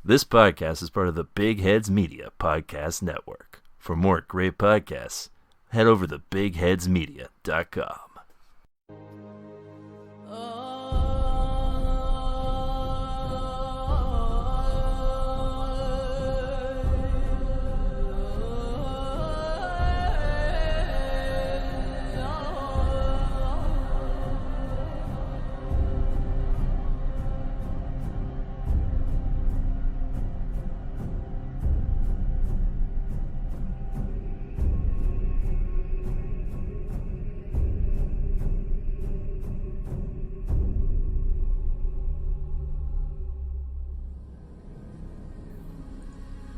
This podcast is part of the Big Heads Media Podcast Network. For more great podcasts, head over to bigheadsmedia.com.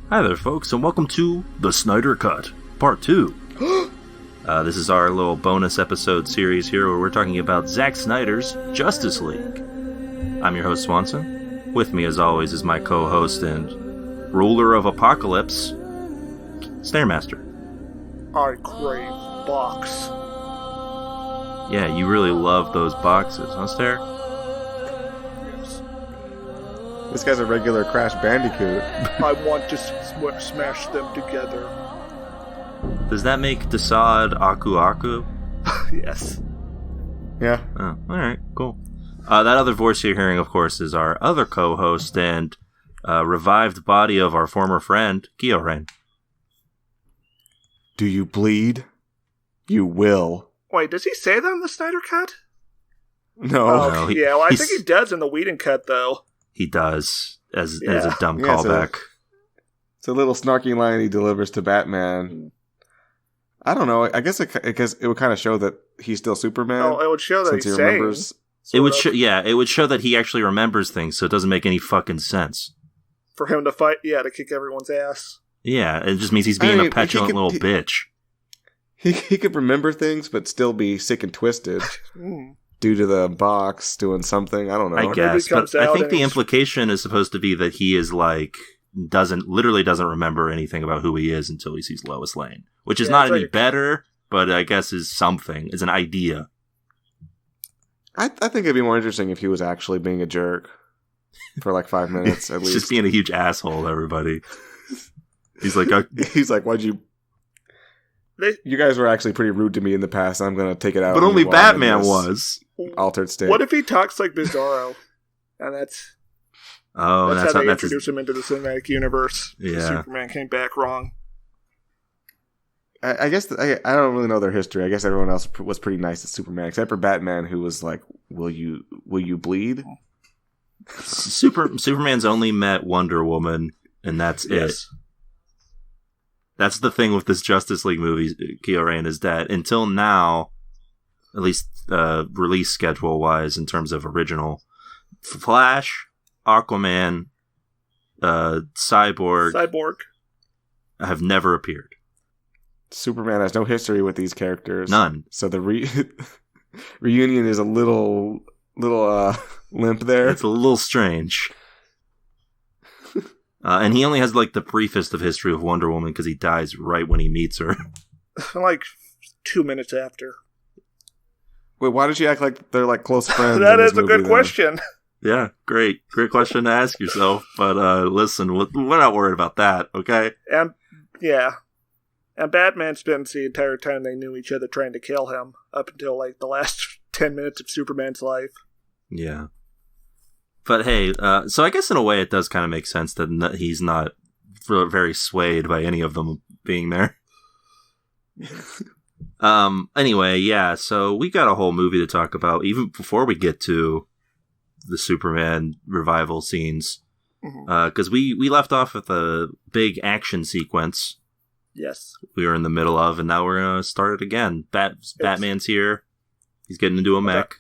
Hi there, folks, and welcome to The Snyder Cut, Part 2. This is our little bonus episode series here where we're talking about Zack Snyder's Justice League. I'm your host, Swanson. With me, as always, is my co-host and ruler of Apocalypse, Stairmaster. I crave box. Yeah, you really love those boxes, huh, Stair? Yes. This guy's a regular Crash Bandicoot. I want to smash them together. Does that make Desaad Aku Aku? Yes. Yeah. Oh, alright, cool. That other voice you're hearing, of course, is our other co-host and revived body of our former friend, Kyorain. Do you bleed? You will. Wait, does he say that in the Snyder Cut? No. Oh, No, yeah, well, I think he does in the Whedon Cut, though. He does, as a dumb Yeah, callback. It's a little snarky line he delivers to Batman. I don't know. I guess it would kind of show that he's still Superman. Oh, it would show that since he's he remembers. It would it would show that he actually remembers things, so it doesn't make any fucking sense. For him to fight, to kick everyone's ass. Yeah, it just means he's being a petulant little bitch. He could remember things, but still be sick and twisted due to the box doing something. I don't know. I guess, but I think the implication is supposed to be that he is doesn't remember anything about who he is until he sees Lois Lane, which is not any better, but I guess is something. Is an idea. I think it'd be more interesting if he was actually being a jerk for like 5 minutes at least. Just being a huge asshole to everybody. He's like, why'd you... You guys were actually pretty rude to me in the past. I'm going to take it out. But only Batman was. Altered state. What if he talks like Bizarro? And that's how they introduce him into the cinematic universe. Yeah. Superman came back wrong. I guess I don't really know their history. I guess everyone else was pretty nice to Superman, except for Batman, who was like, "Will you bleed?" Superman's only met Wonder Woman, and that's it. That's the thing with this Justice League movie, Kyorain, is that until now, at least release schedule-wise, in terms of original, Flash, Aquaman, Cyborg have never appeared. Superman has no history with these characters. None. So the reunion is a little limp there. It's a little strange. And he only has the briefest of history of Wonder Woman because he dies right when he meets her. 2 minutes after. Wait, why did you act like they're close friends? That is a good question. Yeah, great question to ask yourself. But listen, we're not worried about that, okay? And Batman spends the entire time they knew each other trying to kill him up until the last 10 minutes of Superman's life. Yeah. But hey, so I guess in a way it does kind of make sense that he's not very swayed by any of them being there. Anyway, yeah, so we got a whole movie to talk about, even before we get to the Superman revival scenes. Because we left off with a big action sequence. Yes. We were in the middle of, and now we're going to start it again. Batman's here. He's getting into a mech.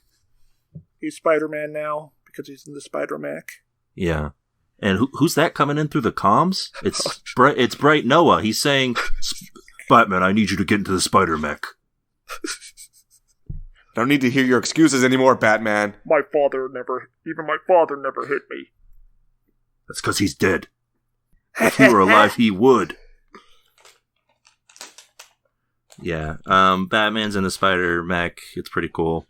He's Spider-Man now, because he's in the Spider-Mech. Yeah. And who's that coming in through the comms? It's Bright Noah. He's saying, Batman, I need you to get into the Spider-Mech. Don't need to hear your excuses anymore, Batman. My father never hit me. That's because he's dead. If he were alive, he would. Yeah. Batman's in the Spider-Mech. It's pretty cool.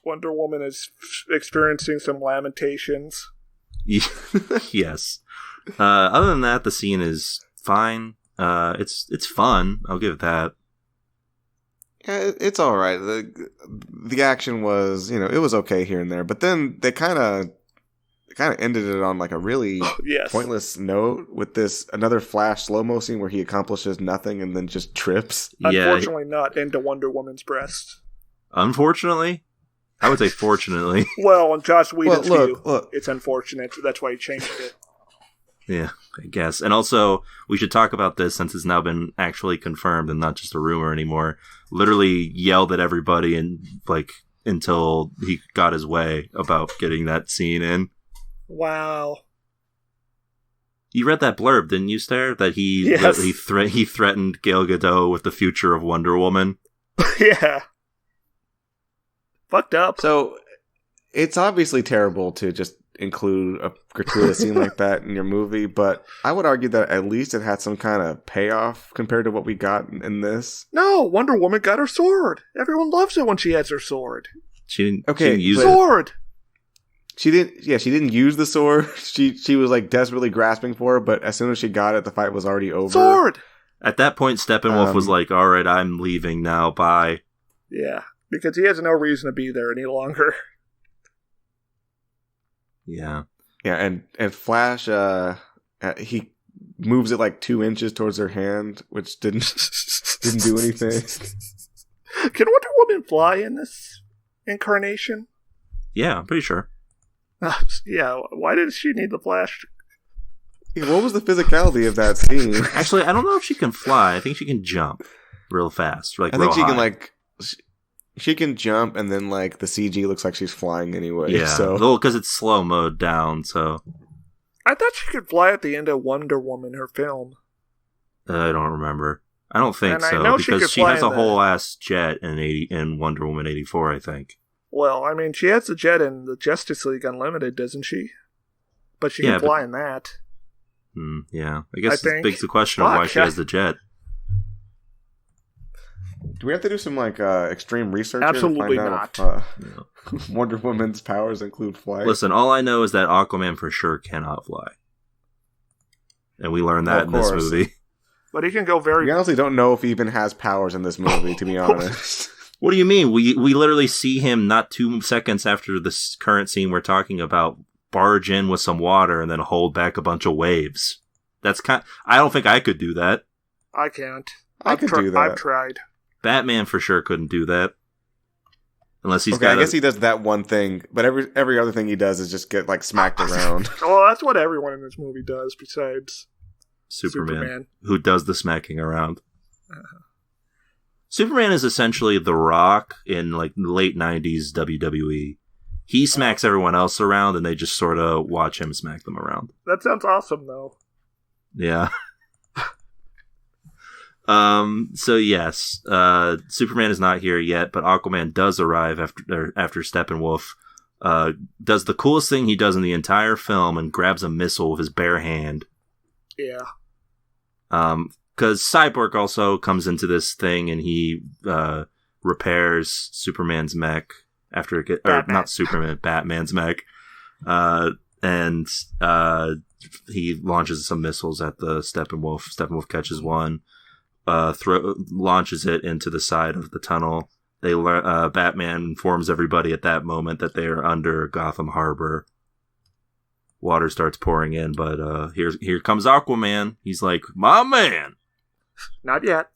Wonder Woman is experiencing some lamentations. Yes. Other than that, the scene is fine. It's fun. I'll give it that. Yeah, it's all right. The action was, it was okay here and there, but then they kind of ended it on like a really pointless note with this another Flash slow-mo scene where he accomplishes nothing and then just trips. Unfortunately, not into Wonder Woman's breast. Unfortunately? I would say fortunately. Well, in Joss Whedon's view, look. it's unfortunate. That's why he changed it. Yeah, I guess. And also, we should talk about this since it's now been actually confirmed and not just a rumor anymore. Literally yelled at everybody and until he got his way about getting that scene in. Wow. You read that blurb, didn't you, Stair? That he he threatened Gal Gadot with the future of Wonder Woman. Yeah. Fucked up. So, it's obviously terrible to just include a gratuitous scene like that in your movie, but I would argue that at least it had some kind of payoff compared to what we got in this. No, Wonder Woman got her sword. Everyone loves it when she has her sword. She didn't use it. Sword! She didn't use the sword. She was like desperately grasping for it, but as soon as she got it, the fight was already over. Sword! At that point, Steppenwolf was like, all right, I'm leaving now, bye. Yeah, because he has no reason to be there any longer. Yeah. Yeah, and Flash, he moves it like 2 inches towards her hand, which didn't do anything. Can Wonder Woman fly in this incarnation? Yeah, I'm pretty sure. Yeah, why did she need the Flash? Yeah, what was the physicality of that scene? Actually, I don't know if she can fly. I think she can jump real fast. I think she can she can jump, and then the CG looks like she's flying anyway. Yeah, so because it's slow mode down. So I thought she could fly at the end of Wonder Woman, her film. I don't remember. I don't think and so, because she has a whole ass jet in Wonder Woman 84. I think. Well, I mean, she has the jet in the Justice League Unlimited, doesn't she? But she can fly in that. Yeah, I guess it begs the question of why she has the jet. Do we have to do some extreme research? Absolutely here to not. Out if, Wonder Woman's powers include flight. Listen, all I know is that Aquaman for sure cannot fly, and we learned that in this movie. But he can go very. We honestly don't know if he even has powers in this movie, to be honest. What do you mean? We literally see him not 2 seconds after this current scene we're talking about barge in with some water and then hold back a bunch of waves. I don't think I could do that. I can't. I could do that. I've tried. Batman for sure couldn't do that. Unless he's I guess he does that one thing, but every other thing he does is just get smacked around. Well, that's what everyone in this movie does besides Superman. Who does the smacking around. Superman is essentially The Rock in late 90s WWE. He smacks everyone else around and they just sort of watch him smack them around. That sounds awesome though. Yeah. So yes, Superman is not here yet, but Aquaman does arrive after Steppenwolf does the coolest thing he does in the entire film and grabs a missile with his bare hand. Yeah. Because Cyborg also comes into this thing and he repairs Superman's mech after it gets, or not Superman, Batman's mech, and he launches some missiles at the Steppenwolf. Steppenwolf catches one. Launches it into the side of the tunnel. Batman informs everybody at that moment that they are under Gotham Harbor. Water starts pouring in, but here comes Aquaman. He's like, "My man." Not yet.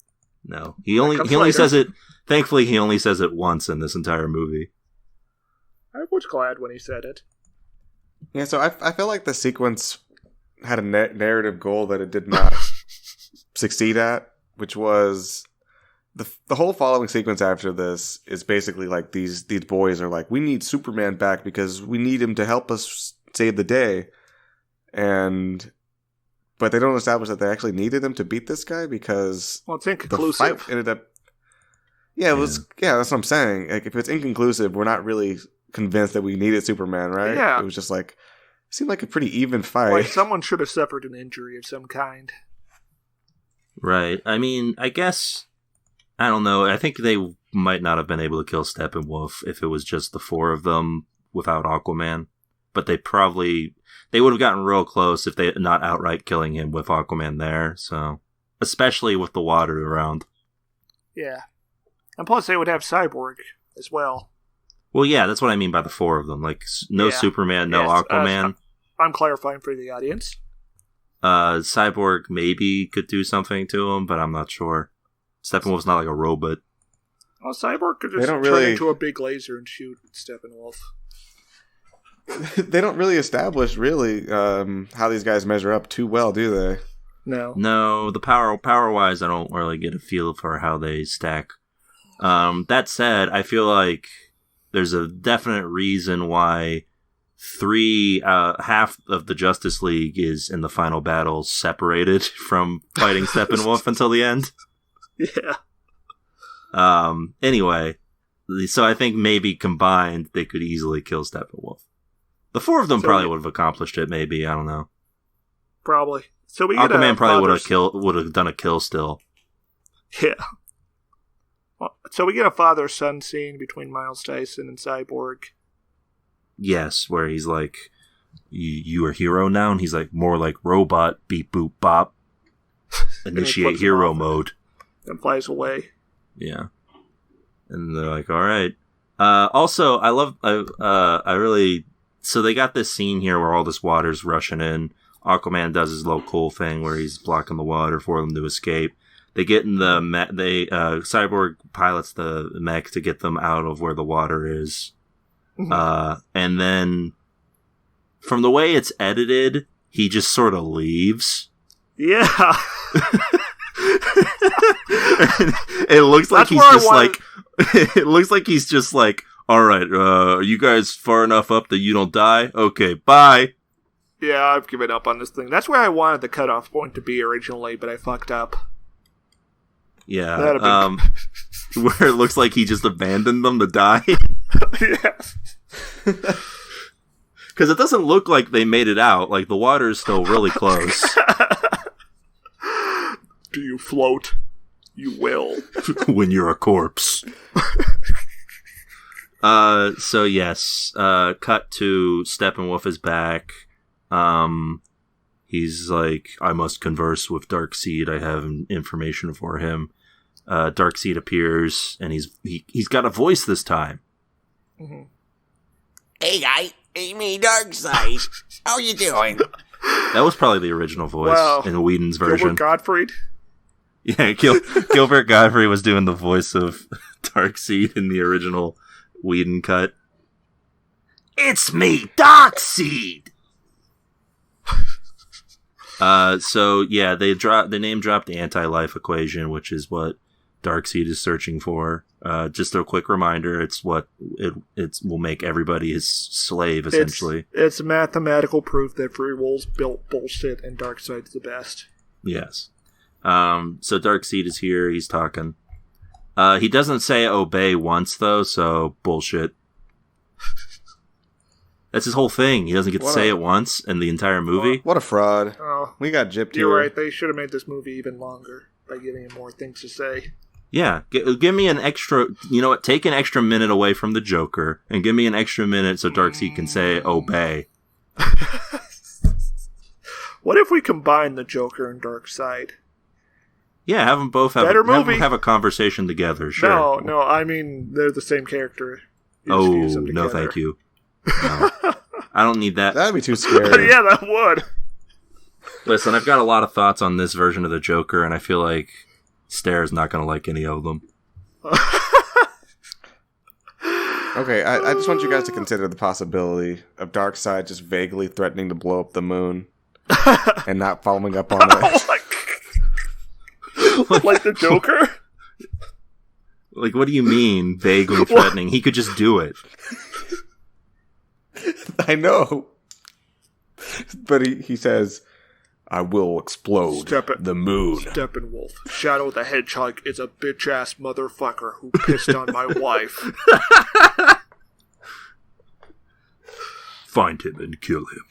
No, he only says it. Thankfully, he only says it once in this entire movie. I was glad when he said it. Yeah, so I feel like the sequence had a narrative goal that it did not succeed at, which was the whole following sequence after this is basically these boys are like, we need Superman back because we need him to help us save the day, but they don't establish that they actually needed him to beat this guy because it's inconclusive. The fight ended up. Yeah, it was. Yeah, that's what I'm saying. If it's inconclusive, we're not really convinced that we needed Superman, right? Yeah, it was just it seemed like a pretty even fight. Someone should have suffered an injury of some kind. Right. I mean, I guess, I don't know. I think they might not have been able to kill Steppenwolf if it was just the four of them without Aquaman. but they would have gotten real close if they had not outright killing him with Aquaman there. So, especially with the water around. Yeah. And plus they would have Cyborg as well. Well, yeah, that's what I mean by the four of them. Like, no Superman, no Aquaman. I'm clarifying for the audience. Cyborg maybe could do something to him, but I'm not sure. Steppenwolf's not like a robot. Well, Cyborg could just turn into a big laser and shoot Steppenwolf. They don't really establish, how these guys measure up too well, do they? No, the power-wise, I don't really get a feel for how they stack. That said, I feel like there's a definite reason why half of the Justice League is in the final battle separated from fighting Steppenwolf until the end. Yeah. Anyway, so I think maybe combined they could easily kill Steppenwolf. The four of them probably would have accomplished it. Maybe, I don't know. Probably. So we get Aquaman probably would have done a kill still. Yeah. So we get a father-son scene between Miles Dyson and Cyborg. Yes, where he's like, "You are hero now," and he's like, "More like robot. Beep boop bop. Initiate hero mode." And flies away. Yeah. And they're like, all right. Also, so they got this scene here where all this water's rushing in. Aquaman does his little cool thing where he's blocking the water for them to escape. They get in the Cyborg pilots the mech to get them out of where the water is. Mm-hmm. And then from the way it's edited, he just sort of leaves. Yeah. It looks like it looks like he's just like, all right, are you guys far enough up that you don't die? Okay, bye. Yeah, I've given up on this thing. That's where I wanted the cutoff point to be originally, but I fucked up. Yeah, where it looks like he just abandoned them to die. Yeah. Because it doesn't look like they made it out. Like, the water is still really close. Do you float? You will. When you're a corpse. So yes, cut to Steppenwolf is back. He's like, I must converse with Darkseid. I have information for him. Darkseid appears, and he's got a voice this time. Mm-hmm. Hey guy, it's me, Darkseid. How you doing? That was probably the original voice in Whedon's version. Gilbert Gottfried? Yeah, Gilbert Gottfried was doing the voice of Darkseid in the original Whedon cut. It's me, Darkseid! So yeah, they name dropped the anti-life equation, which is what Darkseid is searching for. Just a quick reminder, it's what it will make everybody his slave, essentially. It's mathematical proof that free will's built bullshit and Darkseid's the best. Yes. So Darkseid is here, he's talking. He doesn't say obey once, though, so bullshit. That's his whole thing. He doesn't get to say it once in the entire movie. What a fraud. Oh, we got gypped here. You're right, they should have made this movie even longer by giving him more things to say. Yeah, give me an extra, you know what, take an extra minute away from the Joker, and give me an extra minute so Darkseid can say obey. What if we combine the Joker and Darkseid? Yeah, have them both have a conversation together, sure. No, I mean, they're the same character. No, thank you. No. I don't need that. That'd be too scary. Yeah, that would. Listen, I've got a lot of thoughts on this version of the Joker, and I feel like Stare's not going to like any of them. Okay, I just want you guys to consider the possibility of Darkseid just vaguely threatening to blow up the moon and not following up on it. Like the Joker? Like, what do you mean, vaguely threatening? He could just do it. I know. But he says, I will explode the moon. Steppenwolf. Shadow the Hedgehog is a bitch-ass motherfucker who pissed on my wife. Find him and kill him.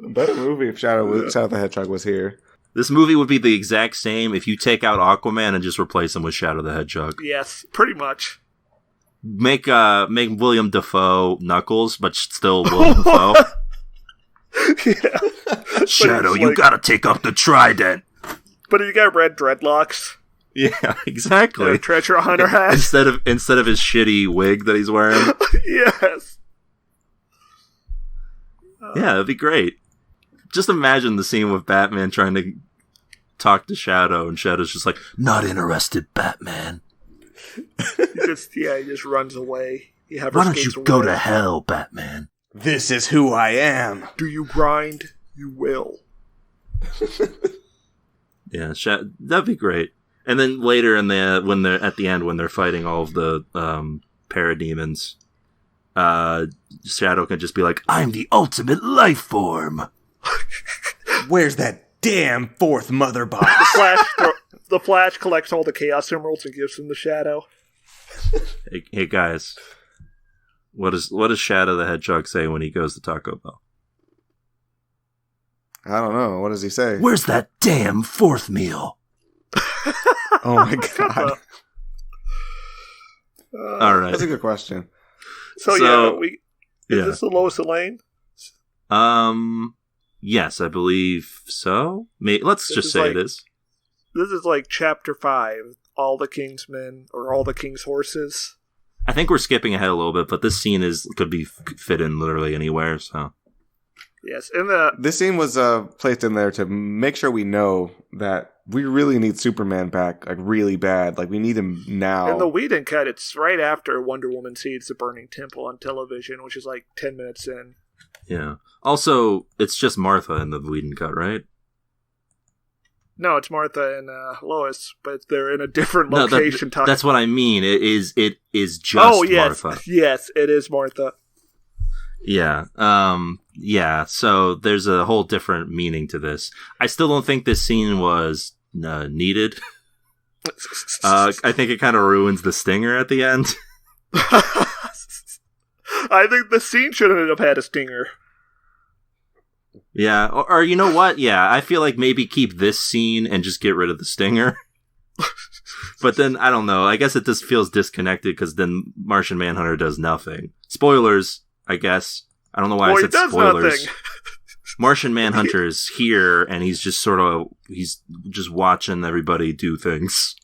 A better movie if Shadow the Hedgehog was here. This movie would be the exact same if you take out Aquaman and just replace him with Shadow the Hedgehog. Yes, pretty much. make William Dafoe Knuckles, but still William Dafoe. Yeah. Shadow, you gotta take up the trident. But he got red dreadlocks. Yeah, exactly. Treasure hunter hat. Instead of his shitty wig that he's wearing. Yes. Yeah, that'd be great. Just imagine the scene with Batman trying to talk to Shadow, and Shadow's just like, "Not interested, Batman." He just runs away. Why don't you go to hell, Batman? This is who I am. Do you grind? You will. Yeah, that'd be great. And then later when they're fighting all of the parademons, Shadow can just be like, "I'm the ultimate life form." Where's that damn fourth mother box? The Flash collects all the Chaos Emeralds and gives them to Shadow. Hey guys, what does Shadow the Hedgehog say when he goes to Taco Bell? I don't know. What does he say? Where's that damn fourth meal? Oh my god. All right. That's a good question. So is this the Lois Lane? Yes, I believe so. Let's just say it is. This is like chapter 5, all the King's Men, or all the King's Horses. I think we're skipping ahead a little bit, but this scene could be fit in literally anywhere, so. Yes, this scene was placed in there to make sure we know that we really need Superman back, like really bad. Like we need him now. In the Whedon cut, it's right after Wonder Woman sees the burning temple on television, which is like 10 minutes in. Yeah. Also, it's just Martha in the Whedon cut, right? No, it's Martha and Lois, but they're in a different location. That's what I mean. It is just Martha. Yes, it is Martha. Yeah. Yeah. So there's a whole different meaning to this. I still don't think this scene was needed. I think it kind of ruins the stinger at the end. I think the scene shouldn't have had a stinger. Yeah, or you know what? Yeah, I feel like maybe keep this scene and just get rid of the stinger. But then, I don't know. I guess it just feels disconnected because then Martian Manhunter does nothing. Spoilers, I guess. I don't know why I said spoilers. Martian Manhunter is here and he's just he's just watching everybody do things.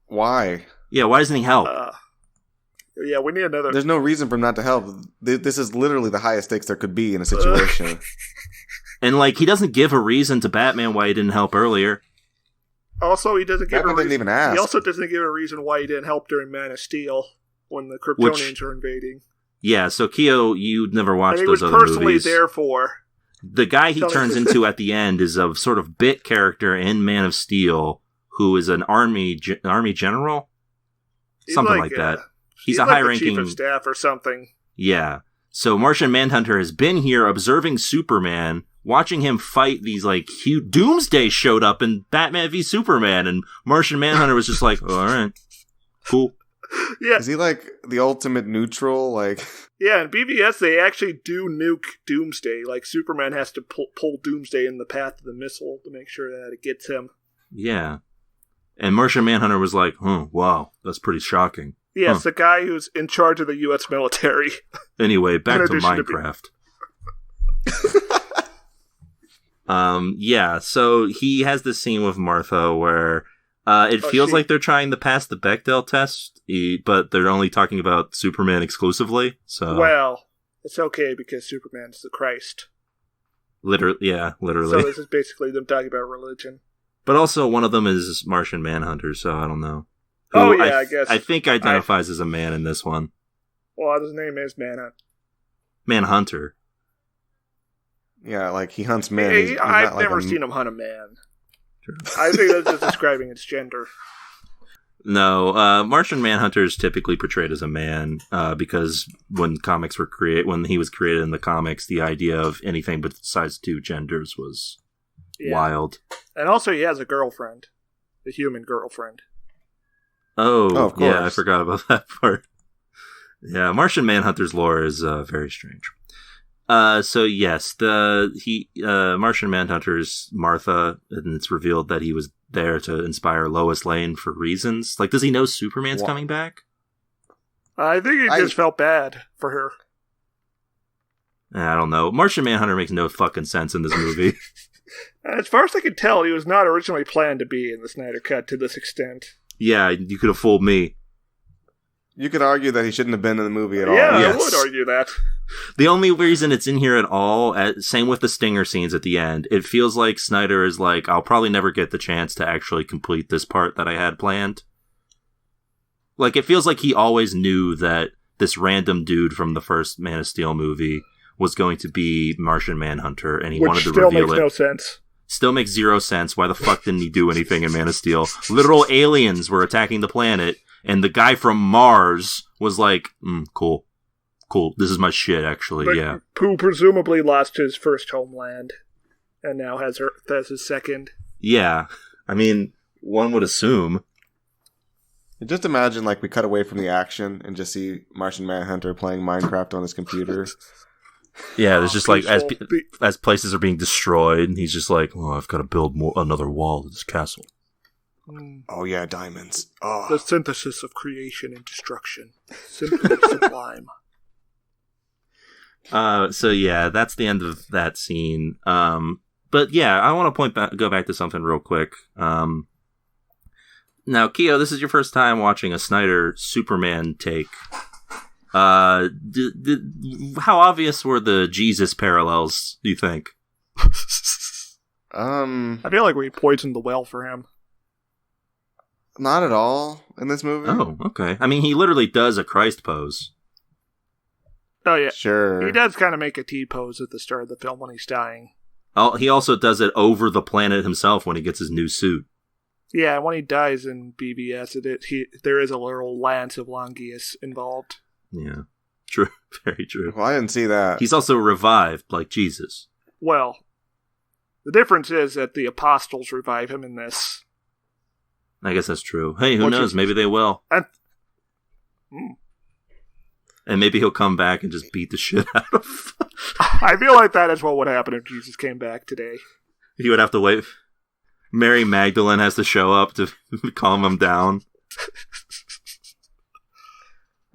Why? Yeah, why doesn't he help? Yeah, we need another. There's no reason for him not to help. This is literally the highest stakes there could be in a situation. And he doesn't give a reason to Batman why he didn't help earlier. Also, he doesn't give Batman didn't even ask. He also doesn't give a reason why he didn't help during Man of Steel when the Kryptonians are invading. Yeah, so Keo, you never watched those other movies. He was personally there for. The guy he turns into at the end is a sort of bit character in Man of Steel who is an army general? Something like that. He's a high-ranking... chief of staff or something. Yeah. So Martian Manhunter has been here observing Superman, watching him fight these, huge... Doomsday showed up in Batman v Superman, and Martian Manhunter was just like, oh, all right, cool. Yeah. Is he the ultimate neutral? Yeah, in BVS they actually do nuke Doomsday. Superman has to pull Doomsday in the path of the missile to make sure that it gets him. Yeah. And Martian Manhunter was like, wow, that's pretty shocking. Yes, the guy who's in charge of the U.S. military. Anyway, back to Minecraft. Yeah, so he has this scene with Martha where it feels like they're trying to pass the Bechdel test, but they're only talking about Superman exclusively. So well, it's okay because Superman's the Christ. Literally. So this is basically them talking about religion. But also one of them is Martian Manhunter, so I don't know. I guess. I think identifies as a man in this one. Well, his name is Manhunter. Yeah, he hunts men. I've never seen him hunt a man. Sure. I think that's just describing its gender. No, Martian Manhunter is typically portrayed as a man because when he was created in the comics, the idea of anything besides two genders was wild. And also he has a girlfriend. A human girlfriend. Oh, of course. Yeah, I forgot about that part. Yeah, Martian Manhunter's lore is very strange. So yes, Martian Manhunter's Martha, and it's revealed that he was there to inspire Lois Lane for reasons. Does he know Superman's coming back? I think he just felt bad for her. I don't know. Martian Manhunter makes no fucking sense in this movie. As far as I can tell, he was not originally planned to be in the Snyder Cut to this extent. Yeah, you could have fooled me. You could argue that he shouldn't have been in the movie at all. Yeah, Yes. I would argue that. The only reason it's in here at all, same with the stinger scenes at the end, it feels like Snyder is like, I'll probably never get the chance to actually complete this part that I had planned. Like, it feels like he always knew that this random dude from the first Man of Steel movie was going to be Martian Manhunter, and he wanted to reveal it. Which still makes no sense. Still makes zero sense. Why the fuck didn't he do anything in Man of Steel? Literal aliens were attacking the planet, and the guy from Mars was like, cool. This is my shit, actually, But yeah. who presumably lost his first homeland, and now has Earth as his second. Yeah. I mean, one would assume. Just imagine, like, we cut away from the action and just see Martian Manhunter playing Minecraft on his computer. Yeah, there's just like, Peaceful. as places are being destroyed, and he's just like, I've got to build another wall to this castle. Oh, yeah, diamonds. Oh. The synthesis of creation and destruction. Simply sublime. So yeah, that's the end of that scene. But yeah, I want to go back to something real quick. Now, Keo, this is your first time watching a Snyder Superman take. How obvious were the Jesus parallels, do you think? I feel like we poisoned the well for him. Not at all in this movie. Oh, okay. I mean, he literally does a Christ pose. Oh, yeah. Sure. He does kind of make a T-pose at the start of the film when he's dying. He also does it over the planet himself when he gets his new suit. Yeah, when he dies in BBS, there is a literal lance of Longius involved. Yeah. True. Very true. Well, I didn't see that. He's also revived like Jesus. Well, the difference is that the apostles revive him in this. I guess that's true. Hey, who knows? Maybe they will. And maybe he'll come back and just beat the shit out of I feel like that is what would happen if Jesus came back today. He would have to wait. Mary Magdalene has to show up to calm him down.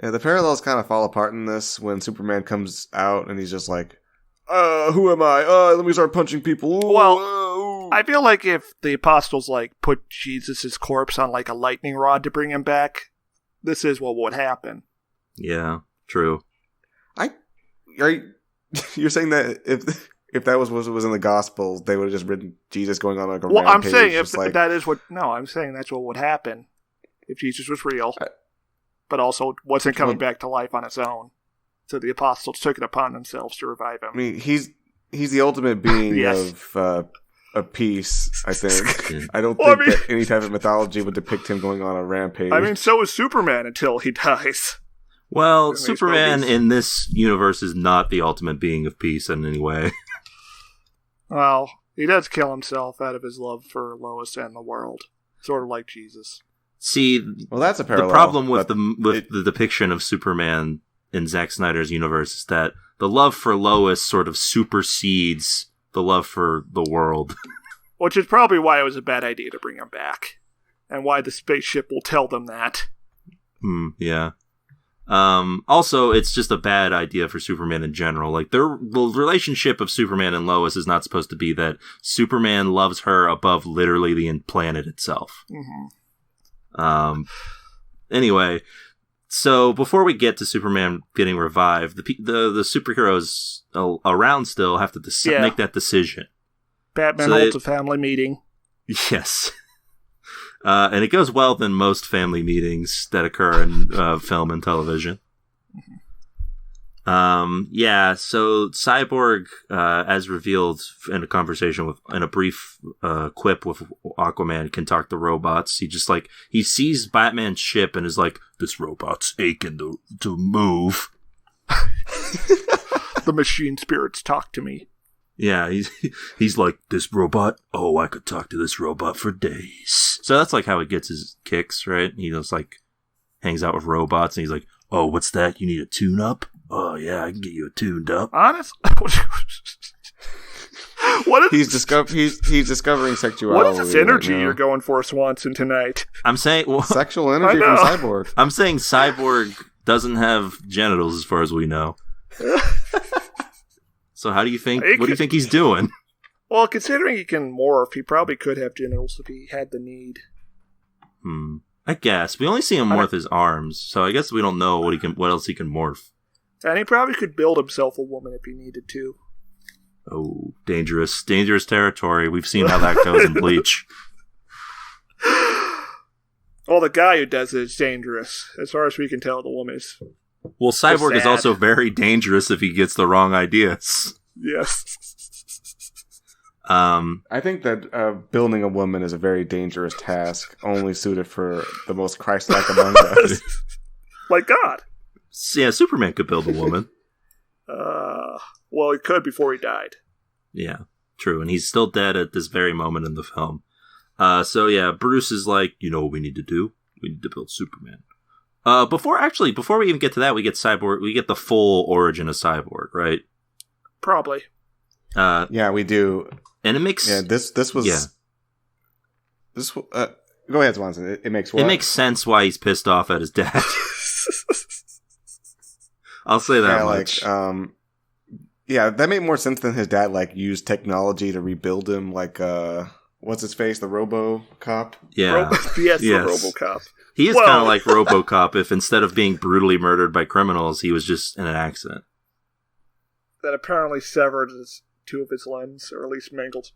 Yeah, the parallels kind of fall apart in this when Superman comes out and he's just like, who am I? Let me start punching people. Ooh, Well, I feel like if the apostles put Jesus' corpse on a lightning rod to bring him back, this is what would happen. Yeah, true. You're saying that if that was what was in the Gospels, they would have just written Jesus going on a Well, rampage. I'm saying I'm saying that's what would happen if Jesus was real, but also wasn't coming back to life on his own. So the apostles took it upon themselves to revive him. I mean, he's the ultimate being Yes. of peace, I think. Yeah. I don't think that any type of mythology would depict him going on a rampage. I mean, so is Superman until he dies. Well, these Superman movies. in this universe is not the ultimate being of peace in any way. Well, he does kill himself out of his love for Lois and the world, sort of like Jesus. See, well, that's a parallel. the problem with but the depiction of Superman in Zack Snyder's universe is that the love for Lois sort of supersedes the love for the world. Which is probably why it was a bad idea to bring him back, and why the spaceship will tell them that. Yeah. Also, it's just a bad idea for Superman in general. The relationship of Superman and Lois is not supposed to be that Superman loves her above literally the planet itself. Mm-hmm. Anyway, so before we get to Superman getting revived, the superheroes around still have to make that decision. Batman holds a family meeting. Yes. And it goes well than most family meetings that occur in film and television. Yeah, so Cyborg, as revealed in a conversation in a brief quip with Aquaman, can talk to robots. He sees Batman's ship and is like, this robot's aching to move. The machine spirits talk to me. Yeah, he's like, this robot? Oh, I could talk to this robot for days. So that's how he gets his kicks, right? He just hangs out with robots and he's like, oh, what's that? You need a tune-up? Oh, yeah, I can get you a tuned up. Honest? he's discovering sexuality. What is this energy right now. you're going for, Swanson, tonight? I'm saying... Well, sexual energy from Cyborg. I'm saying Cyborg doesn't have genitals as far as we know. So how do you think? What do you think he's doing? Well, considering he can morph, he probably could have genitals if he had the need. I guess we only see him morph his arms, so I guess we don't know what else he can morph. And he probably could build himself a woman if he needed to. Oh, dangerous territory. We've seen how that goes in Bleach. Well, the guy who does it is dangerous. As far as we can tell, the woman is. Well, Cyborg is also very dangerous if he gets the wrong ideas. Yes. I think that building a woman is a very dangerous task, only suited for the most Christ-like among us. Like God. Yeah, Superman could build a woman. Well, he could before he died. Yeah, true. And he's still dead at this very moment in the film. So yeah, Bruce is like, you know what we need to do? We need to build Superman. Before we even get to that, we get Cyborg. We get the full origin of Cyborg, right? Probably. Yeah, we do. And it makes... Yeah, this was... Yeah. Go ahead, Swanson. It makes what? It makes sense why he's pissed off at his dad. I'll say that much. Yeah, that made more sense than his dad, used technology to rebuild him, what's his face? The RoboCop? Yeah. Yes, the RoboCop. He is kind of like RoboCop if instead of being brutally murdered by criminals, he was just in an accident. That apparently severed two of his limbs, or at least mangled.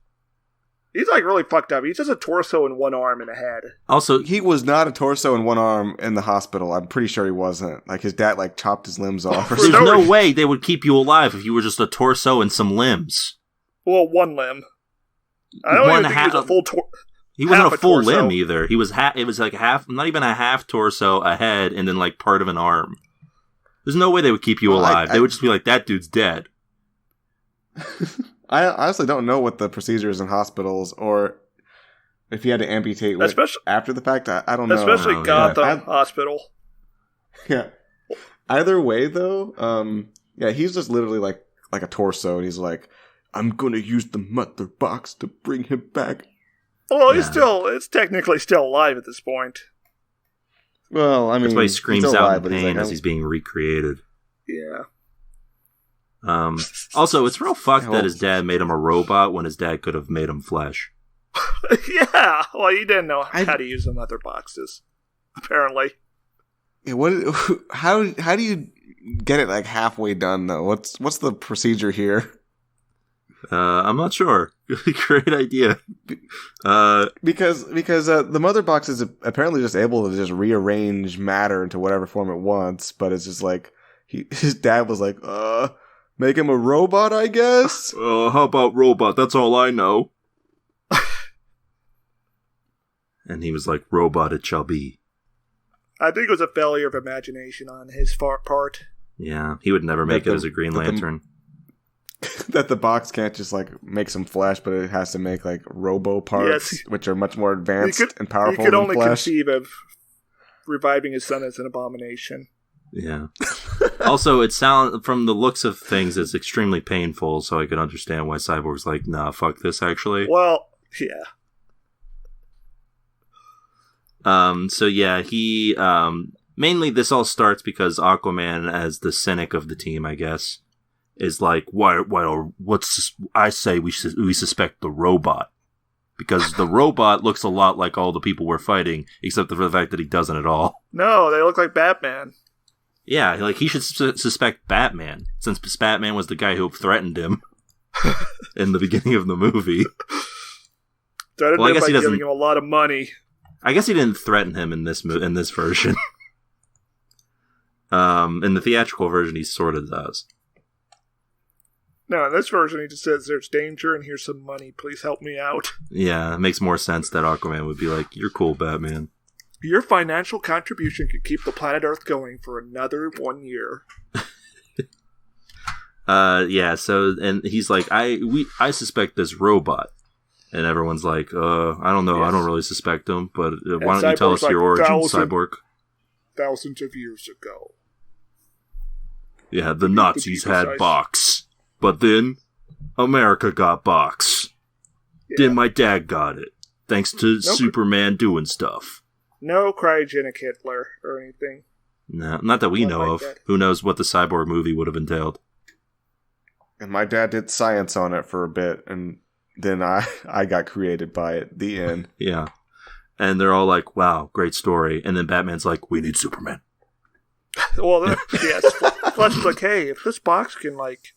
He's really fucked up. He's just a torso and one arm and a head. Also, he was not a torso and one arm in the hospital. I'm pretty sure he wasn't. His dad chopped his limbs off. There's no way they would keep you alive if you were just a torso and some limbs. Well, one limb. I don't even think he was a full torso. He wasn't a full limb either. He was it was half, not even a half torso, a head, and then part of an arm. There's no way they would keep you alive. They would just be like, that dude's dead. I honestly don't know what the procedure is in hospitals, or if you had to amputate after the fact. I don't know. Especially Gotham Hospital. Yeah. Either way, though, he's just literally like a torso, and he's like, I'm going to use the mother box to bring him back. Well, it's technically still alive at this point. Well, I mean, that's why he screams out in pain as he's being recreated. Yeah. Also, it's real fucked that his dad made him a robot when his dad could have made him flesh. Yeah, well, he didn't know how to use the mother boxes, apparently. Yeah, how do you get it halfway done though? What's the procedure here? I'm not sure. Great idea. Because the mother box is apparently just able to just rearrange matter into whatever form it wants, but it's just his dad was like, make him a robot, I guess? How about robot? That's all I know. And he was like, robot it shall be. I think it was a failure of imagination on his part. Yeah, he would never make it as a Green Lantern. That the box can't just make some flesh, but it has to make robo parts, which are much more advanced and powerful than flesh. He could only conceive of reviving his son as an abomination. Yeah. Also, it sounds from the looks of things, it's extremely painful. So I could understand why Cyborg's like, nah, fuck this. Actually, well, yeah. So yeah, he mainly this all starts because Aquaman, as the cynic of the team, I guess, is like, I say we suspect the robot. Because the robot looks a lot like all the people we're fighting, except for the fact that he doesn't at all. No, they look like Batman. Yeah, he should suspect Batman, since Batman was the guy who threatened him in the beginning of the movie. Threatened him by giving him a lot of money. I guess he didn't threaten him in this version. In the theatrical version, he sort of does. No, in this version, he just says, there's danger and here's some money. Please help me out. Yeah, it makes more sense that Aquaman would be like, you're cool, Batman. Your financial contribution could keep the planet Earth going for another 1 year. Yeah, so, and he's like, I suspect this robot. And everyone's like, I don't know, yes. I don't really suspect him, but why don't you tell us your origin, Cyborg? Thousands of years ago. Yeah, the Nazis had box. But then, America got box. Yeah. Then my dad got it. Thanks to Superman doing stuff. No cryogenic Hitler or anything. No, not that we know of. Who knows what the Cyborg movie would have entailed. And my dad did science on it for a bit, and then I got created by it. The end. Yeah. And they're all like, wow, great story. And then Batman's like, we need Superman. Well, yes. Plus, like, hey, if this box can, like,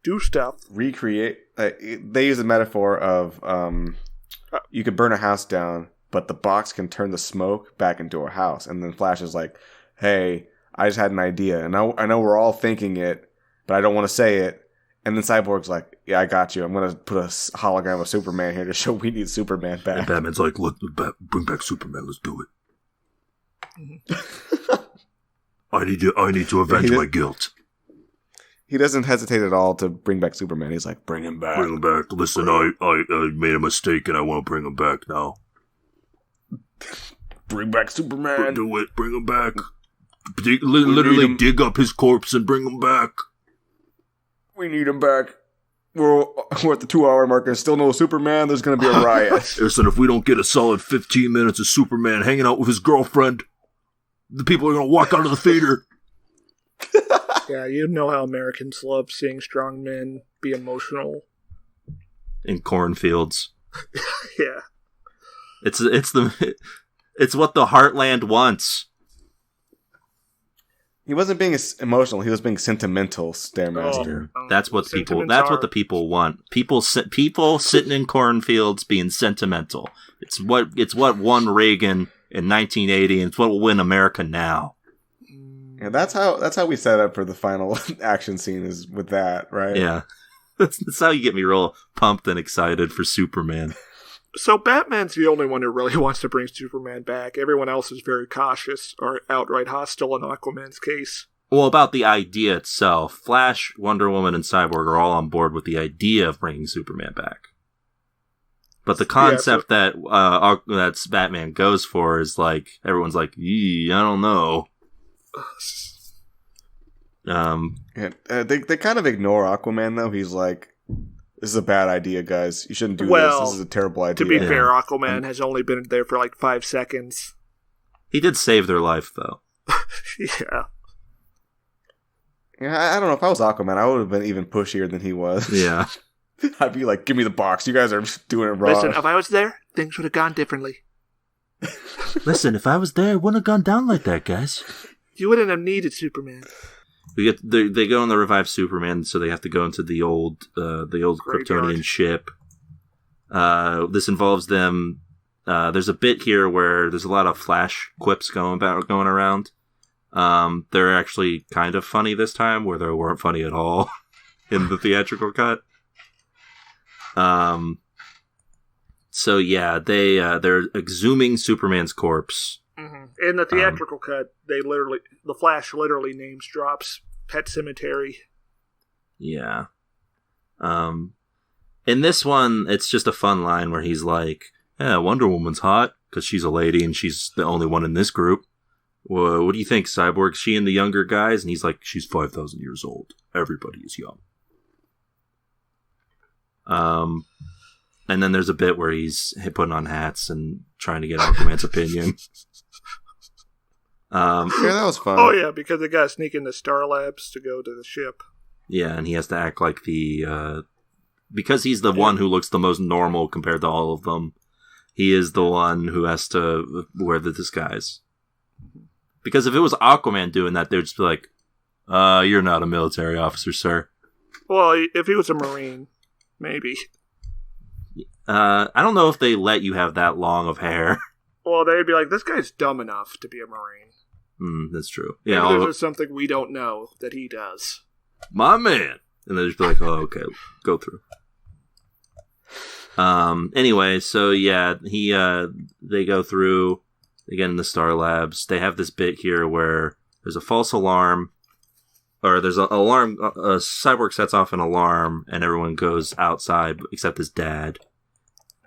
do stuff. Recreate. They use a metaphor of you could burn a house down, but the box can turn the smoke back into a house. And then Flash is like, hey, I just had an idea. And I know we're all thinking it, but I don't want to say it. And then Cyborg's like, yeah, I got you. I'm going to put a hologram of Superman here to show we need Superman back. And Batman's like, look, bring back Superman. Let's do it. I need to avenge my guilt. He doesn't hesitate at all to bring back Superman. He's like, bring him back. Bring him back. Listen, I made a mistake and I want to bring him back now. Bring back Superman. Do it. Bring him back. Literally dig up his corpse and bring him back. We need him back. We're at the 2-hour mark. There's still no Superman. There's going to be a riot. Listen, if we don't get a solid 15 minutes of Superman hanging out with his girlfriend, the people are going to walk out of the theater. Yeah, you know how Americans love seeing strong men be emotional. In cornfields. Yeah. It's what the heartland wants. He wasn't being emotional. He was being sentimental, Stairmaster. That's what the people want. People sitting in cornfields being sentimental. It's what won Reagan in 1980, and it's what will win America now. Yeah, that's how we set up for the final action scene, is with that, right? Yeah. That's how you get me real pumped and excited for Superman. So Batman's the only one who really wants to bring Superman back. Everyone else is very cautious or outright hostile in Aquaman's case. Well, about the idea itself, Flash, Wonder Woman, and Cyborg are all on board with the idea of bringing Superman back. But the concept that Batman goes for is like, everyone's like, I don't know. They kind of ignore Aquaman, though. He's like, this is a bad idea, guys. You shouldn't do this. This is a terrible idea. To be fair, Aquaman has only been there for like 5 seconds. He did save their life, though. Yeah. Yeah, I don't know. If I was Aquaman, I would have been even pushier than he was. Yeah. I'd be like, give me the box. You guys are doing it wrong. Listen, if I was there, things would have gone differently. Listen, if I was there, it wouldn't have gone down like that, guys. You wouldn't have needed Superman. They go and they revive Superman, so they have to go into the old Kryptonian ship. This involves them. There's a bit here where there's a lot of Flash quips going around. They're actually kind of funny this time, where they weren't funny at all in the theatrical cut. So yeah, they're exhuming Superman's corpse. Mm-hmm. In the theatrical cut, the Flash literally names drops Pet Cemetery. Yeah. In this one, it's just a fun line where he's like, "Yeah, Wonder Woman's hot because she's a lady and she's the only one in this group. Well, what do you think, Cyborg? She and the younger guys?" And he's like, "She's 5,000 years old. Everybody is young." And then there's a bit where he's putting on hats and trying to get Aquaman's opinion. Yeah, that was fun. Oh yeah, because they gotta sneak into Star Labs to go to the ship. Yeah, and he has to act like because he's the one who looks the most normal compared to all of them. He is the one who has to wear the disguise. Because if it was Aquaman doing that, they'd just be like, "You're not a military officer, sir." Well, if he was a Marine, maybe. I don't know if they let you have that long of hair. Well, they'd be like, "This guy's dumb enough to be a Marine." That's true. Yeah, there's something we don't know that he does. My man. And they'd just be like, "Oh, okay, go through." Anyway, so yeah, they go through, they get in the Star Labs. They have this bit here where there's a false alarm, or there's an alarm, Cyborg sets off an alarm, and everyone goes outside except his dad.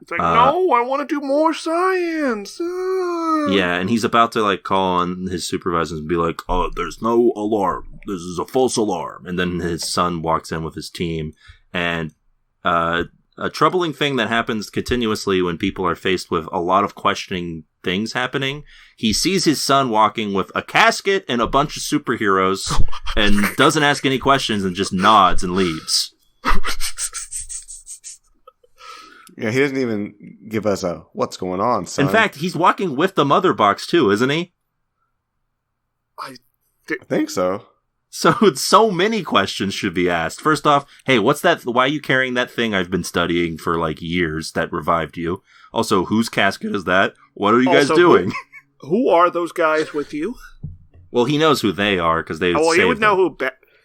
It's like, no, I want to do more science. Yeah, and he's about to like call on his supervisors and be like, "Oh, there's no alarm. This is a false alarm." And then his son walks in with his team, and a troubling thing that happens continuously when people are faced with a lot of questioning things happening. He sees his son walking with a casket and a bunch of superheroes and doesn't ask any questions and just nods and leaves. Yeah, he doesn't even give us a what's going on, son. In fact, he's walking with the mother box too, isn't he? I think so. So many questions should be asked. First off, hey, what's that? Why are you carrying that thing I've been studying for like years that revived you? Also, whose casket is that? What are you guys doing? Who are those guys with you? Well, he knows who they are because they. Oh, he would know who.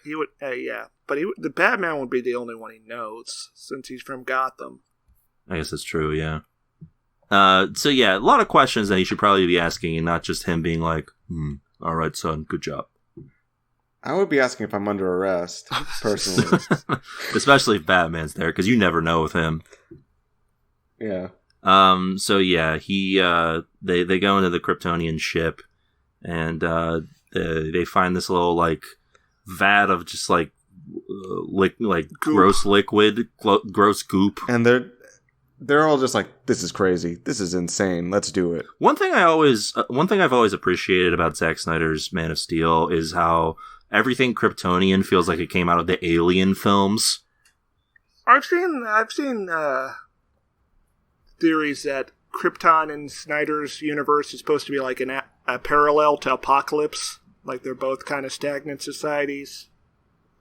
He would. Yeah, but the Batman would be the only one he knows since he's from Gotham. I guess that's true. Yeah. So yeah, a lot of questions that he should probably be asking, and not just him being like, "All right, son, good job." I would be asking if I'm under arrest, personally. Especially if Batman's there, because you never know with him. Yeah. So yeah, they go into the Kryptonian ship, and they find this little like vat of just like gross liquid, gross goop, and they're all just like, this is crazy, this is insane, let's do it. One thing I've always appreciated about Zack Snyder's Man of Steel is how everything Kryptonian feels like it came out of the Alien films. I've seen theories that Krypton in Snyder's universe is supposed to be like a parallel to Apocalypse, like they're both kind of stagnant societies.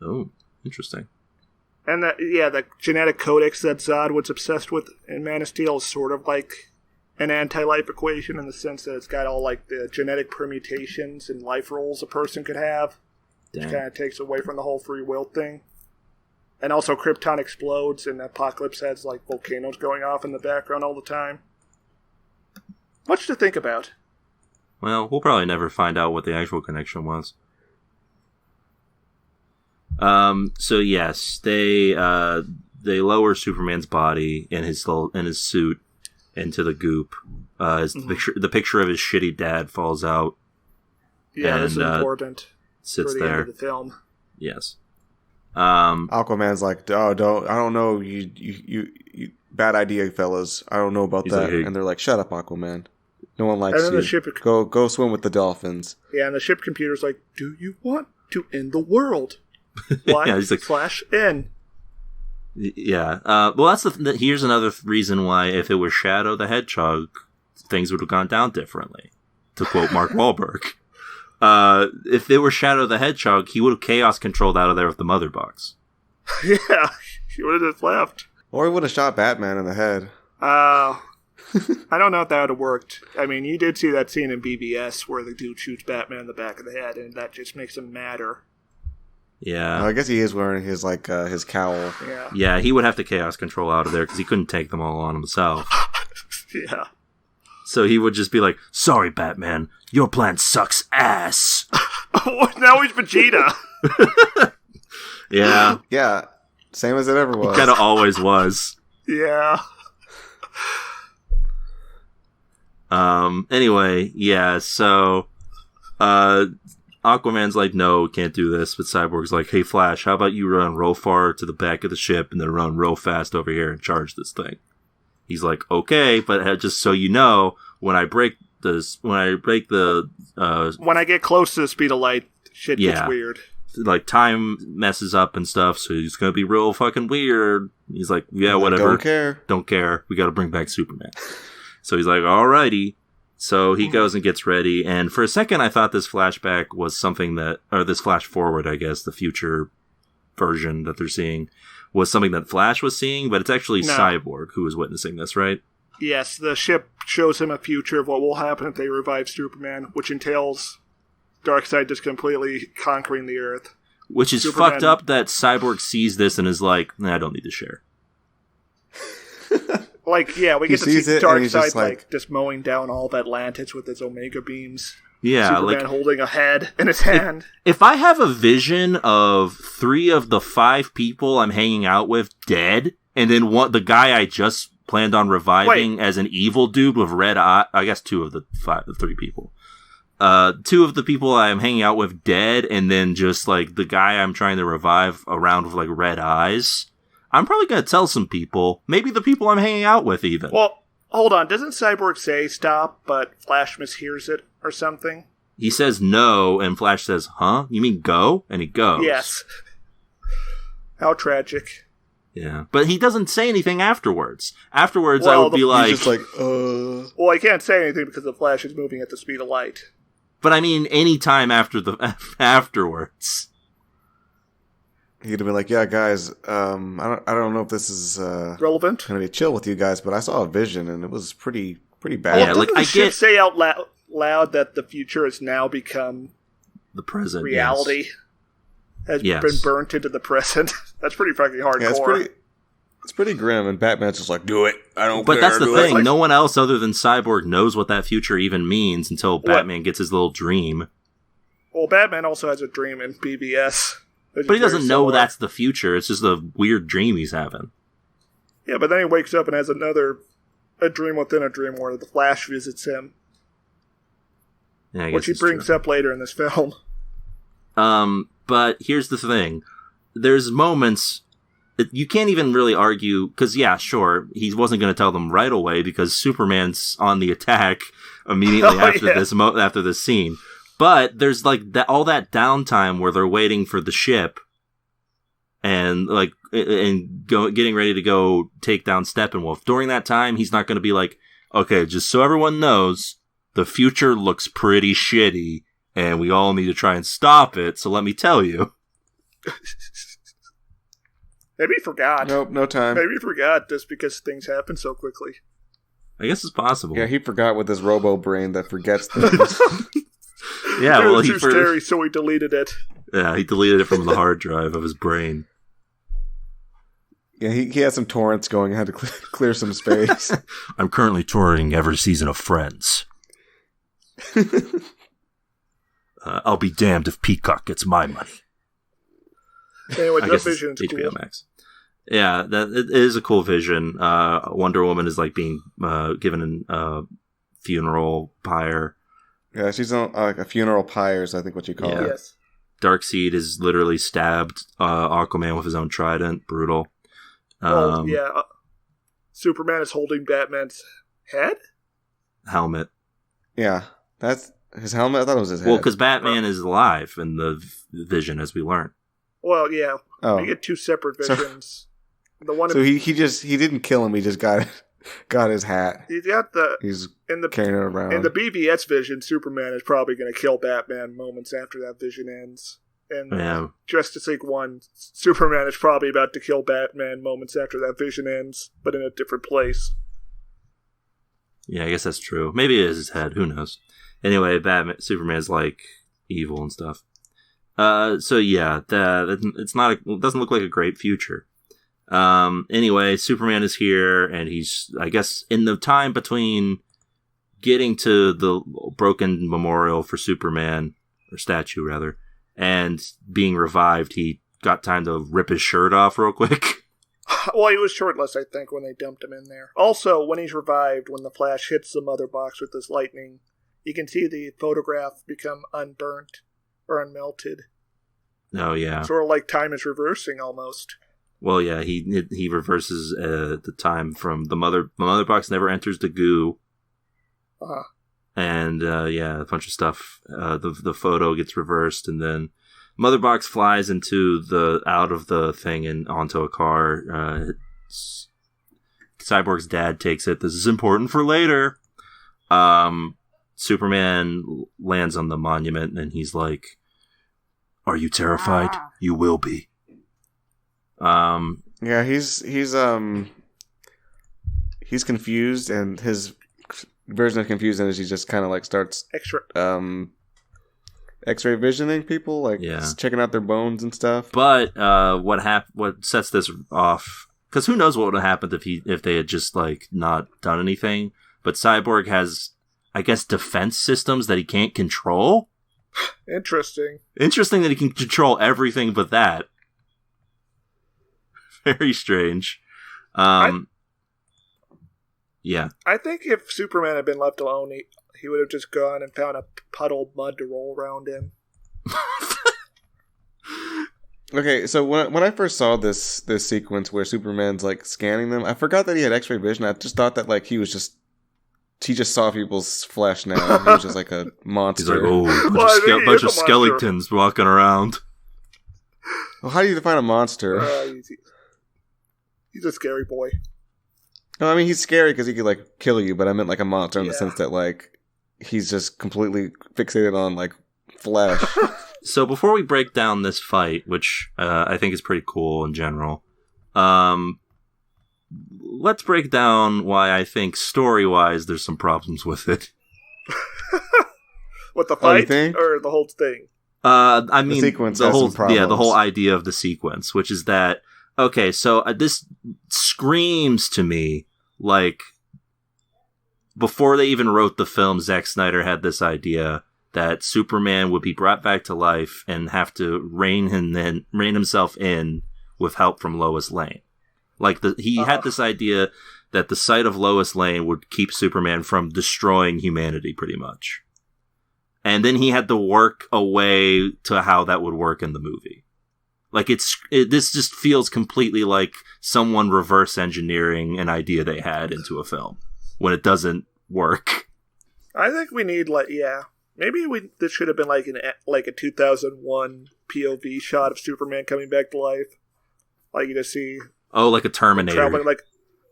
Oh, interesting. And the genetic codex that Zod was obsessed with in Man of Steel is sort of like an anti-life equation in the sense that it's got all like the genetic permutations and life roles a person could have. Damn. Which kind of takes away from the whole free will thing. And also Krypton explodes and Apocalypse has like volcanoes going off in the background all the time. Much to think about. Well, we'll probably never find out what the actual connection was. So yes, they lower Superman's body in his suit into the goop. The picture of his shitty dad falls out. Yeah, and, this is important. Sits for the there. End of the film. Yes. Aquaman's like, I don't know, you bad idea, fellas. I don't know about that. Like, hey. And they're like, shut up, Aquaman. No one likes you. Go swim with the dolphins. Yeah, and the ship computer's like, do you want to end the world? Why? Yeah, he's like, /N. Yeah. Well, here's another reason why if it was Shadow the Hedgehog, things would have gone down differently. To quote Mark Wahlberg. If it were Shadow the Hedgehog, he would have chaos controlled out of there with the mother box. Yeah, he would have just left. Or he would have shot Batman in the head. I don't know if that would have worked. I mean, you did see that scene in BVS where the dude shoots Batman in the back of the head, and that just makes him madder. Yeah. I guess he is wearing his his cowl. Yeah. Yeah, he would have to chaos control out of there because he couldn't take them all on himself. Yeah. So he would just be like, sorry, Batman, your plan sucks ass. Oh, now he's Vegeta. Yeah. Yeah. Same as it ever was. It kind of always was. Yeah. Anyway, yeah, so Aquaman's like, no, can't do this, but Cyborg's like, hey, Flash, how about you run real far to the back of the ship and then run real fast over here and charge this thing? He's like, okay, but just so you know, when I get close to the speed of light, shit gets weird. Like, time messes up and stuff, so it's gonna be real fucking weird. He's like, yeah, whatever. Don't care. We gotta bring back Superman. So he's like, alrighty. So he goes and gets ready, and for a second I thought this flashback was something this flash forward, I guess, the future version that they're seeing, was something that Flash was seeing, but it's actually Cyborg who was witnessing this, right? Yes, the ship shows him a future of what will happen if they revive Superman, which entails Darkseid just completely conquering the Earth. Which is fucked up that Cyborg sees this and is like, nah, I don't need to share. Like, yeah, we get to see Darkseid just mowing down all of Atlantis with his Omega beams. Yeah, Superman holding a head in his hand. If I have a vision of 3 of the 5 people I'm hanging out with dead, and then the guy I just planned on reviving as an evil dude with red eye, I guess 2 of the 3 people. 2 of the people I'm hanging out with dead, and then just like the guy I'm trying to revive around with like red eyes. I'm probably going to tell some people. Maybe the people I'm hanging out with, even. Well, hold on. Doesn't Cyborg say stop, but Flash mishears it or something? He says no, and Flash says, huh? You mean go? And he goes. Yes. How tragic. Yeah. But he doesn't say anything afterwards. Afterwards, Well, I would be like... He's just like, Well, I can't say anything because the Flash is moving at the speed of light. But I mean, any time afterwards. He'd have been like, yeah, guys, I don't know if this is Relevant? going to be chill with you guys, but I saw a vision, and it was pretty bad. Yeah, Well, like, doesn't the I ship get- say out loud that the future has now become The present. reality? Has Yes. been burnt into the present? That's pretty fucking hardcore. Yeah, it's pretty grim, and Batman's just like, do it. I don't But care. that's the do it. thing. No one else other than Cyborg knows what that future even means until What? Batman gets his little dream. Well, Batman also has a dream in BVS. which But is he doesn't very know similar. that's the future. It's just a weird dream he's having. Yeah, but then he wakes up and has a dream within a dream where the Flash visits him, Yeah, I guess which he it's brings true. up later in this film. But here's the thing. There's moments... You can't even really argue... Because, yeah, sure, he wasn't going to tell them right away because Superman's on the attack immediately after this scene. But there's, like, all that downtime where they're waiting for the ship and, like, getting ready to go take down Steppenwolf. During that time, he's not going to be like, okay, just so everyone knows, the future looks pretty shitty, and we all need to try and stop it, so let me tell you. Maybe he forgot. Nope, no time. Maybe he forgot just because things happen so quickly. I guess it's possible. Yeah, he forgot with his robo brain that forgets things. Yeah, It well, was too scary, so he deleted it. Yeah, he deleted it from the hard drive of his brain. Yeah, he had some torrents going. Had to clear some space. I'm currently touring every season of Friends. I'll be damned if Peacock gets my money. Anyway, I that guess vision's it's HBO cool. Max. Yeah, it is a cool vision. Wonder Woman is like being given a funeral pyre. Yeah, she's on like a funeral pyre, is I think what you call Yeah. it. Yes. Darkseid is literally stabbed Aquaman with his own trident. Brutal. Well, yeah. Superman is holding Batman's head? Helmet. Yeah, that's his helmet. I thought it was his head. Well, because Batman is alive in the vision, as we learn. Well, yeah. oh, You get two separate So- visions. The one so he didn't kill him. He just got his hat. he's got the He's in the carrying it around. in the BVS vision, Superman is probably going to kill Batman moments after that vision ends. And Yeah. Justice League 1, Superman is probably about to kill Batman moments after that vision ends, but in a different place. Yeah, I guess that's true. Maybe it is his head. Who knows? Anyway, Superman's like evil and stuff. So yeah, it doesn't look like a great future. Anyway, Superman is here, and he's, I guess, in the time between getting to the broken memorial for Superman, or statue rather, and being revived, he got time to rip his shirt off real quick. Well, he was shirtless, I think, when they dumped him in there. Also, when he's revived, when the Flash hits the mother box with his lightning, you can see the photograph become unburnt or unmelted. Oh yeah. Sort of like time is reversing almost. Well, yeah, he reverses the time from the mother box never enters the goo. Uh-huh. And yeah, a bunch of stuff. The photo gets reversed, and then Mother Box flies out of the thing and onto a car. Cyborg's dad takes it. This is important for later. Superman lands on the monument, and he's like, "Are you terrified? You will be." Yeah, he's confused, and his version of confused is he just kind of like starts Extra. X-ray visioning people, like Yeah. just checking out their bones and stuff. But what sets this off? Because who knows what would have happened if they had just like not done anything. But Cyborg has, I guess, defense systems that he can't control. Interesting. Interesting that he can control everything but that. Very strange. Yeah. I think if Superman had been left alone, he would have just gone and found a puddle of mud to roll around in. Okay, so when I first saw this sequence where Superman's like scanning them, I forgot that he had X-ray vision. I just thought that like he just saw people's flesh now. He was just like a monster. He's like, oh, bunch of skeletons walking around. Well, how do you define a monster? He's a scary boy. No, I mean he's scary because he could like kill you, but I meant like a monster in the sense that like he's just completely fixated on like flesh. So before we break down this fight, which I think is pretty cool in general, let's break down why I think story-wise there's some problems with it. What, the fight or the whole thing? I mean, the sequence has some problems. The whole idea of the sequence, which is that, okay, so this screams to me like before they even wrote the film, Zack Snyder had this idea that Superman would be brought back to life and have to rein himself in with help from Lois Lane. Like he had this idea that the sight of Lois Lane would keep Superman from destroying humanity, pretty much. And then he had to work a way to how that would work in the movie. Like this just feels completely like someone reverse engineering an idea they had into a film when it doesn't work. I think we need maybe this should have been like a 2001 POV shot of Superman coming back to life, like you just see. Oh, like a Terminator, traveling like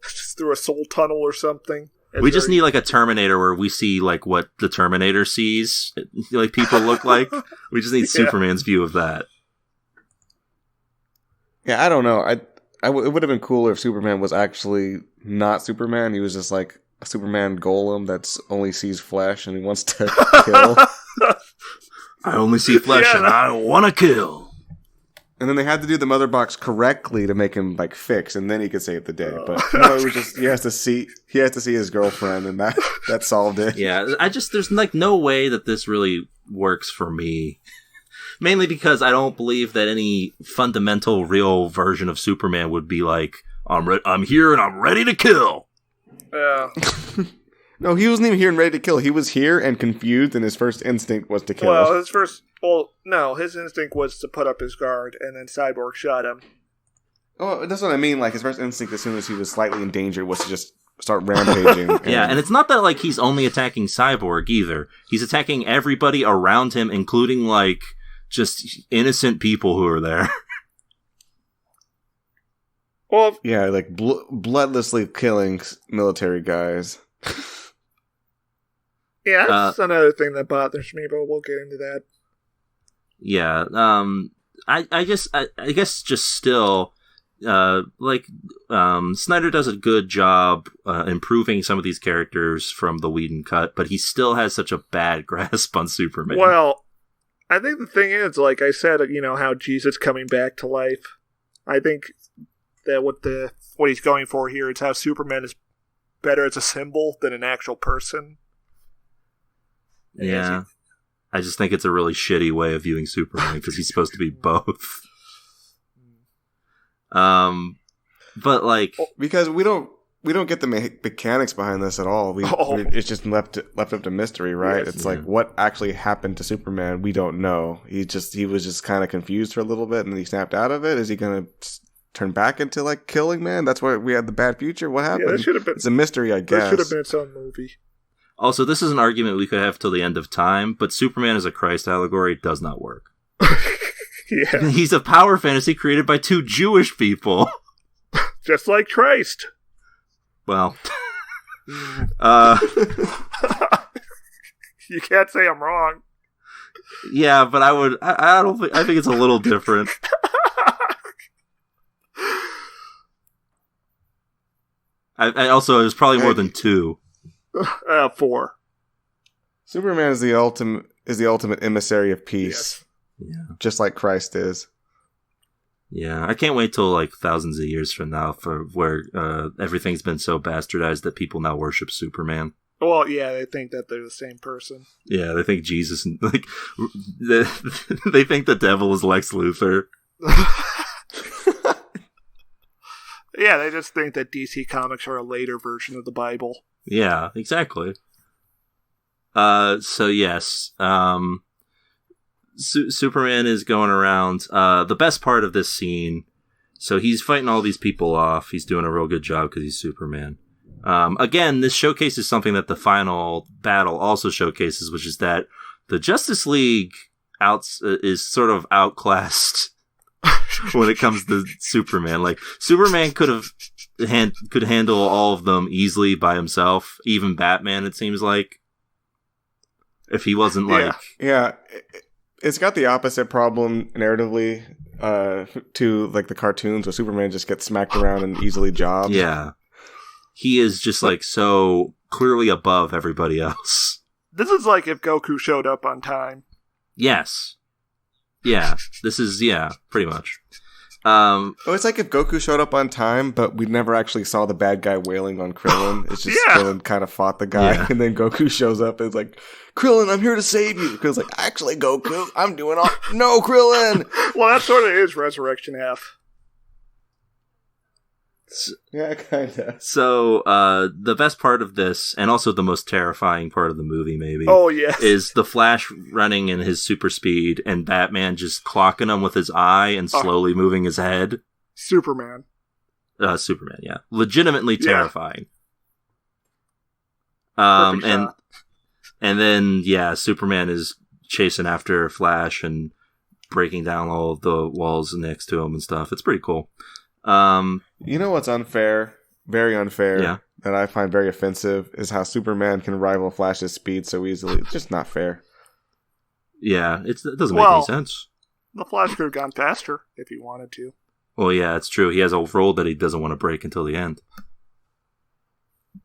just through a soul tunnel or something. We just need like a Terminator where we see like what the Terminator sees, like people look like. We just need Superman's view of that. Yeah, I don't know. It would have been cooler if Superman was actually not Superman. He was just like a Superman golem that's only sees flesh and he wants to kill. I only see flesh and I want to kill. And then they had to do the mother box correctly to make him like fix, and then he could save the day. But no, it was just he has to see his girlfriend, and that solved it. Yeah, there's like no way that this really works for me. Mainly because I don't believe that any fundamental real version of Superman would be like, I'm here and I'm ready to kill. Yeah. No, he wasn't even here and ready to kill. He was here and confused, and his first instinct was to kill. His instinct was to put up his guard, and then Cyborg shot him. Oh, that's what I mean. Like, his first instinct, as soon as he was slightly in danger, was to just start rampaging. And it's not that, like, he's only attacking Cyborg, either. He's attacking everybody around him, including, like, just innocent people who are there. Well, yeah, like, bloodlessly killing military guys. Yeah, that's another thing that bothers me, but we'll get into that. Yeah, I guess just still, Snyder does a good job improving some of these characters from the Whedon cut, but he still has such a bad grasp on Superman. Well, I think the thing is, like I said, how Jesus coming back to life. I think that what he's going for here is how Superman is better as a symbol than an actual person. Yeah. I just think it's a really shitty way of viewing Superman because he's supposed to be both. But like, because we don't get the mechanics behind this at all. It's just left up to mystery, right? Yes, it's like what actually happened to Superman. We don't know. He was just kind of confused for a little bit, and then he snapped out of it. Is he gonna turn back into like Killing Man? That's why we had the bad future. What happened? Yeah, that should have been. It's a mystery, I guess. That should have been its own movie. Also, this is an argument we could have till the end of time, but Superman as a Christ allegory does not work. Yeah. He's a power fantasy created by two Jewish people. Just like Christ. Well. You can't say I'm wrong. Yeah, but I think it's a little different. I also, there's probably more than two. 4. Superman is the ultimate emissary of peace. Yes. Yeah. Just like Christ is. Yeah, I can't wait till like thousands of years from now for where everything's been so bastardized that people now worship Superman. Well, yeah, they think that they're the same person. Yeah, they think Jesus, like they think the devil is Lex Luthor. Yeah, they just think that DC Comics are a later version of the Bible. Yeah, exactly. So yes. Superman is going around. The best part of this scene, so he's fighting all these people off. He's doing a real good job because he's Superman. Again, this showcases something that the final battle also showcases, which is that the Justice League is sort of outclassed when it comes to Superman. Like, Superman could handle all of them easily by himself. Even Batman, it seems like. If he wasn't like... Yeah, it's got the opposite problem narratively to like the cartoons where Superman just gets smacked around and easily jobbed. Yeah. He is just like so clearly above everybody else. This is like if Goku showed up on time. Yes. Yeah. This is, pretty much. It's like if Goku showed up on time, but we never actually saw the bad guy wailing on Krillin. It's just Krillin kind of fought the guy, and then Goku shows up and is like, Krillin, I'm here to save you. Krillin's like, actually, Goku, I'm doing all... No, Krillin! Well, that sort of is Resurrection F. Yeah, kind of. So, the best part of this, and also the most terrifying part of the movie, maybe, is the Flash running in his super speed and Batman just clocking him with his eye and slowly moving his head. Superman, yeah. Legitimately terrifying. And then, Superman is chasing after Flash and breaking down all of the walls next to him and stuff. It's pretty cool. You know what's unfair? Very unfair. That I find very offensive is how Superman can rival Flash's speed so easily. It's just not fair. Yeah, it doesn't make any sense. The Flash could have gone faster if he wanted to. Well, yeah, it's true. He has a rule that he doesn't want to break until the end.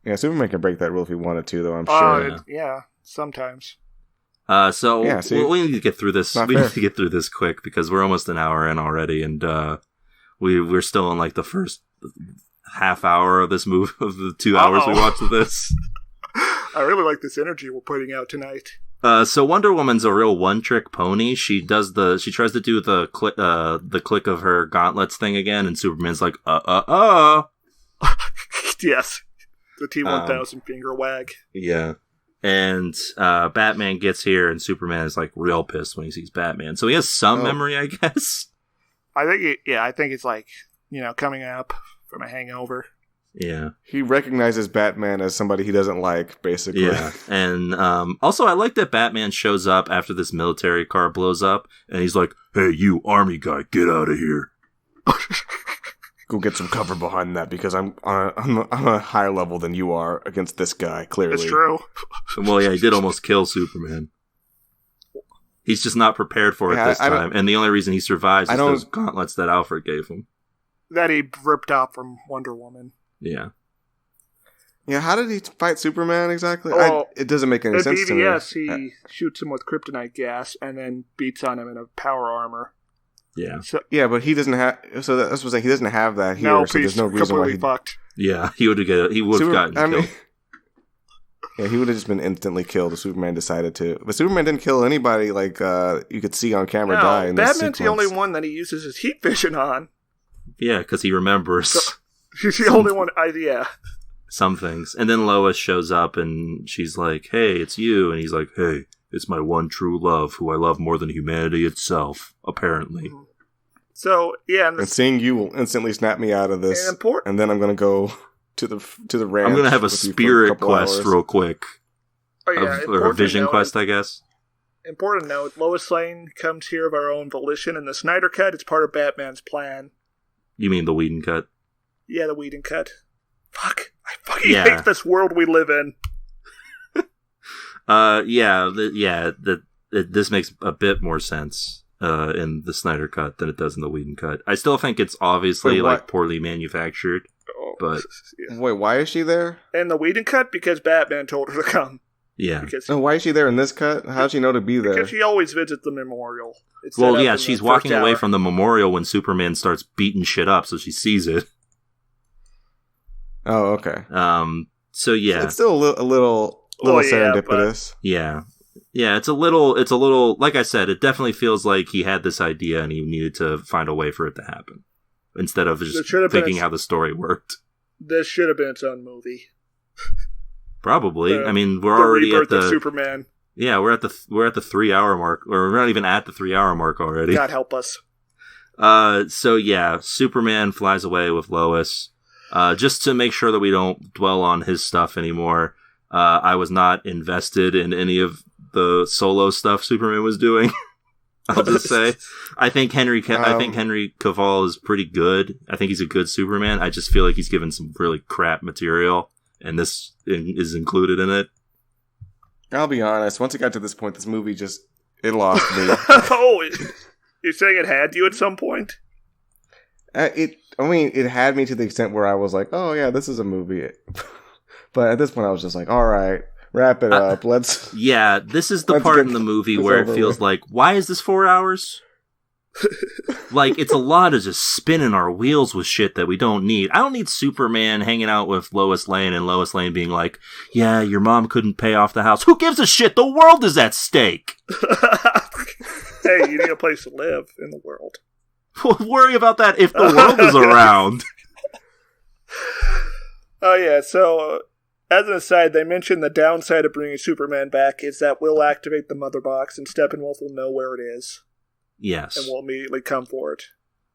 Yeah, Superman can break that rule if he wanted to, though, I'm sure. Yeah, sometimes. We need to get through this. We need to get through this quick because we're almost an hour in already, and we're still in like the first half hour of this movie, of the 2 hours we watched of this. I really like this energy we're putting out tonight. So Wonder Woman's a real one-trick pony. She tries to do the click of her gauntlets thing again, and Superman's like, Yes. The T-1000 finger wag. Yeah. And Batman gets here, and Superman is like real pissed when he sees Batman. So he has some memory, I guess. I think it's like, coming up from a hangover. Yeah. He recognizes Batman as somebody he doesn't like, basically. Yeah. And also, I like that Batman shows up after this military car blows up, and he's like, hey, you army guy, get out of here. Go get some cover behind that, because I'm on a higher level than you are against this guy, clearly. It's true. Well, yeah, he did almost kill Superman. He's just not prepared for it this time, and the only reason he survives is those gauntlets that Alfred gave him. That he ripped off from Wonder Woman. Yeah. Yeah, how did he fight Superman exactly? It doesn't make any sense to me. At BVS, he shoots him with kryptonite gas and then beats on him in a power armor. Yeah. But he doesn't have... So that's what I'm saying. He doesn't have that here, so there's no reason why he... fucked. Yeah, he would have gotten killed. Yeah, he would have just been instantly killed if Superman decided to. But Superman didn't kill anybody like you could see on camera die in this Batman's sequence. the only one that he uses his heat vision on. Yeah, because he remembers. So, he's the only one, some things. And then Lois shows up and she's like, hey, it's you. And he's like, hey, it's my one true love, who I love more than humanity itself, apparently. So, yeah. And seeing you will instantly snap me out of this. And then I'm going to go to the ranch. I'm going to have a spirit quest real quick. Or a vision quest, I guess. Important note, Lois Lane comes here of our own volition. In the Snyder Cut, it's part of Batman's plan. You mean the Whedon Cut? Yeah, the Whedon Cut. Fuck. I fucking hate this world we live in. This makes a bit more sense in the Snyder Cut than it does in the Whedon Cut. I still think it's obviously poorly manufactured. But wait, why is she there? In the Whedon Cut, because Batman told her to come. Yeah. Why is she there in this cut? How'd she know to be there? Because she always visits the memorial. She's walking away from the memorial when Superman starts beating shit up, so she sees it. Oh, okay. So yeah, it's still a little serendipitous. Yeah, it's a little. Like I said, it definitely feels like he had this idea and he needed to find a way for it to happen instead of just thinking how the story worked. This should have been its own movie. Probably. I mean, we're already at the Superman. Yeah, we're at the 3-hour mark, or we're not even at the 3-hour mark already. God help us. So yeah, Superman flies away with Lois. Just to make sure that we don't dwell on his stuff anymore. I was not invested in any of the solo stuff Superman was doing. I'll just say, I think Henry Cavill is pretty good. I think he's a good Superman. I just feel like he's given some really crap material, and this is included in it. I'll be honest. Once it got to this point, this movie it lost me. Oh, you're saying it had you at some point? It had me to the extent where I was like, oh yeah, this is a movie. But at this point, I was just like, all right, wrap it up. Let's. Yeah, this is the part in the movie where it feels like, why is this 4 hours? Like, it's a lot of just spinning our wheels with shit that we don't need. I don't need Superman hanging out with Lois Lane and Lois Lane being like, yeah, your mom couldn't pay off the house. Who gives a shit? The world is at stake. Hey, you need a place to live in the world. We'll worry about that if the world is around. Oh, yeah, so as an aside, they mentioned the downside of bringing Superman back is that we'll activate the mother box and Steppenwolf will know where it is. Yes. And will immediately come for it.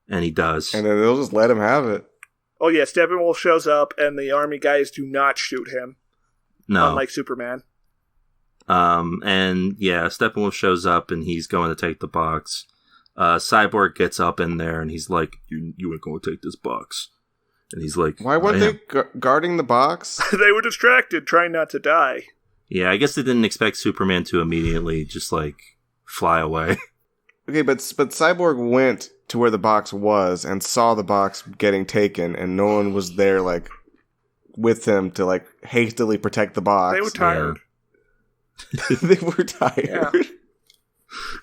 And he does. And then they'll just let him have it. Oh, yeah, Steppenwolf shows up and the army guys do not shoot him. No. Unlike Superman. And yeah, Steppenwolf shows up and he's going to take the box. Cyborg gets up in there and he's like, you ain't going to take this box. And he's like, why weren't they guarding the box? They were distracted, trying not to die. Yeah, I guess they didn't expect Superman to immediately just like fly away. Okay, but Cyborg went to where the box was and saw the box getting taken, and no one was there like with him to like hastily protect the box. They were tired. Yeah. They were tired. Yeah.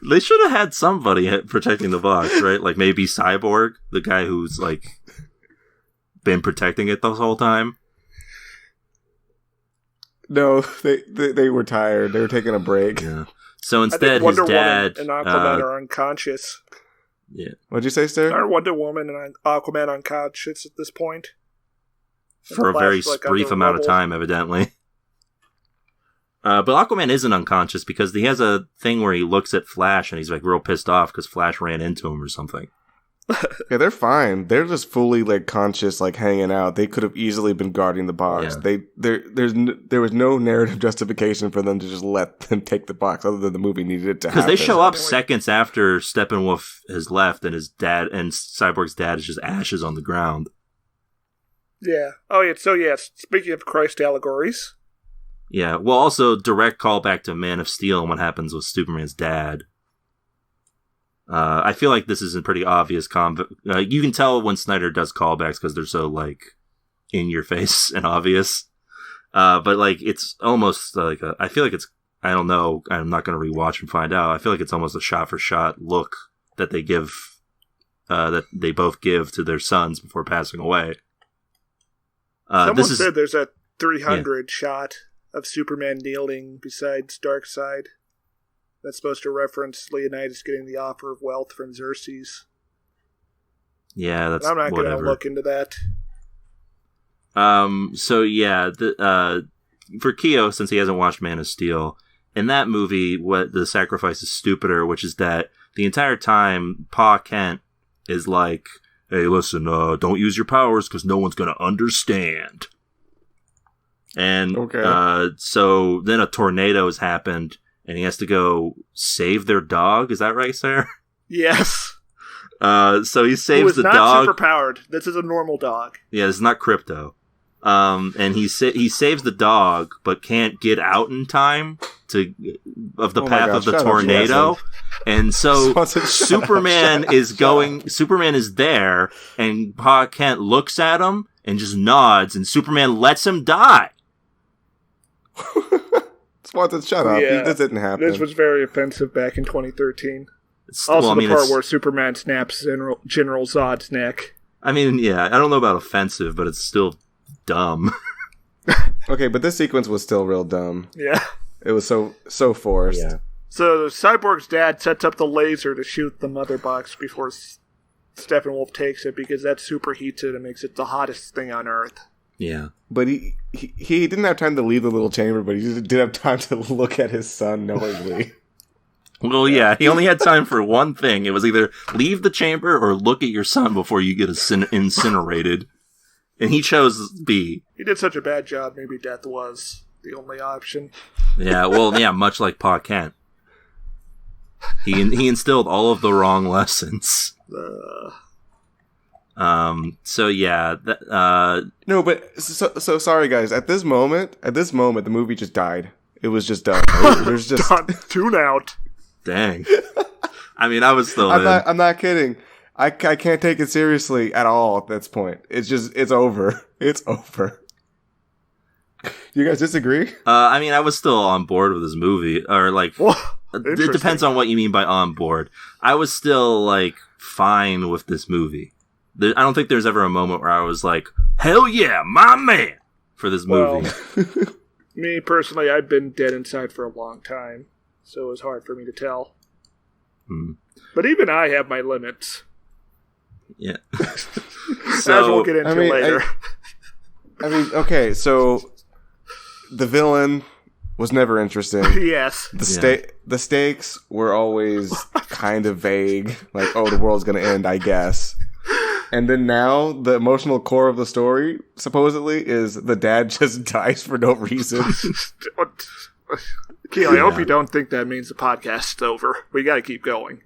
They should have had somebody protecting the box, right? Like maybe Cyborg, the guy who's like been protecting it this whole time. No, they were tired. They were taking a break. Yeah. So instead, his dad and Aquaman are unconscious. Yeah. What'd you say, Sir? Are Wonder Woman and Aquaman unconscious at this point? For a very brief amount of time, evidently. But Aquaman isn't unconscious because he has a thing where he looks at Flash and he's like real pissed off because Flash ran into him or something. Yeah, they're fine. They're just fully like conscious, like hanging out. They could have easily been guarding the box. Yeah. There was no narrative justification for them to just let them take the box, other than the movie needed it to happen. Because they show up seconds after Steppenwolf has left, and his dad and Cyborg's dad is just ashes on the ground. Yeah. Oh, yeah. So yeah. Speaking of Christ allegories. Yeah. Well, also direct callback to Man of Steel and what happens with Superman's dad. I feel like this is a pretty obvious you can tell when Snyder does callbacks because they're so like in your face and obvious. But like it's almost like I feel like it's, I don't know, I'm not going to rewatch and find out. I feel like it's almost a shot for shot look that they give, that they both give to their sons before passing away. Someone said there's a 300 shot of Superman kneeling beside Darkseid. That's supposed to reference Leonidas getting the offer of wealth from Xerxes. Yeah, that's I'm not going to look into that. So yeah, for Keo, since he hasn't watched Man of Steel, in that movie, what the sacrifice is stupider, which is that the entire time Pa Kent is like, "Hey, listen, don't use your powers because no one's going to understand." And so then a tornado has happened. And he has to go save their dog. Is that right, Sarah? Yes. So he saves the dog. Not superpowered. This is a normal dog. Yeah, it's not crypto. And he saves the dog, but can't get out in time of the path of the tornado. And so Superman is there, and Pa Kent looks at him and just nods, and Superman lets him die. Swanson, shut up. Yeah, this didn't happen. This was very offensive back in 2013. The part where Superman snaps General Zod's neck. I mean, yeah, I don't know about offensive, but it's still dumb. Okay, but this sequence was still real dumb. Yeah. It was so forced. Yeah. So Cyborg's dad sets up the laser to shoot the mother box before Steppenwolf takes it because that superheats it and makes it the hottest thing on Earth. Yeah. But he didn't have time to leave the little chamber, but he did have time to look at his son knowingly. Well, yeah, he only had time for one thing. It was either leave the chamber or look at your son before you get incinerated. And he chose B. He did such a bad job, maybe death was the only option. Yeah, well, yeah, much like Pa Kent. He instilled all of the wrong lessons. So yeah, No, but so sorry, guys. At this moment, the movie just died. It was just done. There's just Done. Tune out. Dang. I mean, I was still. I'm not kidding. I can't take it seriously at all at this point. It's over. It's over. You guys disagree? I mean, I was still on board with this movie, or like, it depends on what you mean by on board. I was still like fine with this movie. I don't think there's ever a moment where I was like, hell yeah, my man, for this movie. Well, me personally, I've been dead inside for a long time, so it was hard for me to tell. But even I have my limits. Yeah. As we'll get into later. I mean, okay, so the villain was never interesting. Yes. The stakes were always kind of vague. Like, oh, the world's going to end, I guess. And then now, the emotional core of the story, supposedly, is the dad just dies for no reason. Keel, I hope you don't think that means the podcast's over. We gotta keep going.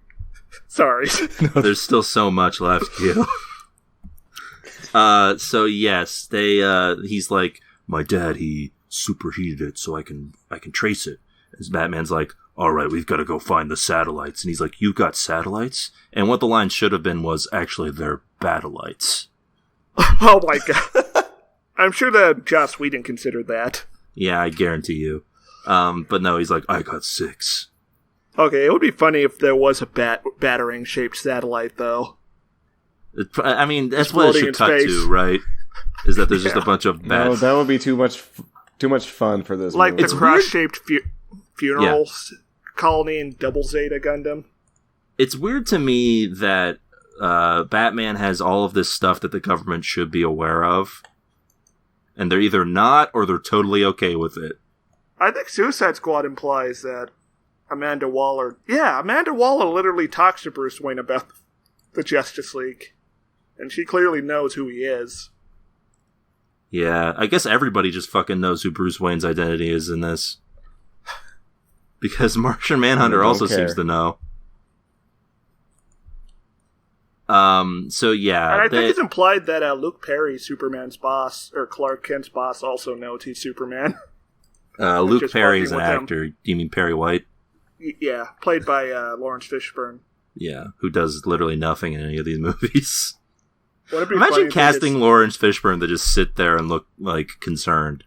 Sorry. There's still so much left, Keel. So yes, he's like, my dad, he superheated it so I can trace it. And Batman's like, all right, we've got to go find the satellites. And he's like, you got satellites? And what the line should have been was, actually, they're battleites. Oh my god. I'm sure that Joss Whedon considered that. Yeah, I guarantee you. But no, he's like, I got 6. Okay, it would be funny if there was a battering-shaped satellite, though. I mean, that's what it should cut to, right? Is that there's just a bunch of bats. No, that would be too much fun for this like movie. the cross-shaped funeral colony in Double Zeta Gundam. It's weird to me that Batman has all of this stuff that the government should be aware of, and they're either not or they're totally okay with it. I think Suicide Squad implies that Amanda Waller literally talks to Bruce Wayne about the Justice League, and she clearly knows who he is. Yeah, I guess everybody just fucking knows who Bruce Wayne's identity is in this. Because Martian Manhunter also seems to know. So yeah. And I think it's implied that Luke Perry, Superman's boss, or Clark Kent's boss, also knows he's Superman. Luke Perry is an actor. Do you mean Perry White? Yeah, played by Lawrence Fishburne. Yeah, who does literally nothing in any of these movies. Imagine casting Lawrence Fishburne to just sit there and look like concerned.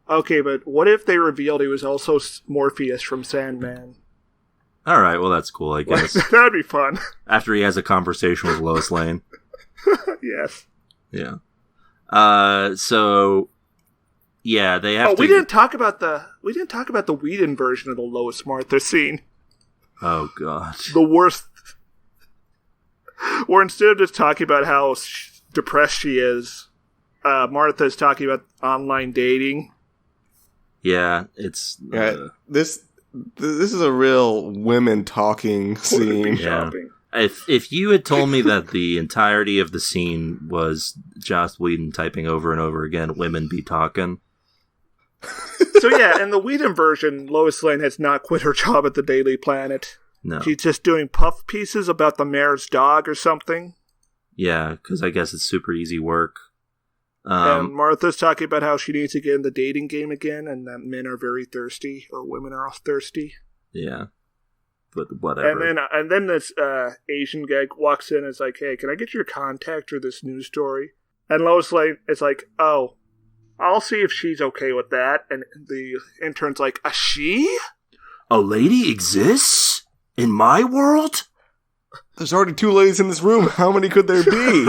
Okay, but what if they revealed he was also Morpheus from Sandman? Alright, well that's cool, I guess. That'd be fun. After he has a conversation with Lois Lane. Yes. Yeah. So yeah, they have to... we didn't talk about the Whedon version of the Lois Martha scene. Oh god. The worst. Where instead of just talking about how depressed she is, Martha's talking about online dating. Yeah, it's... This is a real women talking scene. Yeah. If you had told me that the entirety of the scene was Joss Whedon typing over and over again, women be talking... So yeah, in the Whedon version, Lois Lane has not quit her job at the Daily Planet. No. She's just doing puff pieces about the mayor's dog or something. Yeah, because I guess it's super easy work. And Martha's talking about how she needs to get in the dating game again, and that men are very thirsty, or women are thirsty. Yeah, but whatever. And then this Asian guy walks in and is like, "Hey, can I get your contact for this news story?" And Lois Lane is like, "Oh, I'll see if she's okay with that." And the intern's like, "A she? A lady exists in my world? There's already 2 ladies in this room. How many could there be?"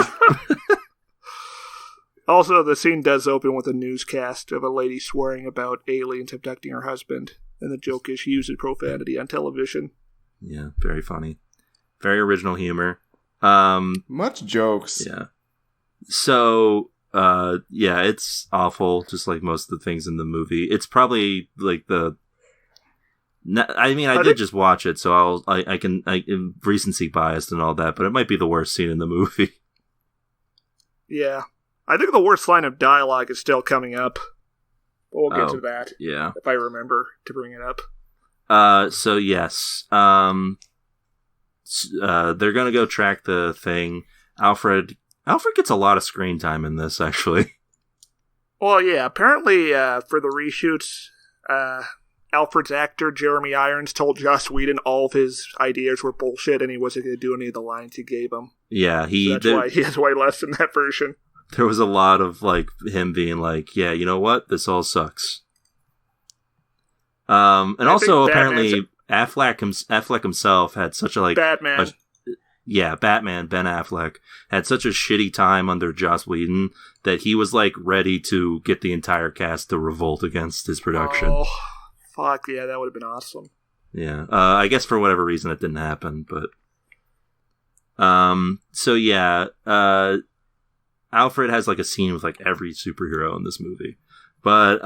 Also, the scene does open with a newscast of a lady swearing about aliens abducting her husband. And the joke is she uses profanity on television. Yeah, very funny. Very original humor. Much jokes. Yeah. So, Yeah, it's awful, just like most of the things in the movie. It's probably like I did just watch it, so I can recency biased and all that, but it might be the worst scene in the movie. Yeah. I think the worst line of dialogue is still coming up. But we'll get to that. Yeah. If I remember to bring it up. So yes. They're gonna go track the thing. Alfred gets a lot of screen time in this, actually. Well, yeah, apparently for the reshoots, Alfred's actor, Jeremy Irons, told Joss Whedon all of his ideas were bullshit and he wasn't going to do any of the lines he gave him. Yeah, so that's why he has way less in that version. There was a lot of like him being like, yeah, you know what? This all sucks. And also apparently Affleck himself had such a like... Batman. Batman, Ben Affleck, had such a shitty time under Joss Whedon that he was like ready to get the entire cast to revolt against his production. Oh, fuck yeah, that would have been awesome. Yeah, I guess for whatever reason it didn't happen, but... So yeah, Alfred has like a scene with like every superhero in this movie. But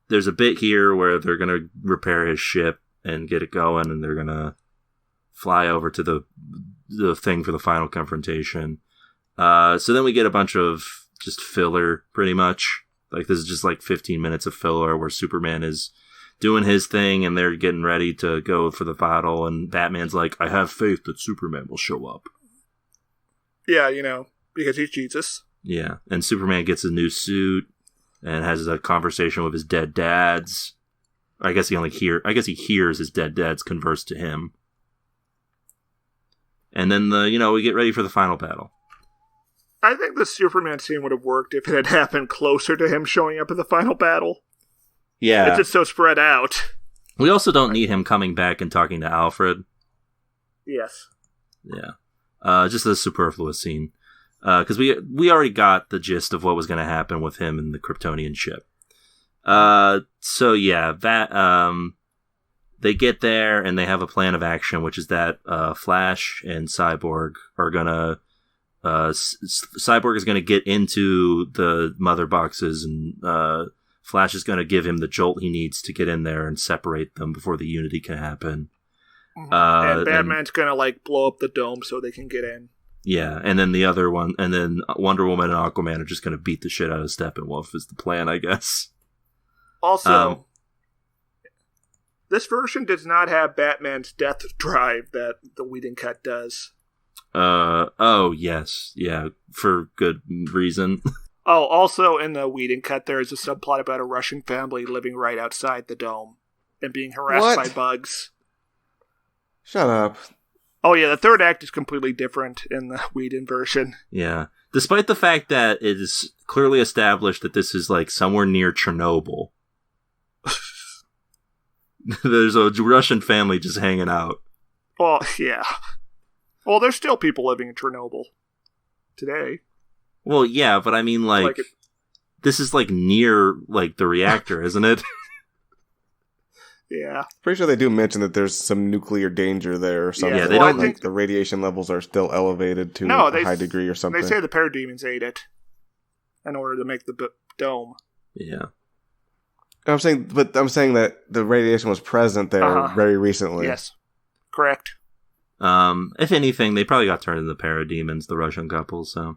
there's a bit here where they're going to repair his ship and get it going, and they're going to fly over to the thing for the final confrontation. So then we get a bunch of just filler, pretty much. Like, this is just like 15 minutes of filler where Superman is doing his thing and they're getting ready to go for the battle, and Batman's like, I have faith that Superman will show up. Yeah, because he's Jesus. Yeah, and Superman gets a new suit and has a conversation with his dead dads. I guess he hears his dead dads converse to him. And then we get ready for the final battle. I think the Superman scene would have worked if it had happened closer to him showing up at the final battle. Yeah. It's just so spread out. We also don't need him coming back and talking to Alfred. Yes. Yeah. Just a superfluous scene. Because we already got the gist of what was going to happen with him and the Kryptonian ship. So yeah, they get there and they have a plan of action, which is that Flash and Cyborg are gonna Cyborg is gonna get into the mother boxes, and Flash is gonna give him the jolt he needs to get in there and separate them before the unity can happen. And Batman's gonna like blow up the dome so they can get in. Yeah, and then then Wonder Woman and Aquaman are just gonna beat the shit out of Steppenwolf is the plan, I guess. Also, this version does not have Batman's death drive that the Whedon cut does. Oh, yes. Yeah, for good reason. Oh, also in the Whedon cut, there is a subplot about a Russian family living right outside the dome and being harassed by bugs. Shut up. Oh, yeah, the third act is completely different in the Whedon version. Yeah. Despite the fact that it is clearly established that this is, like, somewhere near Chernobyl. There's a Russian family just hanging out. Well, yeah. Well, there's still people living in Chernobyl today. Well, yeah, but I mean, like this is, like, near, like, the reactor, isn't it? Yeah. Pretty sure they do mention that there's some nuclear danger there or something. Yeah, they don't think the radiation levels are still elevated to a high degree or something. They say the parademons ate it in order to make the dome. Yeah. I'm saying that the radiation was present there very recently. Yes. Correct. If anything, they probably got turned into parademons, the Russian couple, so.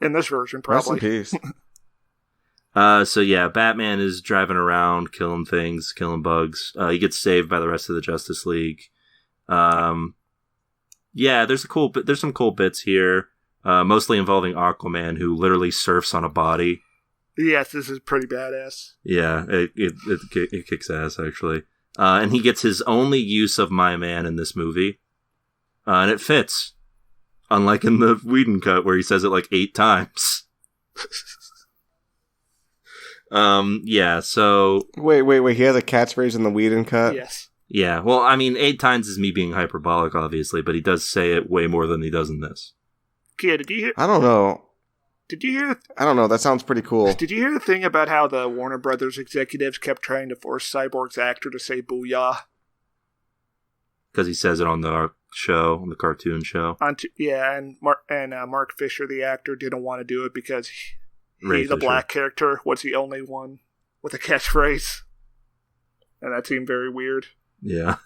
In this version, probably. Rest in peace. So yeah, Batman is driving around, killing things, killing bugs. He gets saved by the rest of the Justice League. Yeah, there's some cool bits here, mostly involving Aquaman, who literally surfs on a body. Yes, this is pretty badass. Yeah, it kicks ass, actually. And he gets his only use of My Man in this movie. And it fits. Unlike in the Whedon cut, where he says it like 8 times. Yeah, so... Wait, he has a catchphrase in the Whedon cut? Yes. Yeah, well, I mean, 8 times is me being hyperbolic, obviously, but he does say it way more than he does in this. Kia, did you hear... I don't know. Did you hear... I don't know, that sounds pretty cool. Did you hear the thing about how the Warner Brothers executives kept trying to force Cyborg's actor to say booyah? Because he says it on the show, on the cartoon show. And Mark Fisher, the actor, didn't want to do it because Ray the Fisher. black character was the only one with a catchphrase. And that seemed very weird. Yeah.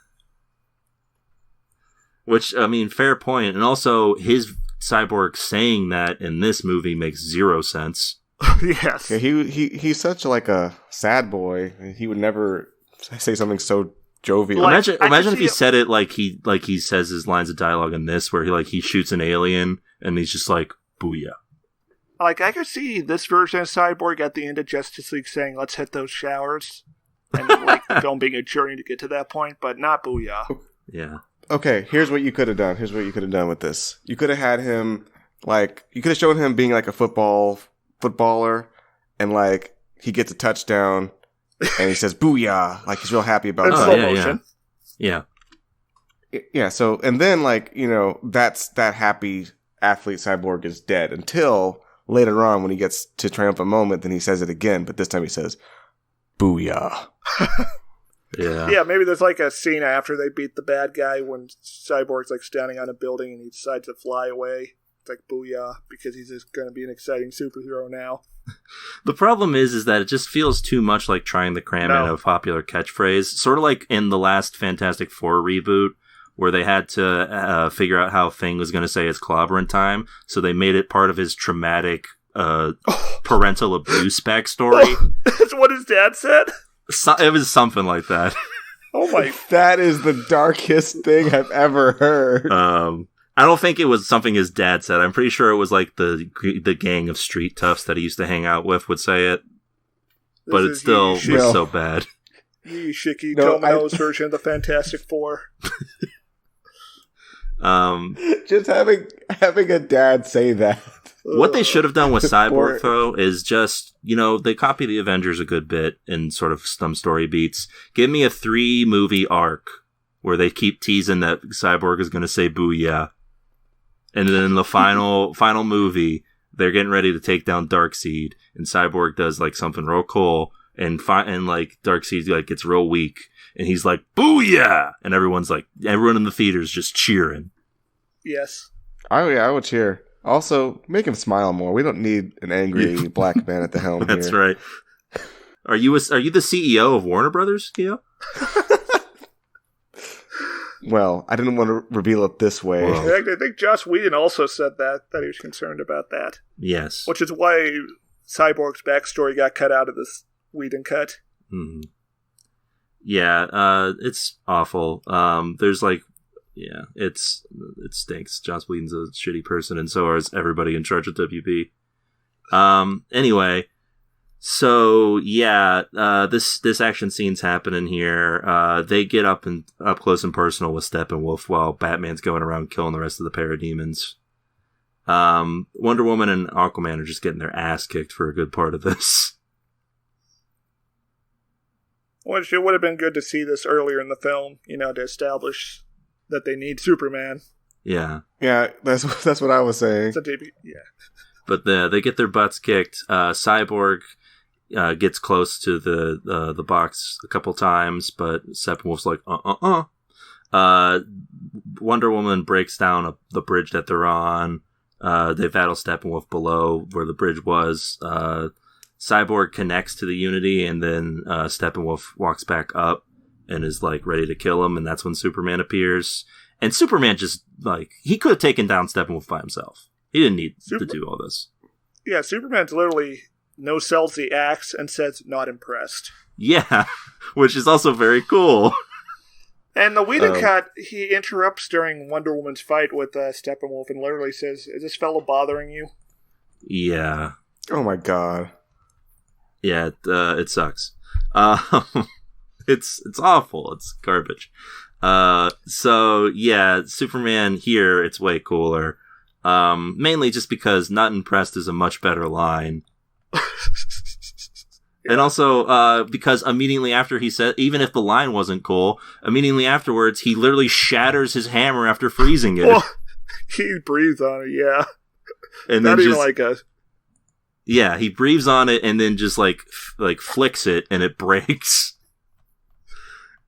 Which, I mean, fair point. And also, his Cyborg saying that in this movie makes zero sense. Yes. Yeah, he's such like a sad boy. He would never say something so jovial. Like, imagine if he said it like he says his lines of dialogue in this, where he shoots an alien and he's just like, booyah. Like, I could see this version of Cyborg at the end of Justice League saying, let's hit those showers. And, like, the film being a journey to get to that point, but not booyah. Yeah. Okay, here's what you could have done. Here's what you could have done with this. You could have had him, like, you could have shown him being like a footballer, and, like, he gets a touchdown, and he says, booyah, like, he's real happy about In that. slow motion. Yeah. Yeah, so, and then, like, you know, that happy athlete Cyborg is dead until later on when he gets to Triumphant Moment, then he says it again, but this time he says, booyah. Yeah. Yeah, maybe there's like a scene after they beat the bad guy when Cyborg's like standing on a building and he decides to fly away. It's like booyah, because he's just going to be an exciting superhero now. The problem is that it just feels too much like trying to cram in a popular catchphrase. Sort of like in the last Fantastic Four reboot, where they had to figure out how Thing was going to say his clobbering time, so they made it part of his traumatic parental abuse backstory. That's what his dad said? It was something like that. Oh my... That is the darkest thing I've ever heard. I don't think it was something his dad said. I'm pretty sure it was like the gang of street toughs that he used to hang out with would say it. But it still was so bad. Shiki Tomino's version of the Fantastic Four. Just having a dad say that. What they should have done with Cyborg, though, is just, you know, they copy the Avengers a good bit in sort of some story beats. Give me a 3-movie arc where they keep teasing that Cyborg is going to say booyah. And then in the final movie, they're getting ready to take down Darkseid, and Cyborg does, like, something real cool, and like, Darkseid, like, gets real weak, and he's like, booyah! And everyone in the theater is just cheering. Yes. Oh, yeah, I would cheer. Also, make him smile more. We don't need an angry black man at the helm That's here. right. Are you the CEO of Warner Brothers, Keo? Well, I didn't want to reveal it this way. Well. I think Joss Whedon also said that he was concerned about that. Yes. Which is why Cyborg's backstory got cut out of this Whedon cut. Mm-hmm. Yeah, it's awful. There's like, yeah, it stinks. Joss Whedon's a shitty person, and so is everybody in charge of WB. Anyway, so yeah, this action scene's happening here. They get up close and personal with Steppenwolf while Batman's going around killing the rest of the parademons. Wonder Woman and Aquaman are just getting their ass kicked for a good part of this. Which it would have been good to see this earlier in the film, you know, to establish that they need Superman. Yeah. Yeah, that's what I was saying. Yeah. But they get their butts kicked. Cyborg gets close to the box a couple times, but Steppenwolf's like, Wonder Woman breaks down the bridge that they're on. They battle Steppenwolf below where the bridge was. Cyborg connects to the Unity, and then Steppenwolf walks back up and is like ready to kill him, and that's when Superman appears. And Superman just, like, he could have taken down Steppenwolf by himself. He didn't need to do all this. Yeah, Superman's literally no-sells the axe and says, not impressed. Yeah, which is also very cool. And the Whedon cut, he interrupts during Wonder Woman's fight with Steppenwolf and literally says, is this fellow bothering you? Yeah. Oh my god. Yeah, it sucks. It's awful. It's garbage. So yeah, Superman here, it's way cooler. Mainly just because "not impressed" is a much better line. And also, because immediately after he said, even if the line wasn't cool, immediately afterwards, he literally shatters his hammer after freezing it. Well, he breathes on it, yeah. And Not then even just, like a... Yeah, he breathes on it and then just like flicks it and it breaks.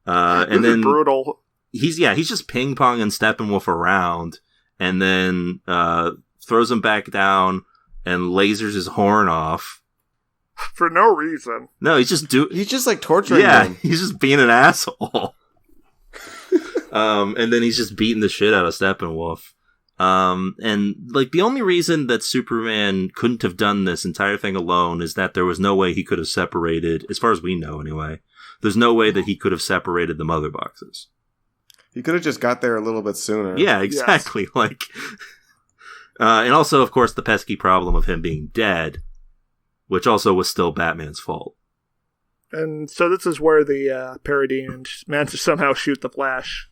And then brutal. he's just ping-ponging Steppenwolf around, and then throws him back down and lasers his horn off. For no reason. No, he's just like torturing him. He's just being an asshole. And then he's just beating the shit out of Steppenwolf. And like the only reason that Superman couldn't have done this entire thing alone is that there was no way he could have separated, as far as we know anyway, there's no way that he could have separated the mother boxes. He could have just got there a little bit sooner. Yeah, exactly. Yes. Like, and also, of course, the pesky problem of him being dead, which also was still Batman's fault. And so this is where the parademons managed to somehow shoot the Flash.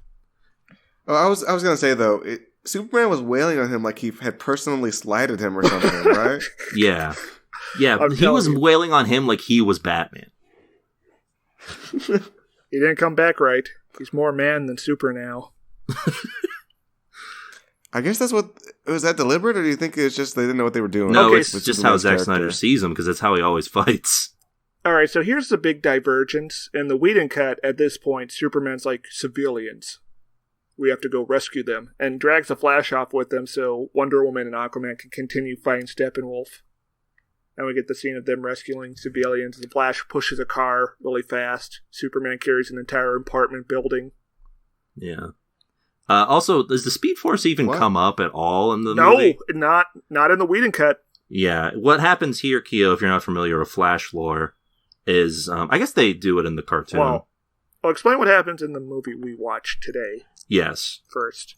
Oh, I was gonna say though, Superman was wailing on him like he had personally slighted him or something, right? Yeah, he was wailing on him like he was Batman. He didn't come back right. He's more man than super now. I guess that's what... Was that deliberate, or do you think it's just they didn't know what they were doing? No, it's just how Zack Snyder sees him, because that's how he always fights. Alright, so here's the big divergence. In the Whedon cut, at this point, Superman's like, civilians. We have to go rescue them. And drags the Flash off with them so Wonder Woman and Aquaman can continue fighting Steppenwolf. And we get the scene of them rescuing civilians. The Flash pushes a car really fast. Superman carries an entire apartment building. Yeah. Also, does the Speed Force even come up at all in the movie? No, not in the Whedon cut. Yeah. What happens here, Keo, if you're not familiar with Flash lore, is... I guess they do it in the cartoon. Well, I'll explain what happens in the movie we watched today. Yes. First.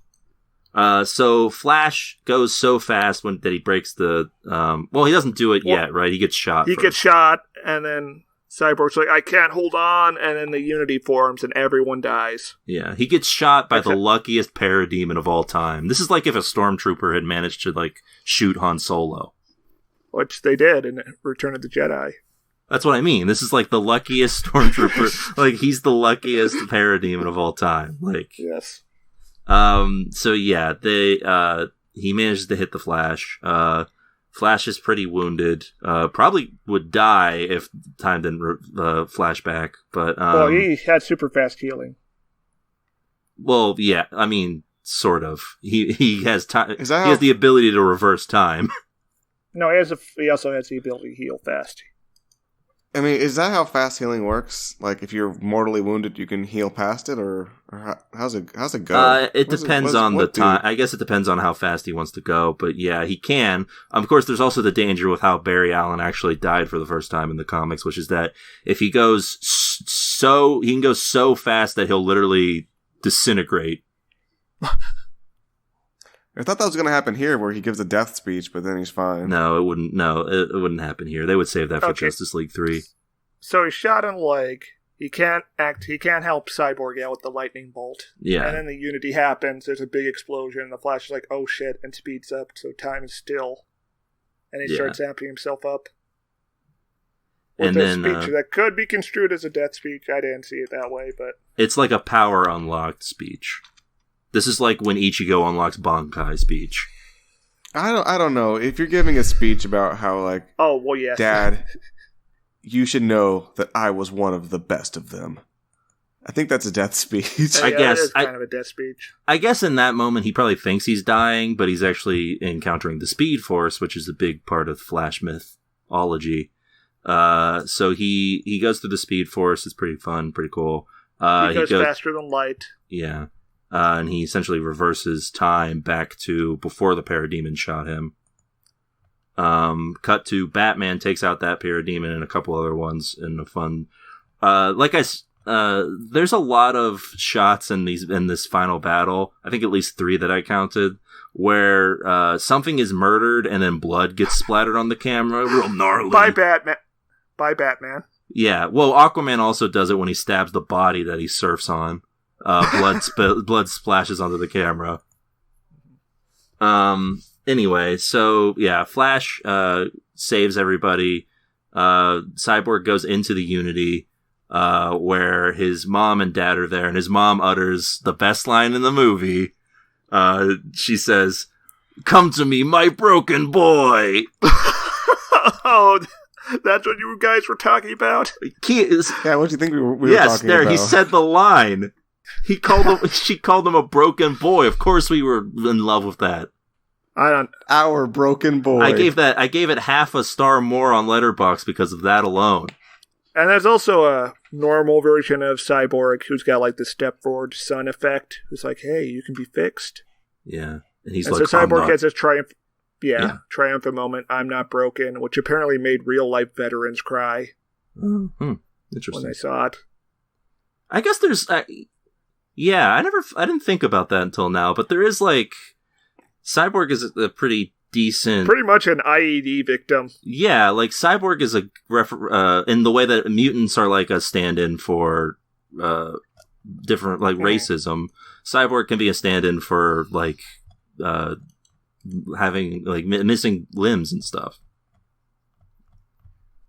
So Flash goes so fast that he breaks the... he doesn't do it yet, right? He gets shot. He gets shot, and then Cyborg's like, I can't hold on, and then the Unity forms, and everyone dies. Yeah, he gets shot by the luckiest parademon of all time. This is like if a stormtrooper had managed to, like, shoot Han Solo. Which they did in Return of the Jedi. That's what I mean. This is like the luckiest stormtrooper. Like, he's the luckiest parademon of all time. Like, yes. So yeah, he manages to hit the Flash. Flash is pretty wounded. Probably would die if time didn't flash back. But he had super fast healing. Well, yeah, I mean, sort of. He has time. He has the ability to reverse time. No, he also has the ability to heal fast. I mean, is that how fast healing works? Like, if you're mortally wounded, you can heal past it, or how's it go? It depends on the time. I guess it depends on how fast he wants to go, but yeah, he can. Of course, there's also the danger with how Barry Allen actually died for the first time in the comics, which is that if he goes he can go so fast that he'll literally disintegrate. I thought that was going to happen here, where he gives a death speech, but then he's fine. No, it wouldn't. No, it wouldn't happen here. They would save that for Justice League 3. So he's shot in the leg. He can't help Cyborg out with the lightning bolt. Yeah. And then the Unity happens. There's a big explosion, and the Flash is like, "Oh shit!" and speeds up, so time is still. And he starts amping himself up. With a speech that could be construed as a death speech. I didn't see it that way, but it's like a power unlocked speech. This is like when Ichigo unlocks Bankai speech. I don't know. If you're giving a speech about how, like, oh, well, yes. Dad, you should know that I was one of the best of them. I think that's a death speech. I guess it's kind of a death speech. I guess in that moment he probably thinks he's dying, but he's actually encountering the Speed Force, which is a big part of Flash mythology. So he goes through the Speed Force. It's pretty fun, pretty cool. He goes faster than light. Yeah. And he essentially reverses time back to before the parademon shot him. Cut to Batman takes out that parademon and a couple other ones in a fun... there's a lot of shots in this final battle. I think at least 3 that I counted, where something is murdered and then blood gets splattered on the camera. Real gnarly. By Batman. Yeah, well, Aquaman also does it when he stabs the body that he surfs on. Blood splashes onto the camera. Anyway, so yeah, Flash saves everybody. Cyborg goes into the Unity, where his mom and dad are there, and his mom utters the best line in the movie. She says, "Come to me, my broken boy." Oh, that's what you guys were talking about? Yeah, what do you think we were talking about? Yes, there, he said the line. She called him a broken boy. Of course we were in love with that. Our broken boy. I gave it half a star more on Letterboxd because of that alone. And there's also a normal version of Cyborg who's got like the step forward son effect, who's like, hey, you can be fixed. Yeah. And he's and like, so Cyborg I'm not. has this triumphant moment, I'm not broken, which apparently made real life veterans cry Interesting. when they saw it. I guess there's, I didn't think about that until now, but there is like, Cyborg is a pretty decent... Pretty much an IED victim. Yeah, like Cyborg is in the way that mutants are like a stand-in for different, like, racism. Cyborg can be a stand-in for, like, having, like, missing limbs and stuff.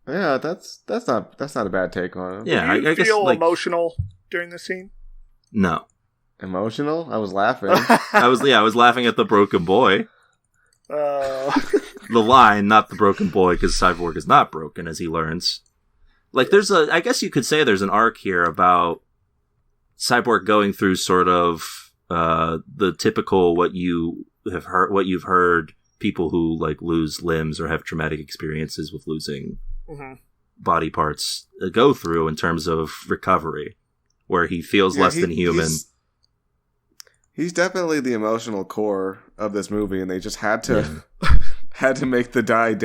Yeah, that's not a bad take on it. Yeah, Did you I guess, feel like, emotional during the scene? No. Emotional? I was laughing. I was laughing at the broken boy. The line, not the broken boy, because Cyborg is not broken, as he learns. Like, I guess you could say there's an arc here about Cyborg going through sort of the typical what you've heard people who like lose limbs or have traumatic experiences with losing body parts go through in terms of recovery, where he feels less than human. He's definitely the emotional core of this movie, and they just had to make the dad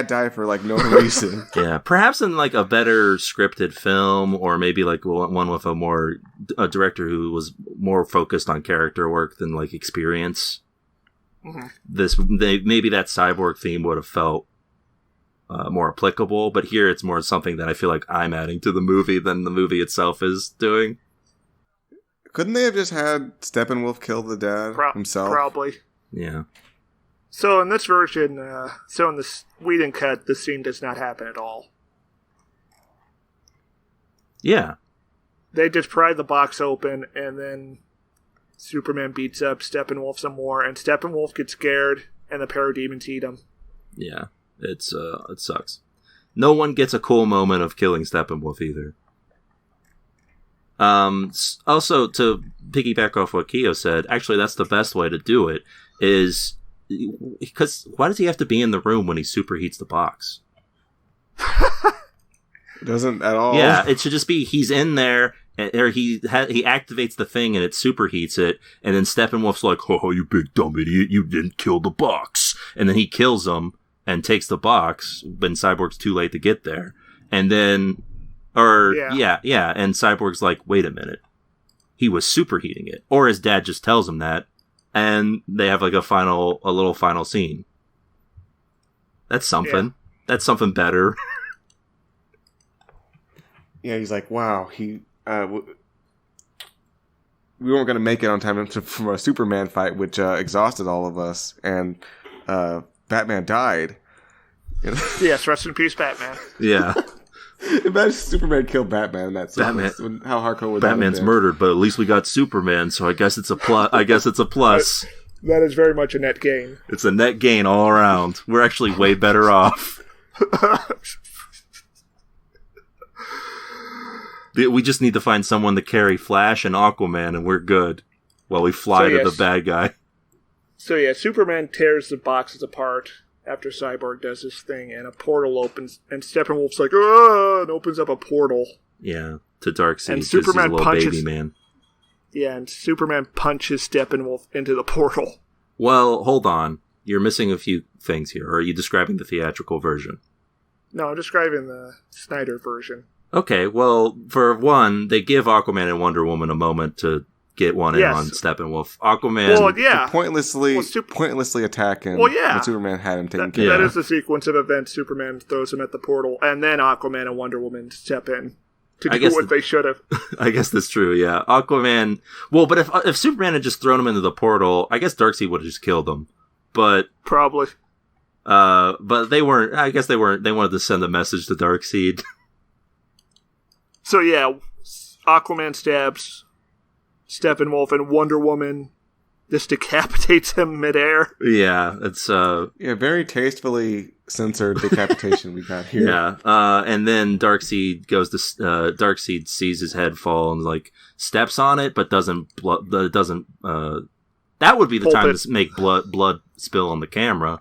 die for like no reason. Yeah, perhaps in like a better scripted film, or maybe like one with a director who was more focused on character work than like experience. Maybe that Cyborg theme would have felt more applicable, but here it's more something that I feel like I'm adding to the movie than the movie itself is doing. Couldn't they have just had Steppenwolf kill the dad himself? Probably. Yeah. So in this version, in this Whedon cut, this scene does not happen at all. Yeah. They just pry the box open, and then Superman beats up Steppenwolf some more, and Steppenwolf gets scared, and the parademons eat him. Yeah. It sucks. No one gets a cool moment of killing Steppenwolf either. Also, to piggyback off what Keo said, actually that's the best way to do it, is because why does he have to be in the room when he superheats the box? Doesn't at all. Yeah, it should just be he's in there, or he activates the thing and it superheats it, and then Steppenwolf's like, "Oh, you big dumb idiot! You didn't kill the box," and then he kills him and takes the box, but Cyborg's too late to get there, and then. And Cyborg's like, wait a minute. He was superheating it. Or his dad just tells him that, and they have like a little final scene. That's something. Yeah. That's something better. Yeah, he's like, wow, we weren't going to make it on time for a Superman fight, which exhausted all of us, and Batman died. Yes, rest in peace, Batman. Yeah. Imagine Superman killed Batman in that sequence. How hardcore would Batman's murdered, but at least we got Superman, so I guess it's a plus. That is very much a net gain. It's a net gain all around. We're actually way better off. We just need to find someone to carry Flash and Aquaman, and we're good. While we fly to the bad guy. So yeah, Superman tears the boxes apart after Cyborg does his thing, and a portal opens, and Steppenwolf's like, "Ah!" and opens up a portal. Yeah, to Darkseid. And Superman punches baby man. Yeah, and Superman punches Steppenwolf into the portal. Well, hold on. You're missing a few things here. Or are you describing the theatrical version? No, I'm describing the Snyder version. Okay, well, for one, they give Aquaman and Wonder Woman a moment to get one in on Steppenwolf. Aquaman... Well, yeah. Pointlessly attack him when Superman had him taken care of. That is the sequence of events. Superman throws him at the portal, and then Aquaman and Wonder Woman step in to do what they should have. I guess that's true, yeah. Aquaman... Well, but if Superman had just thrown him into the portal, I guess Darkseid would have just killed him. But... Probably. But they weren't... I guess they weren't... They wanted to send a message to Darkseid. So, yeah, Aquaman stabs Steppenwolf, and Wonder Woman just decapitates him midair. Yeah, it's very tastefully censored decapitation we got here. Yeah, and then Darkseid Darkseid sees his head fall and like steps on it, but doesn't. That would be the time to make blood spill on the camera.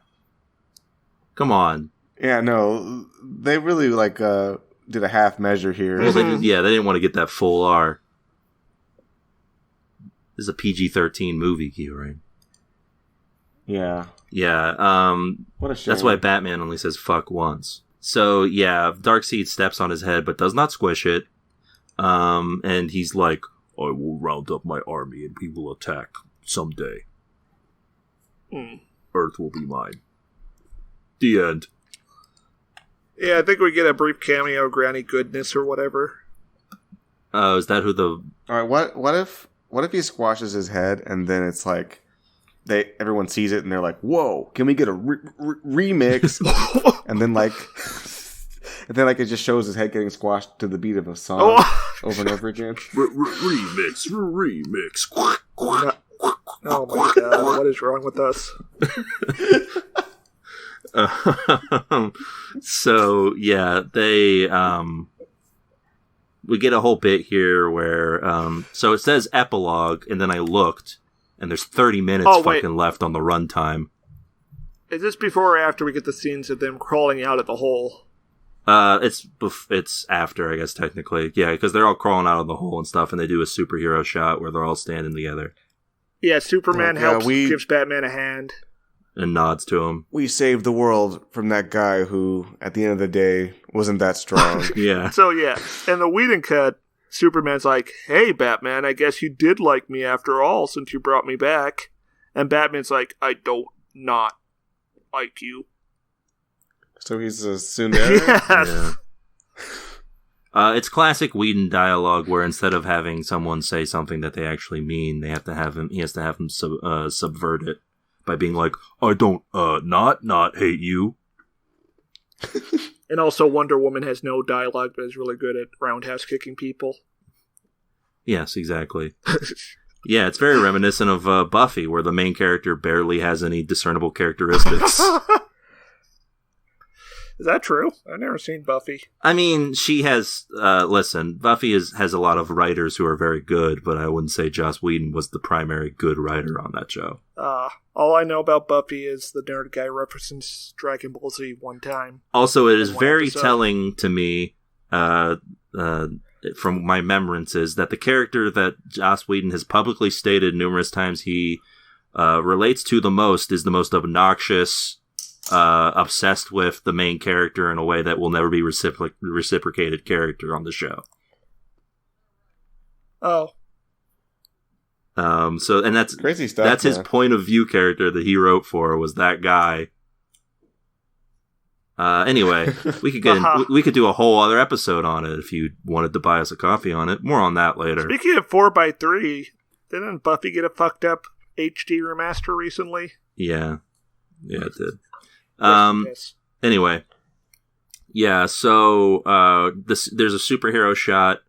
Come on. Yeah, no, they really did a half measure here. Well, they didn't want to get that full R. This is a PG-13 movie, Kieran. Yeah. Yeah. What a shame. That's why Batman only says fuck once. So yeah, Darkseid steps on his head, but does not squish it. And he's like, "I will round up my army and we will attack someday. Earth will be mine." The end. Yeah, I think we get a brief cameo of Granny Goodness or whatever. Is that who the... Alright, what if he squashes his head and then it's like everyone sees it and they're like, "Whoa, can we get a remix?" and then it just shows his head getting squashed to the beat of a song over and over again. Remix. Oh my god, what is wrong with us? So yeah, they we get a whole bit here where so it says epilogue, and then I looked, and there's 30 minutes fucking left on the runtime. Is this before or after we get the scenes of them crawling out of the hole? It's after, I guess, technically. Yeah, because they're all crawling out of the hole and stuff, and they do a superhero shot where they're all standing together. Yeah, Superman gives Batman a hand. And nods to him. We saved the world from that guy who, at the end of the day, wasn't that strong. Yeah. So yeah, in the Whedon cut, Superman's like, "Hey, Batman, I guess you did like me after all since you brought me back." And Batman's like, "I don't not like you." So he's a tsundere? Yes. Yeah. It's classic Whedon dialogue where instead of having someone say something that they actually mean, he has to have him subvert it by being like, "I don't not hate you." And also Wonder Woman has no dialogue but is really good at roundhouse kicking people. Yes, exactly. Yeah, it's very reminiscent of Buffy, where the main character barely has any discernible characteristics. Is that true? I've never seen Buffy. I mean, she has... listen, Buffy has a lot of writers who are very good, but I wouldn't say Joss Whedon was the primary good writer on that show. All I know about Buffy is the nerd guy references Dragon Ball Z one time. Also, it is very telling to me, from my remembrances, that the character that Joss Whedon has publicly stated numerous times he relates to the most is the most obnoxious... obsessed with the main character in a way that will never be reciprocated character on the show. Oh. And that's crazy stuff. That's his point of view character that he wrote for, was that guy. Anyway, we could we could do a whole other episode on it if you wanted to buy us a coffee on it. More on that later. Speaking of 4x3, didn't Buffy get a fucked up HD remaster recently? Yeah, it did. Yes. Anyway, yeah. So there's a superhero shot,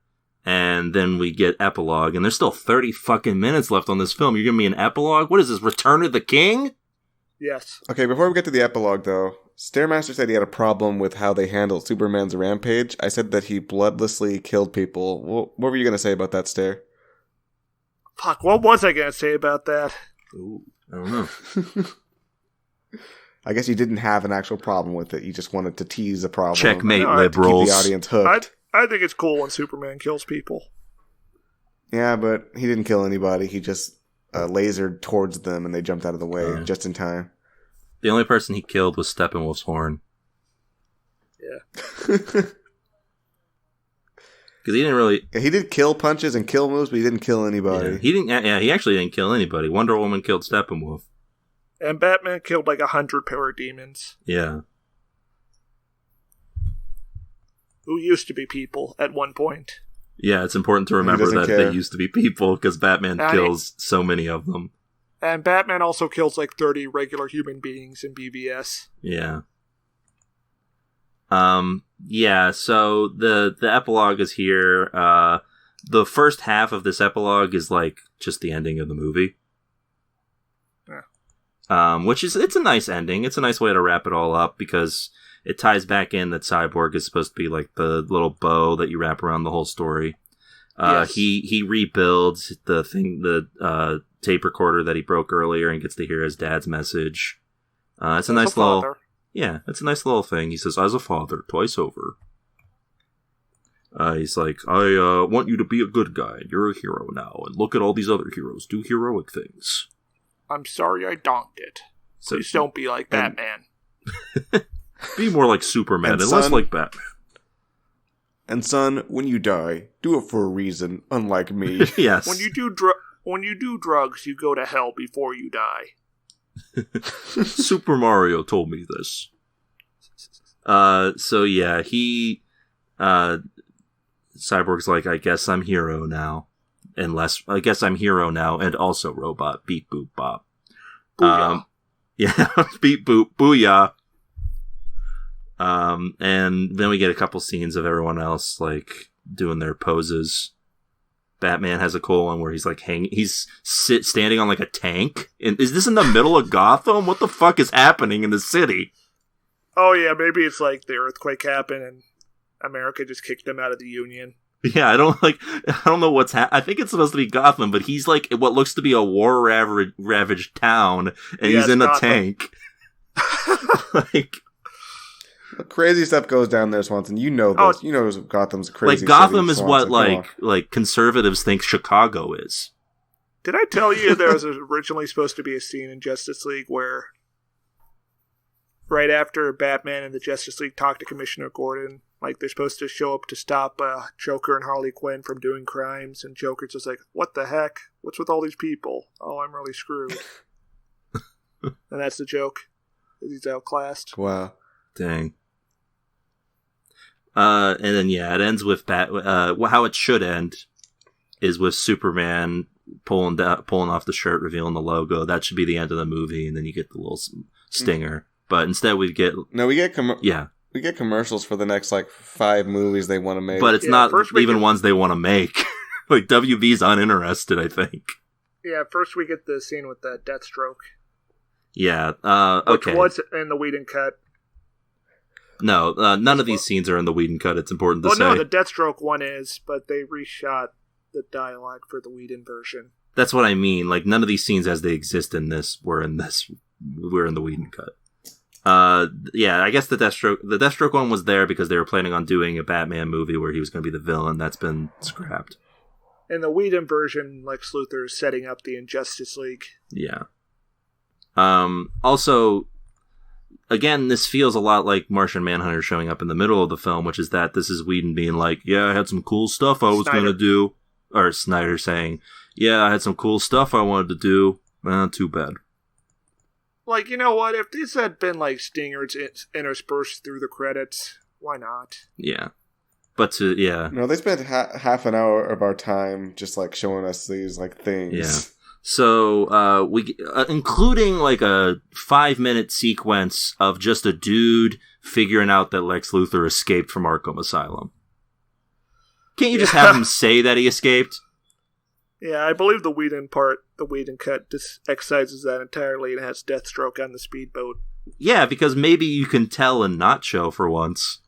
and then we get epilogue, and there's still 30 fucking minutes left on this film. You're giving me an epilogue? What is this? Return of the King? Yes. Okay, before we get to the epilogue, though, Stairmaster said he had a problem with how they handled Superman's rampage. I said that he bloodlessly killed people. What were you going to say about that, Stair? Fuck, what was I going to say about that? Ooh, I don't know. I guess you didn't have an actual problem with it. You just wanted to tease a problem. Checkmate, to liberals. keep the audience hooked. I think it's cool when Superman kills people. Yeah, but he didn't kill anybody. He just lasered towards them, and they jumped out of the way just in time. The only person he killed was Steppenwolf's horn. Yeah. Because he didn't really... Yeah, he did kill punches and kill moves, but he didn't kill anybody. Yeah, he didn't. Yeah, he actually didn't kill anybody. Wonder Woman killed Steppenwolf. And Batman killed like 100 parademons. Yeah. Who used to be people at one point. Yeah, it's important to remember that they used to be people, because Batman kills so many of them. And Batman also kills like 30 regular human beings in BVS. Yeah. Yeah, so the epilogue is here. The first half of this epilogue is like just the ending of the movie. Yeah. Which it's a nice ending. It's a nice way to wrap it all up because it ties back in that Cyborg is supposed to be like the little bow that you wrap around the whole story. Yes. He rebuilds the tape recorder that he broke earlier and gets to hear his dad's message. It's a nice little, yeah, it's a nice little thing. He says, "As a father, twice over." He's like, "I want you to be a good guy. You're a hero now, and look at all these other heroes do heroic things." I'm sorry I donked it. So Please don't be like Batman. be more like Superman and, son, less like Batman. And son, when you die, do it for a reason, unlike me. Yes. When you do drugs, you go to hell before you die. Super Mario told me this. So yeah, Cyborg's like, I guess I'm hero now. I guess I'm hero now and also robot. Beep boop bop. Booyah. Yeah, beep boop booyah. And then we get a couple scenes of everyone else like doing their poses. Batman has a cool one where he's like standing on like a tank. And is this in the middle of Gotham? What the fuck is happening in the city? Oh yeah, maybe it's like the earthquake happened and America just kicked them out of the Union. Yeah, I don't know what's I think it's supposed to be Gotham, but he's like what looks to be a war ravaged town, and he's in a tank. Like, crazy stuff goes down there, Swanson. You know this. You know Gotham's crazy. Like Gotham is city, what Swanson. like conservatives think Chicago is. Did I tell you there was originally supposed to be a scene in Justice League where right after Batman and the Justice League talk to Commissioner Gordon, like they're supposed to show up to stop Joker and Harley Quinn from doing crimes, and Joker's just like, "What the heck? What's with all these people? Oh, I'm really screwed." And that's the joke. He's outclassed. Wow. Dang. And then yeah, it ends with how it should end is with Superman pulling off the shirt, revealing the logo. That should be the end of the movie, and then you get the little stinger. But instead, we get we get commercials for the next like 5 movies they want to make. But it's not even ones they want to make. Like WB's uninterested, I think. Yeah, first we get the scene with the Deathstroke. Yeah. Okay. Which was in the Whedon cut. No, none of these scenes are in the Whedon cut. It's important to say. No, the Deathstroke one is, but they reshot the dialogue for the Whedon version. That's what I mean. Like none of these scenes as they exist in this were in the Whedon cut. Yeah, I guess the Deathstroke one was there because they were planning on doing a Batman movie where he was going to be the villain. That's been scrapped. In the Whedon version, Lex Luthor is setting up the Injustice League. Yeah. Also, again, this feels a lot like Martian Manhunter showing up in the middle of the film, which is that this is Whedon being like, yeah, I had some cool stuff I was going to do. Or Snyder saying, yeah, I had some cool stuff I wanted to do. Too bad. Like, you know what? If this had been like stingers interspersed through the credits, why not? Yeah. But yeah. No, they spent half an hour of our time just like showing us these like things. Yeah. So, we, including like a 5-minute sequence of just a dude figuring out that Lex Luthor escaped from Arkham Asylum. Can't you just have him say that he escaped? Yeah, I believe the Whedon cut just excises that entirely and has Deathstroke on the speedboat. Yeah, because maybe you can tell and not show for once.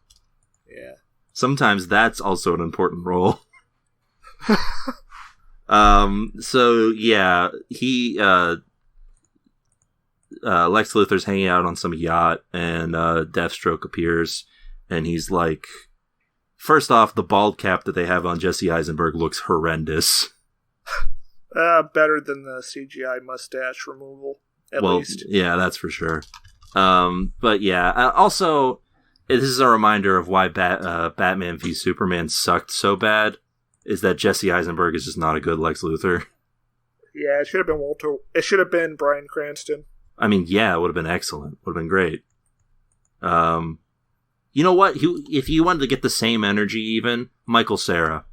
Yeah. Sometimes that's also an important role. So yeah, Lex Luthor's hanging out on some yacht and Deathstroke appears and he's like, first off, the bald cap that they have on Jesse Eisenberg looks horrendous. Better than the CGI mustache removal, at least. Yeah, that's for sure. But yeah, also, this is a reminder of why Batman v Superman sucked so bad. Is that Jesse Eisenberg is just not a good Lex Luthor. Yeah, it should have been Walter. It should have been Bryan Cranston. I mean, yeah, it would have been excellent. Would have been great. You know what? If you wanted to get the same energy, even Michael Cera.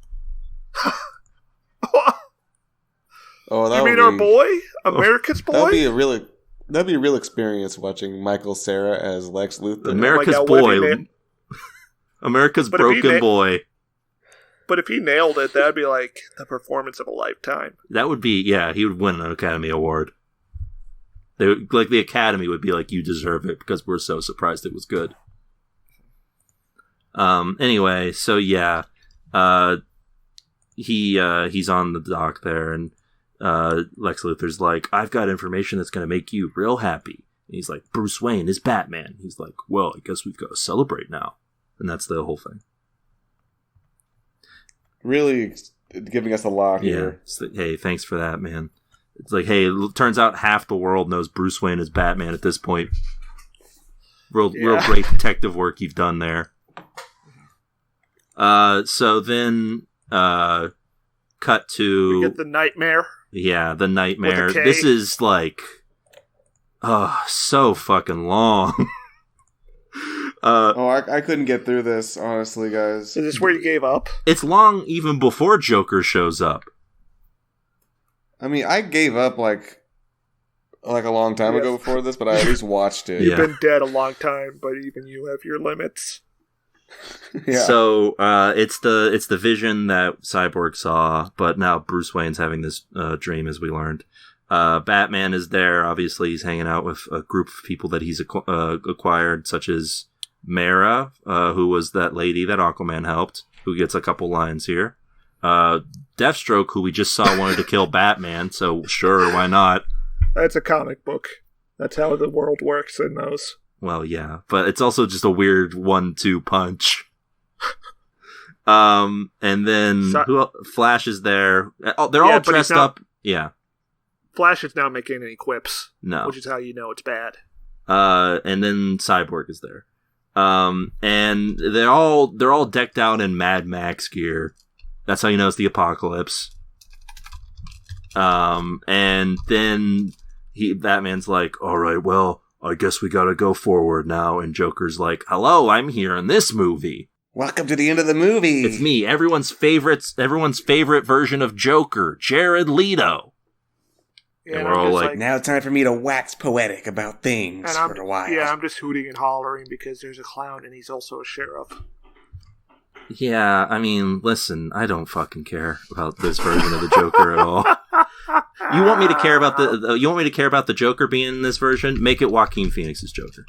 Oh, that you mean our boy, America's boy? That'd be a real experience watching Michael Cera as Lex Luthor. America's boy, America's broken boy. But if he nailed it, that'd be like the performance of a lifetime. That would be, yeah, he would win an Academy Award. the Academy would be like, you deserve it because we're so surprised it was good. Anyway, so yeah, he's on the dock there, and Lex Luthor's like, I've got information that's gonna make you real happy. And he's like, Bruce Wayne is Batman. He's like, well, I guess we've got to celebrate now, and that's the whole thing. Really giving us a lot here. It's like, hey, thanks for that, man. It's like, hey, it turns out half the world knows Bruce Wayne is Batman at this point. Real great detective work you've done there. So then, cut to... We get the Nightmare. Yeah, the Nightmare. This is like... so fucking long. I couldn't get through this, honestly, guys. Is this where you gave up? It's long even before Joker shows up. I mean, I gave up like a long time ago before this, but I at least watched it. You've been dead a long time, but even you have your limits. Yeah. So it's the vision that Cyborg saw, but now Bruce Wayne's having this dream, as we learned. Batman is there. Obviously, he's hanging out with a group of people that he's acquired, such as Mara, who was that lady that Aquaman helped, who gets a couple lines here. Deathstroke, who we just saw wanted to kill Batman, so sure, why not? That's a comic book. That's how the world works in those. Well, yeah, but it's also just a weird 1-2 punch. And then Flash is there. Oh, they're all dressed up. Yeah. Flash is not making any quips. No. Which is how you know it's bad. And then Cyborg is there. And they're all decked out in Mad Max gear. That's how you know it's the apocalypse. And then Batman's like, all right, well, I guess we gotta go forward now. And Joker's like, hello, I'm here in this movie. Welcome to the end of the movie. It's me, everyone's favorite version of Joker, Jared Leto. Yeah, and we're all like, now it's time for me to wax poetic about things for a while. Yeah, I'm just hooting and hollering because there's a clown and he's also a sheriff. Yeah, I mean, listen, I don't fucking care about this version of the Joker at all. You want me to care about the Joker being in this version? Make it Joaquin Phoenix's Joker.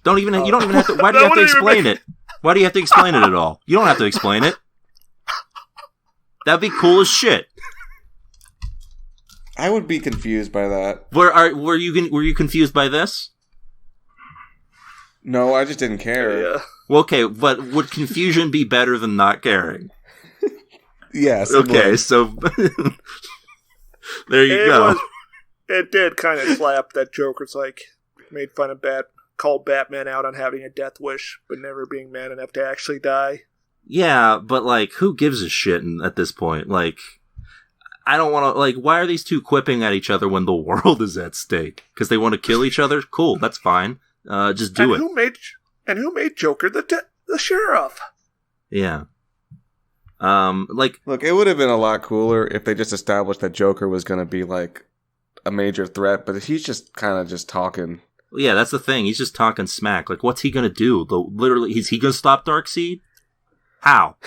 You don't even have to. Why do you have to explain it? Why do you have to explain it at all? You don't have to explain it. That'd be cool as shit. I would be confused by that. Were you confused by this? No, I just didn't care. Yeah. Well, okay, but would confusion be better than not caring? Yes. Okay, so there you go. It did kind of slap that Joker's like made fun of called Batman out on having a death wish, but never being man enough to actually die. Yeah, but like, who gives a shit at this point? Like, I don't want to, like, why are these two quipping at each other when the world is at stake? Because they want to kill each other? Cool, that's fine. Just do it. Who made Joker the sheriff? Yeah. Look, it would have been a lot cooler if they just established that Joker was going to be, like, a major threat, but he's just kind of just talking. Yeah, that's the thing. He's just talking smack. Like, what's he going to do? Is he going to stop Darkseid? How?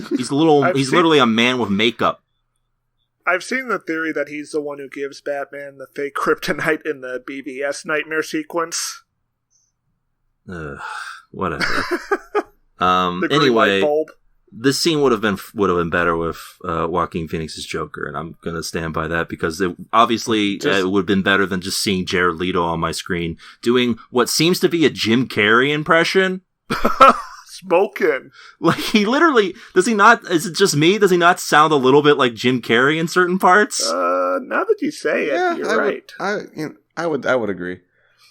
He's literally a man with makeup. I've seen the theory that he's the one who gives Batman the fake kryptonite in the BVS nightmare sequence. Whatever. The green anyway, light bulb. This scene would have been better with Joaquin Phoenix's Joker, and I'm gonna stand by that because it would have been better than just seeing Jared Leto on my screen doing what seems to be a Jim Carrey impression. Smoking. Like, he literally does he not? Is it just me? Does he not sound a little bit like Jim Carrey in certain parts? Now that you say it, yeah, you're right. I would agree.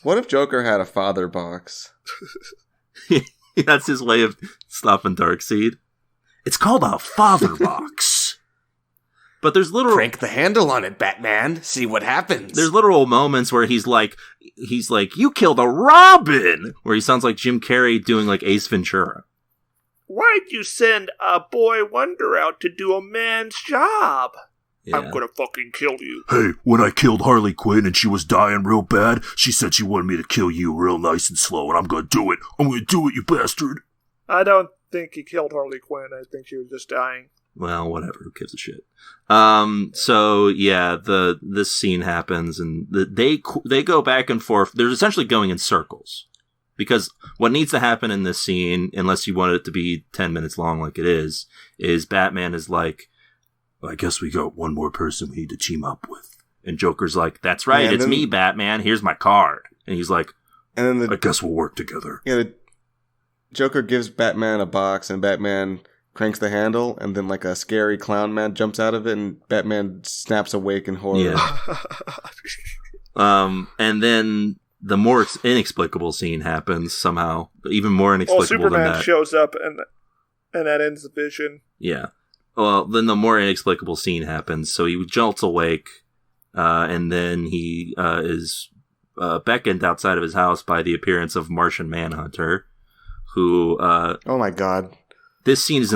What if Joker had a father box? That's his way of stopping Darkseid. It's called a father box. But there's literal... Crank the handle on it, Batman. See what happens. There's literal moments where he's like, you killed a Robin! Where he sounds like Jim Carrey doing like Ace Ventura. Why'd you send a boy wonder out to do a man's job? Yeah. I'm gonna fucking kill you. Hey, when I killed Harley Quinn and she was dying real bad, she said she wanted me to kill you real nice and slow, and I'm gonna do it. I'm gonna do it, you bastard. I don't think he killed Harley Quinn. I think she was just dying. Well, whatever. Who gives a shit? So yeah, this scene happens, and they go back and forth. They're essentially going in circles, because what needs to happen in this scene, unless you want it to be 10 minutes long like it is Batman is like, I guess we got one more person we need to team up with. and Joker's like, that's right, Yeah, it's then- me, Batman. Here's my card. And he's like, And then I guess we'll work together. the Joker gives Batman a box, and Batman cranks the handle, and then like a scary clown man jumps out of it, and Batman snaps awake in horror. yeah. And then the more inexplicable scene happens somehow, even more Well, inexplicable than Superman that. shows up and that ends the vision. Yeah. Well, then the more inexplicable scene happens. So he jolts awake, and then he is beckoned outside of his house by the appearance of Martian Manhunter, who Oh my god. this scene is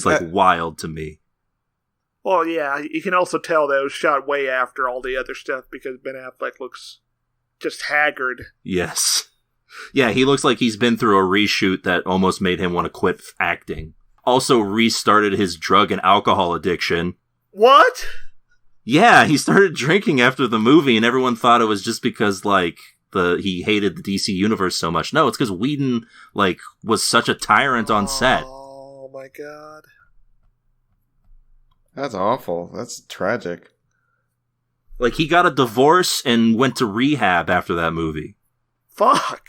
like wild to me. Well, yeah, you can also tell that it was shot way after all the other stuff because Ben Affleck looks just haggard. Yes. Yeah, he looks like he's been through a reshoot that almost made him want to quit acting. Also restarted his drug and alcohol addiction. What? Yeah, he started drinking after the movie, and everyone thought it was just because, like, he hated the DC universe so much. No, it's because Whedon, like, was such a tyrant on set. Oh my god. That's awful. That's tragic. Like, he got a divorce and went to rehab after that movie. Fuck.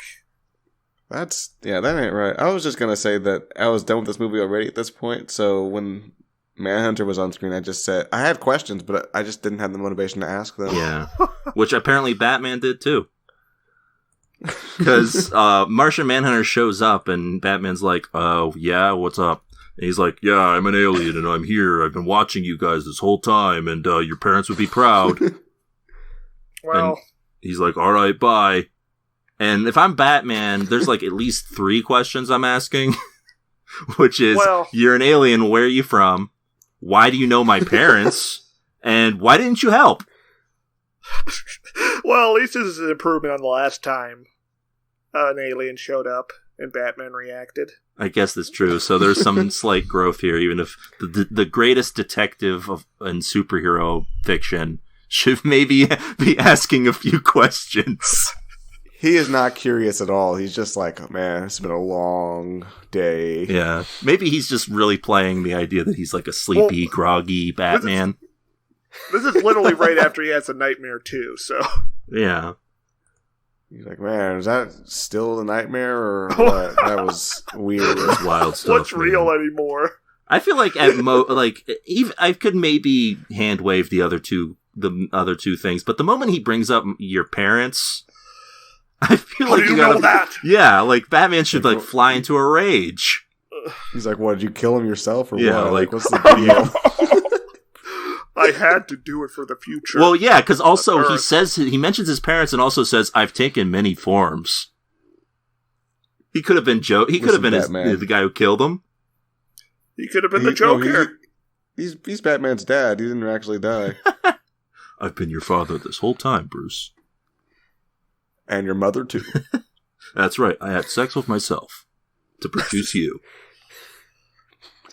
That ain't right. I was just gonna say that I was done with this movie already at this point, so when Manhunter was on screen, I just said, I had questions, but I just didn't have the motivation to ask them. Yeah. Which apparently Batman did too. Because Martian Manhunter shows up and Batman's like, oh, yeah, what's up? And he's like, yeah, I'm an alien and I'm here. I've been watching you guys this whole time and your parents would be proud. Well, And he's like, all right, bye. And if I'm Batman, there's like at least 3 questions I'm asking. Which is, Well- you're an alien, where are you from? Why do you know my parents? And why didn't you help? well, at least this is an improvement on the last time an alien showed up and Batman reacted. I guess that's true. So there's some slight growth here, even if the greatest detective in superhero fiction should maybe be asking a few questions. He is not curious at all. He's just like, oh, man, it's been a long day. Yeah. Maybe he's just really playing the idea that he's like a sleepy, groggy Batman. This is literally right after he has a nightmare too, so. Yeah. He's like, man, is that still a nightmare or what? That was weird. It's wild stuff. What's man. real anymore? I feel like even I could maybe hand wave the other two things, but the moment he brings up your parents, I feel How like do you gotta, know that? Yeah, like Batman should like fly into a rage. He's like, what, did you kill him yourself or Yeah, what? like- What's the deal? I had to do it for the future. Well, yeah, because also Earth. he mentions his parents and also says, "I've taken many forms." He could have been Joe. He could have been Batman. the guy who killed him. He could have been the No, Joker. he's Batman's dad. He didn't actually die. I've been your father this whole time, Bruce. And your mother, too. That's right. I had sex with myself to produce you.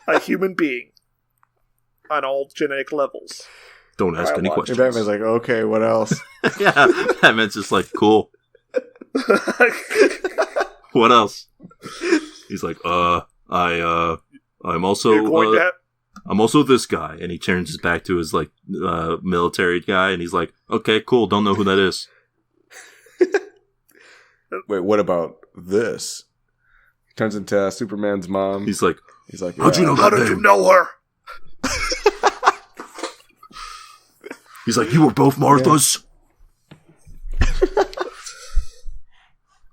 A human being. On all genetic levels. Don't ask any And questions. And Batman's like, okay, what else? Yeah, Batman's just like, cool. What else? He's like, I'm also, You're going to I'm also this guy, and he turns his back to his like military guy, and he's like, okay, cool. Don't know who that is. Wait, what about this? He turns into Superman's mom. He's like, How'd you know How that did you name? know her? He's like, you were both Marthas?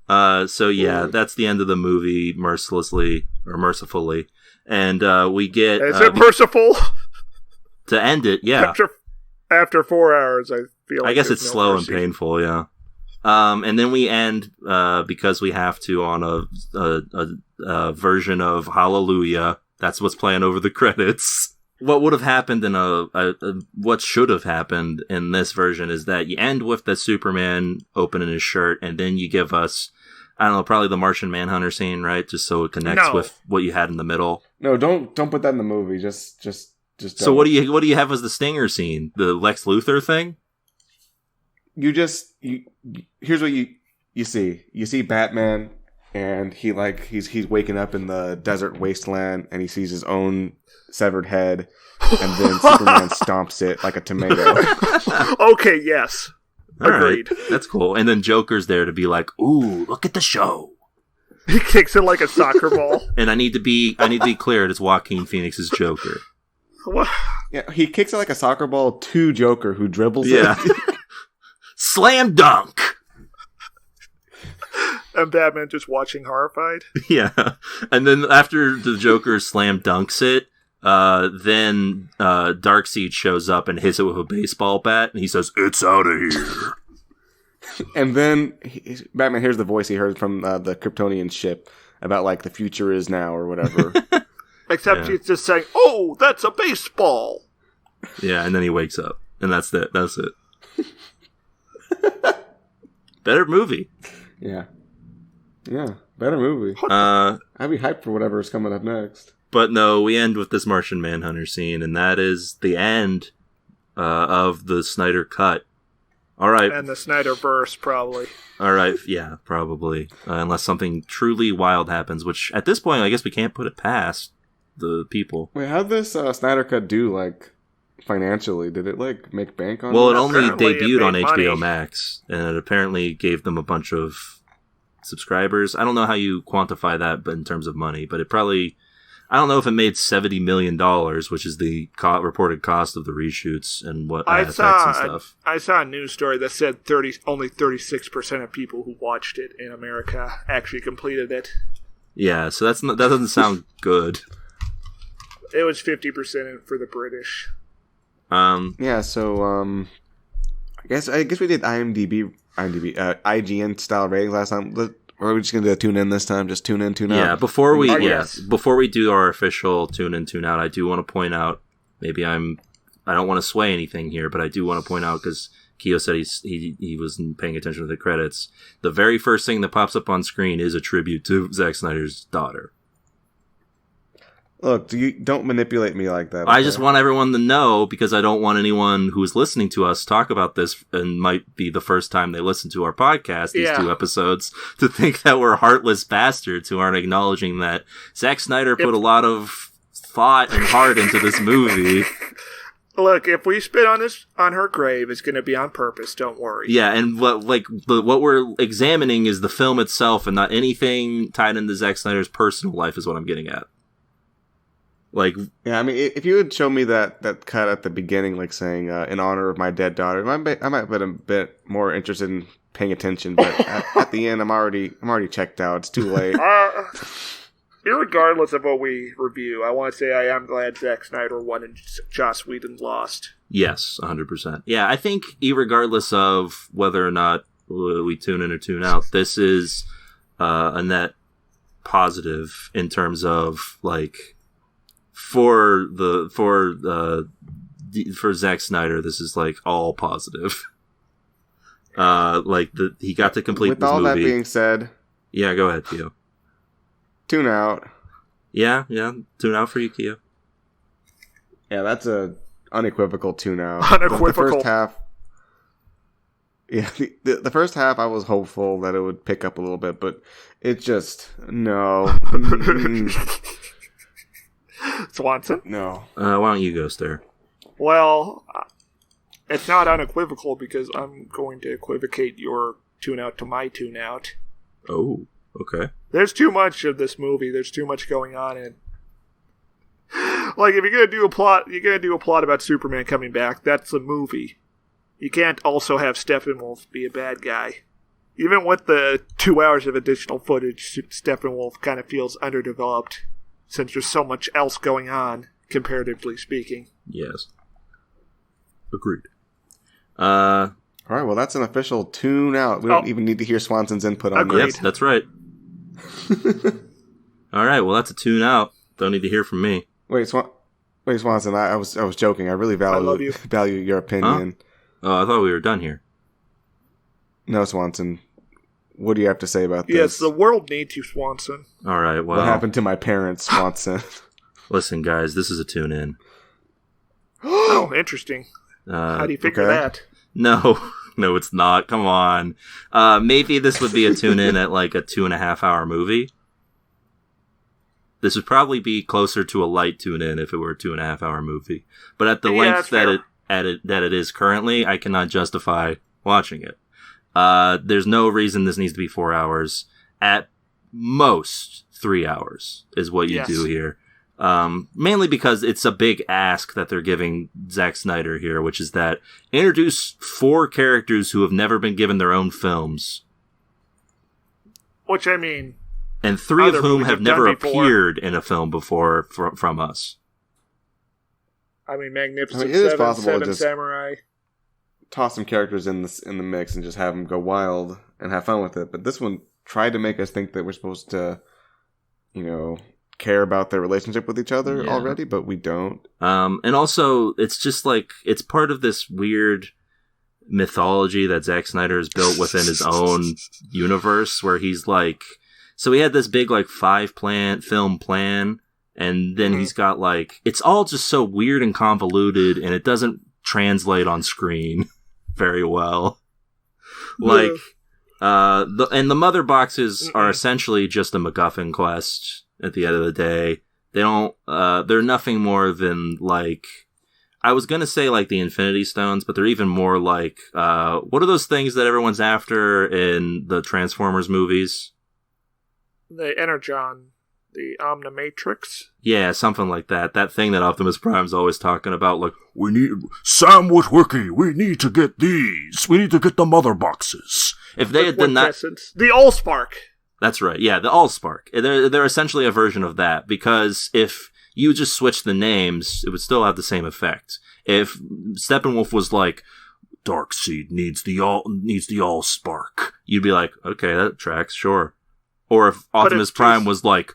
So yeah, that's the end of the movie, mercilessly or mercifully, and we get Is it merciful? to end it. Yeah, After 4 hours, I feel like I guess there's it's no slow mercy. and painful. Yeah, and then we end because we have to on a version of Hallelujah. That's what's playing over the credits. What would have happened in what should have happened in this version is that you end with the Superman opening his shirt, and then you give us I don't know, probably the Martian Manhunter scene, right? Just so it connects with what you had in the middle. No, don't put that in the movie. Just So don't. what do you have as the Stinger scene? The Lex Luthor thing? Here's what you see. You see Batman, and he's waking up in the desert wasteland, and he sees his own severed head, and then Superman stomps it like a tomato. Okay, yes. All Agreed. right, that's cool. And then Joker's there to be like, "Ooh, look at the show." He kicks it like a soccer ball. And I need to be clear. It's Joaquin Phoenix's Joker. What? Yeah, he kicks it like a soccer ball to Joker, who dribbles Yeah. it. Slam dunk. And Batman just watching horrified. Yeah. And then after the Joker slam dunks it, then Darkseid shows up and hits it with a baseball bat, and he says, "It's out of here." And then Batman hears the voice he heard from the Kryptonian ship about like the future is now or whatever. Except he's just saying, "Oh, that's a baseball." Yeah, and then he wakes up, and that's it. That's it. Better movie. Yeah, better movie. I'd be hyped for whatever is coming up next. But no, we end with this Martian Manhunter scene, and that is the end of the Snyder cut. All right. And the Snyderverse, probably. All right, yeah, probably. Unless something truly wild happens, which at this point, I guess we can't put it past the people. Wait, how'd this Snyder cut do, like, financially? Did it, like, make bank on Well, it? it only Apparently it debuted on made HBO money. Max, and it apparently gave them a bunch of subscribers. I don't know how you quantify that but in terms of money, but it probably... I don't know if it made $70 million, which is the reported cost of the reshoots and what effects and stuff. I saw a news story that said only 36% of people who watched it in America actually completed it. Yeah, so that doesn't sound good. It was 50% for the British. Yeah, so, I guess we did IGN style ratings last time. Or are we just going to tune in this time? Just tune in, tune out? Yeah, before we Yes. before we do our official tune in, tune out, I do want to point out, I don't want to sway anything here, but I do want to point out, because Keo said he wasn't paying attention to the credits. The very first thing that pops up on screen is a tribute to Zack Snyder's daughter. Look, don't manipulate me like that. I just want everyone to know, because I don't want anyone who's listening to us talk about this and might be the first time they listen to our podcast, these 2 episodes, to think that we're heartless bastards who aren't acknowledging that Zack Snyder put a lot of thought and heart into this movie. Look, if we spit on her grave, it's going to be on purpose. Don't worry. Yeah, and what we're examining is the film itself and not anything tied into Zack Snyder's personal life is what I'm getting at. Like, yeah, I mean, if you had shown me that cut at the beginning, like saying in honor of my dead daughter, I might have been a bit more interested in paying attention. But at the end, I'm already checked out. It's too late. Irregardless of what we review, I want to say I am glad Zack Snyder won and Joss Whedon lost. Yes, 100%. Yeah, I think regardless of whether or not we tune in or tune out, this is a net positive in terms of like. For Zack Snyder, this is like all positive. He got to complete With this all movie. that being said, yeah, go ahead, Keo. Tune out. Yeah, tune out for you, Keo. Yeah, that's a unequivocal tune out. Unequivocal. The first half. Yeah, the first half I was hopeful that it would pick up a little bit, but it just no. Swanson? No. Why don't you go, Stir? Well, it's not unequivocal because I'm going to equivocate your tune out to my tune out. Oh, okay. There's too much of this movie. There's too much going on in. Like, if you're gonna do a plot, about Superman coming back. That's a movie. You can't also have Steppenwolf be a bad guy. Even with the 2 hours of additional footage, Steppenwolf kind of feels underdeveloped. Since there's so much else going on, comparatively speaking. Yes. Agreed. All right, well, that's an official tune out. We don't even need to hear Swanson's input on Agreed. Yep, that's right. All right, well, that's a tune out. Don't need to hear from me. Wait, Swanson, I was joking. I really love you. value your opinion. Oh, I thought we were done here. No, Swanson. what do you have to say about this? Yes, the world needs you, Swanson. All right, well, What happened to my parents, Swanson? listen, guys, this is a tune-in. Oh, interesting. How do you figure okay. that? No, no, it's not. Come on. Maybe this would be a tune-in at like a 2.5-hour movie. This would probably be closer to a light tune-in if it were a 2.5-hour movie. But at the length that it is currently, I cannot justify watching it. There's no reason this needs to be 4 hours. At most, 3 hours is what you do here. Mainly because it's a big ask that they're giving Zack Snyder here, which is that introduce 4 characters who have never been given their own films. Which, I mean... And 3 of whom have never appeared in a film before from us. I mean, Magnificent it is Seven, possible to Seven just Samurai. toss some characters in the mix and just have them go wild and have fun with it. But this one tried to make us think that we're supposed to, care about their relationship with each other already, but we don't. And also, it's just like, it's part of this weird mythology that Zack Snyder has built within his own universe, where he's like, so he had this big, like, 5-film plan, and then he's got, like, it's all just so weird and convoluted, and it doesn't translate on screen very well. Like, the mother boxes are essentially just a MacGuffin quest at the end of the day. They don't, they're nothing more than, like, I was gonna say, like, the Infinity Stones, but they're even more like, what are those things that everyone's after in the Transformers movies? The Energon, the Omnimatrix. Yeah, something like that. That thing that Optimus Prime's always talking about, like, Sam Witwicky, we need to get these. We need to get the mother boxes. If they had done that... The Allspark. That's right, yeah, the Allspark. They're essentially a version of that, because if you just switch the names, it would still have the same effect. If Steppenwolf was like, Darkseid needs the Allspark, you'd be like, okay, that tracks, sure. Or if Optimus Prime was like,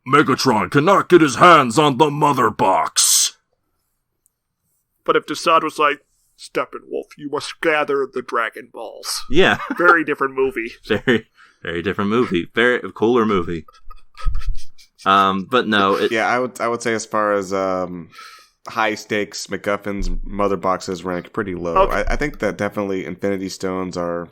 Megatron cannot get his hands on the mother box. But if Desaad was like, Steppenwolf, you must gather the Dragon Balls. Yeah. Very different movie. Very, very different movie. Very cooler movie. But no. I would say as far as high stakes MacGuffins, mother boxes rank pretty low. Okay. I think that definitely Infinity Stones are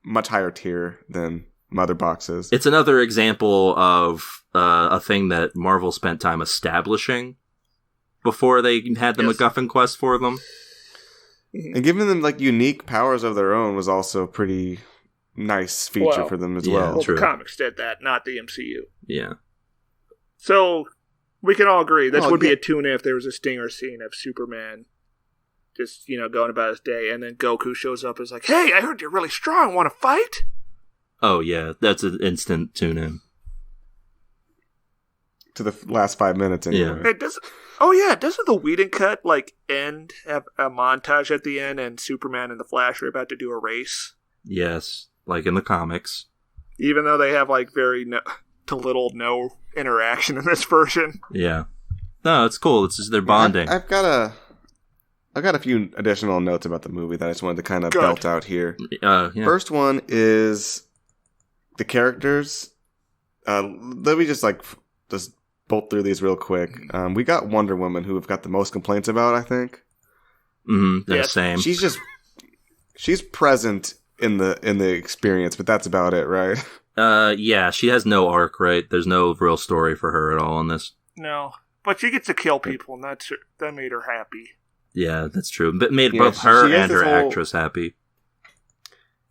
much higher tier than mother boxes. It's another example of a thing that Marvel spent time establishing before they had the MacGuffin quest for them. And giving them like unique powers of their own was also a pretty nice feature for them as well. Well, the comics did that, not the MCU. Yeah. So we can all agree this would be a tune-in if there was a stinger scene of Superman just, going about his day, and then Goku shows up and is like, hey, I heard you're really strong, want to fight? Oh, yeah, that's an instant tune-in. To the last 5 minutes, anyway. Yeah. Doesn't the Whedon cut, end, have a montage at the end, and Superman and the Flash are about to do a race? Yes, like in the comics. Even though they have, very no interaction in this version. Yeah. No, it's cool. It's just they're bonding. I've got a few additional notes about the movie that I just wanted to kind of belt out here. Yeah. First one is the characters. Let me just bolt through these real quick. We got Wonder Woman, who we've got the most complaints about, I think. Mm-hmm. Yeah, same. She's present in the experience, but that's about it, right? Yeah, she has no arc, right? There's no real story for her at all in this. No, but she gets to kill people, and that made her happy. Yeah, that's true. But made both her and her actress happy.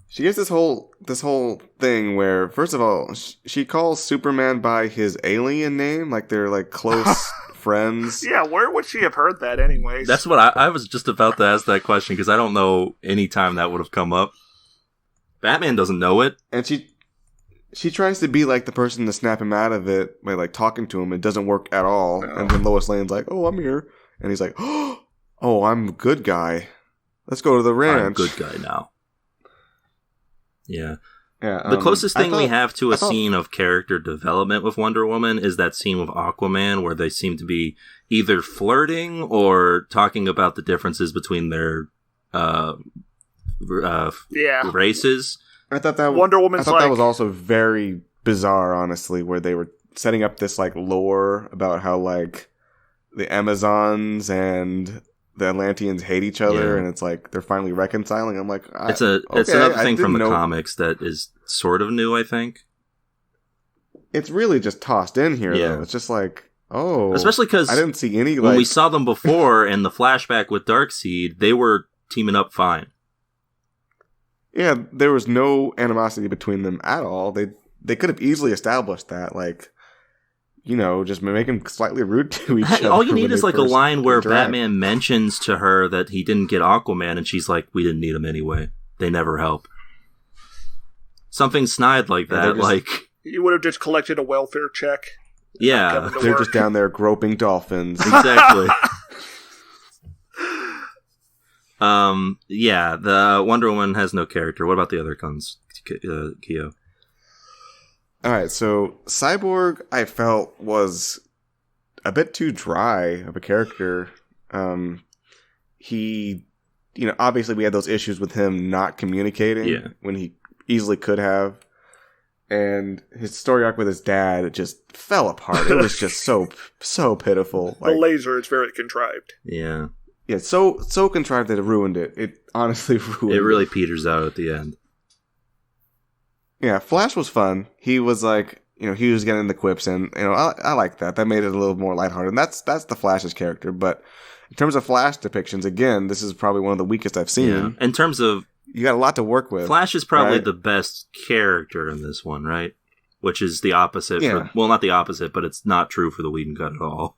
She has this whole thing where, first of all, she calls Superman by his alien name, like they're close friends. Yeah, where would she have heard that anyways? That's what I was just about to ask that question, because I don't know any time that would have come up. Batman doesn't know it. And she tries to be like the person to snap him out of it by talking to him. It doesn't work at all. No. And then Lois Lane's like, "Oh, I'm here," and he's like, "Oh, I'm a good guy. Let's go to the ranch. I'm a good guy now." Yeah. The closest thing we have to a scene of character development with Wonder Woman is that scene with Aquaman, where they seem to be either flirting or talking about the differences between their races. I thought that Wonder Woman's that was also very bizarre, honestly, where they were setting up this like lore about how like the Amazons and the Atlanteans hate each other, and it's like they're finally reconciling. I'm like, it's another thing from the comics that is sort of new, I think. It's really just tossed in here, though. It's just like, especially because I didn't see any. When we saw them before in the flashback with Darkseid, they were teaming up fine. Yeah, there was no animosity between them at all. They could have easily established that, like, you know, just make them slightly rude to each other. All you need is like a line where Batman mentions to her that he didn't get Aquaman, and she's like, "We didn't need him anyway. They never help." Something snide like that, like you would have just collected a welfare check. Yeah, they're just down there groping dolphins. Exactly. Yeah, the Wonder Woman has no character. What about the other cons, Keo? All right, so Cyborg, I felt, was a bit too dry of a character. He, you know, obviously we had those issues with him not communicating when he easily could have. And his story arc with his dad, it just fell apart. It was just so pitiful. The laser is very contrived. Yeah. Yeah, so contrived that it ruined it. It honestly ruined it. It really peters out at the end. Yeah, Flash was fun. He was like, you know, he was getting the quips, and you know, I like that. That made it a little more lighthearted. And that's the Flash's character. But in terms of Flash depictions, again, this is probably one of the weakest I've seen. Yeah. In terms of, you got a lot to work with. Flash is probably the best character in this one, right? Which is the opposite. Yeah. Well, not the opposite, but it's not true for the Whedon cut at all.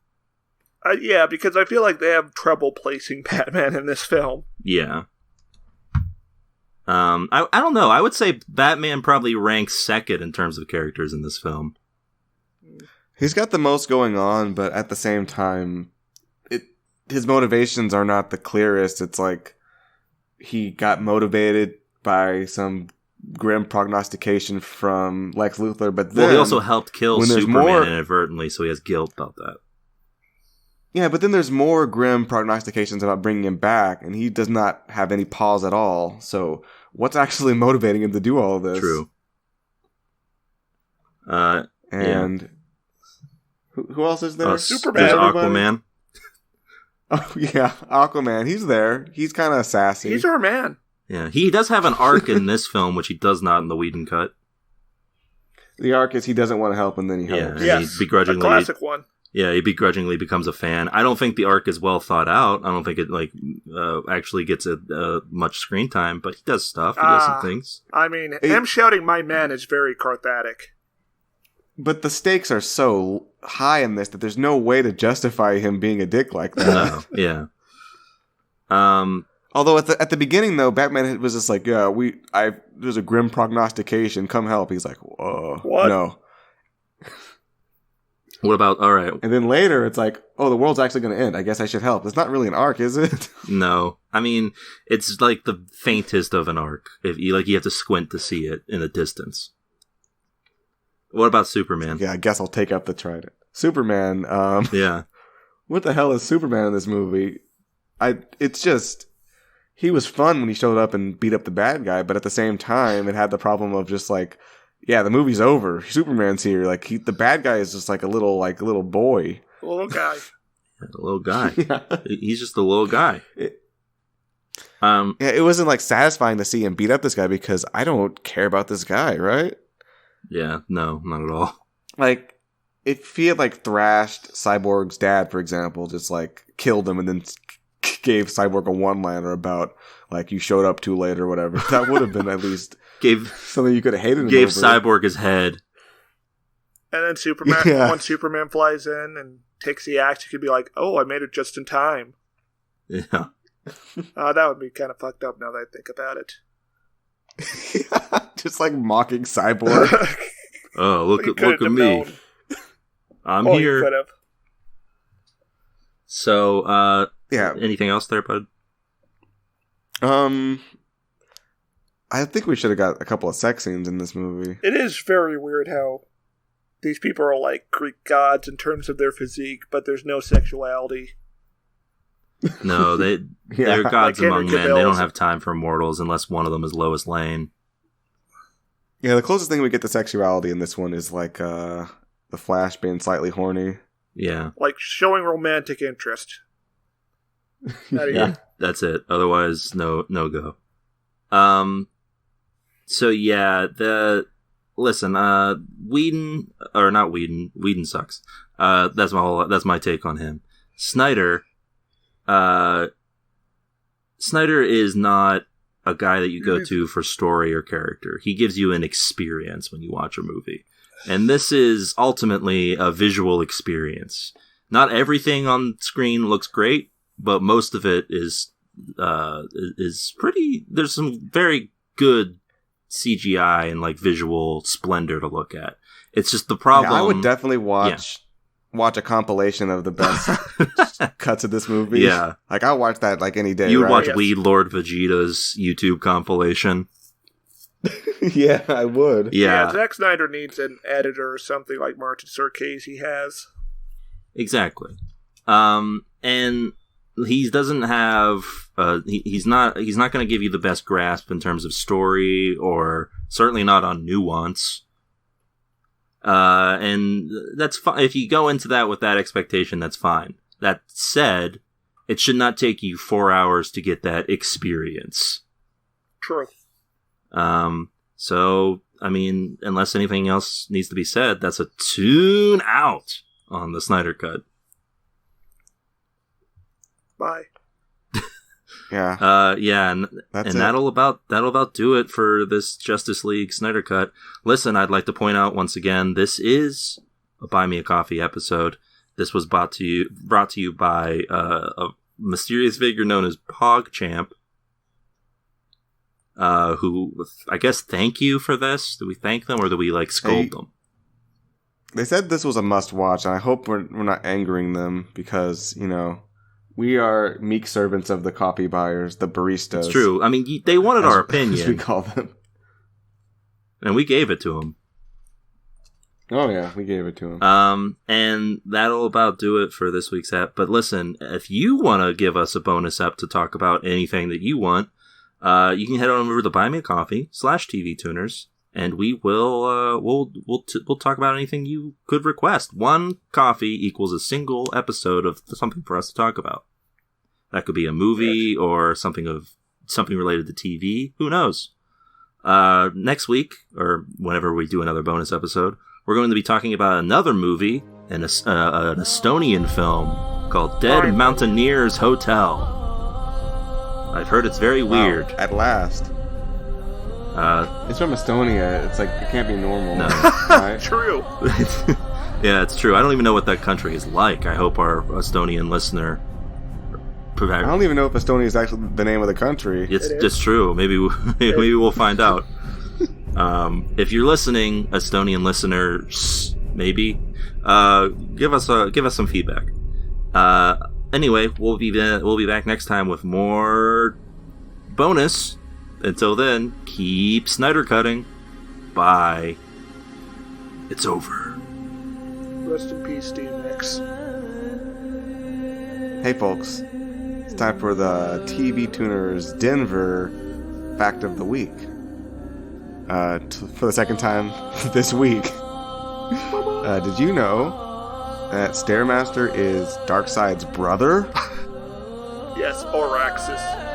Yeah, because I feel like they have trouble placing Batman in this film. Yeah. I don't know. I would say Batman probably ranks second in terms of characters in this film. He's got the most going on, but at the same time, his motivations are not the clearest. It's like he got motivated by some grim prognostication from Lex Luthor, but then he also helped kill Superman inadvertently, so he has guilt about that. Yeah, but then there's more grim prognostications about bringing him back, and he does not have any pause at all. So what's actually motivating him to do all of this? True. Who else is there? Superman. There's Aquaman. Oh, yeah, Aquaman. He's there. He's kind of sassy. He's our man. Yeah, he does have an arc in this film, which he does not in the Whedon cut. The arc is he doesn't want to help, and then he helps. Yeah, he begrudgingly, a classic one. Yeah, he begrudgingly becomes a fan. I don't think the arc is well thought out. I don't think it actually gets much screen time, but he does stuff. He does some things. I mean, him shouting "my man" is very cathartic. But the stakes are so high in this that there's no way to justify him being a dick like that. No, yeah. Although at the beginning though, Batman was just like, there's a grim prognostication. Come help. He's like, what? No. What about, all right. And then later it's like, oh, the world's actually going to end. I guess I should help. It's not really an arc, is it? No. I mean, it's like the faintest of an arc. If you have to squint to see it in the distance. What about Superman? Yeah, I guess I'll take up the trident. Superman, yeah. What the hell is Superman in this movie? It's just, he was fun when he showed up and beat up the bad guy, but at the same time, it had the problem of just like, yeah, the movie's over. Superman's here. Like the bad guy is just like a little boy. A little guy. A little guy. Yeah. He's just a little guy. Yeah, it wasn't like satisfying to see him beat up this guy because I don't care about this guy, right? Yeah, no, not at all. Like, if he had like thrashed Cyborg's dad, for example, just like killed him and then gave Cyborg a one-liner about like you showed up too late or whatever, that would have been at least gave something you could have hated him gave over. Cyborg his head. And then Superman, when Superman flies in and takes the axe, you could be like, "Oh, I made it just in time." Yeah, that would be kind of fucked up now that I think about it. Just like mocking Cyborg. Oh, look at me! Known. I'm here. You could have. So, yeah. Anything else there, bud? I think we should have got a couple of sex scenes in this movie. It is very weird how these people are like Greek gods in terms of their physique, but there's no sexuality. No, they're gods like among men. They don't have time for mortals unless one of them is Lois Lane. Yeah, the closest thing we get to sexuality in this one is like the Flash being slightly horny. Yeah. Like showing romantic interest. Yeah. That's it. Otherwise, no go. So yeah, listen, Whedon sucks. That's my take on him. Snyder is not a guy that you go to for story or character. He gives you an experience when you watch a movie. And this is ultimately a visual experience. Not everything on screen looks great, but most of it is pretty. There's some very good CGI and like visual splendor to look at. It's just the problem. Yeah, I would definitely watch a compilation of the best cuts of this movie. Yeah, like I'll watch that like any day. You would right? watch Weed Lord Vegeta's YouTube compilation. Yeah, I would. Yeah, Zack Snyder needs an editor or something like Martin Scorsese has. Exactly. And he doesn't have he's not going to give you the best grasp in terms of story, or certainly not on nuance. And that's fine. If you go into that with that expectation, that's fine. That said, it should not take you 4 hours to get that experience. True. So, I mean, unless anything else needs to be said, that's a tune out on the Snyder Cut. Bye. Yeah. Yeah, and that'll about do it for this Justice League Snyder Cut. Listen, I'd like to point out once again, this is a Buy Me a Coffee episode. This was brought to you by a mysterious figure known as PogChamp. Who, I guess, thank you for this. Do we thank them, or do we like scold them? They said this was a must-watch, and I hope we're not angering them because we are meek servants of the coffee buyers, the baristas. It's true. I mean, they wanted our as opinion, we call them, and we gave it to them. Oh yeah, we gave it to them. And that'll about do it for this week's app. But listen, if you want to give us a bonus app to talk about anything that you want, you can head on over to Buy Me a Coffee /TV Tuners, and we will we'll talk about anything you could request. One coffee equals a single episode of something for us to talk about. That could be a movie or something related to TV. Who knows? Next week, or whenever we do another bonus episode, we're going to be talking about another movie, an Estonian film called Dead Mountaineers Hotel. I've heard it's very weird. Wow, at last. It's from Estonia. It's like, it can't be normal. No. Right? True. Yeah, it's true. I don't even know what that country is like. I hope our Estonian listener... I don't even know if Estonia is actually the name of the country. It's just true. Maybe we'll find out. If you're listening, Estonian listeners, maybe give us some feedback. Anyway, we'll be back next time with more bonus. Until then, keep Snyder cutting. Bye. It's over. Rest in peace, Steve Nicks. Hey folks, it's time for the TV Tuners Denver Fact of the Week. For the second time this week. Did you know that Stairmaster is Darkseid's brother? Yes, Oraxis.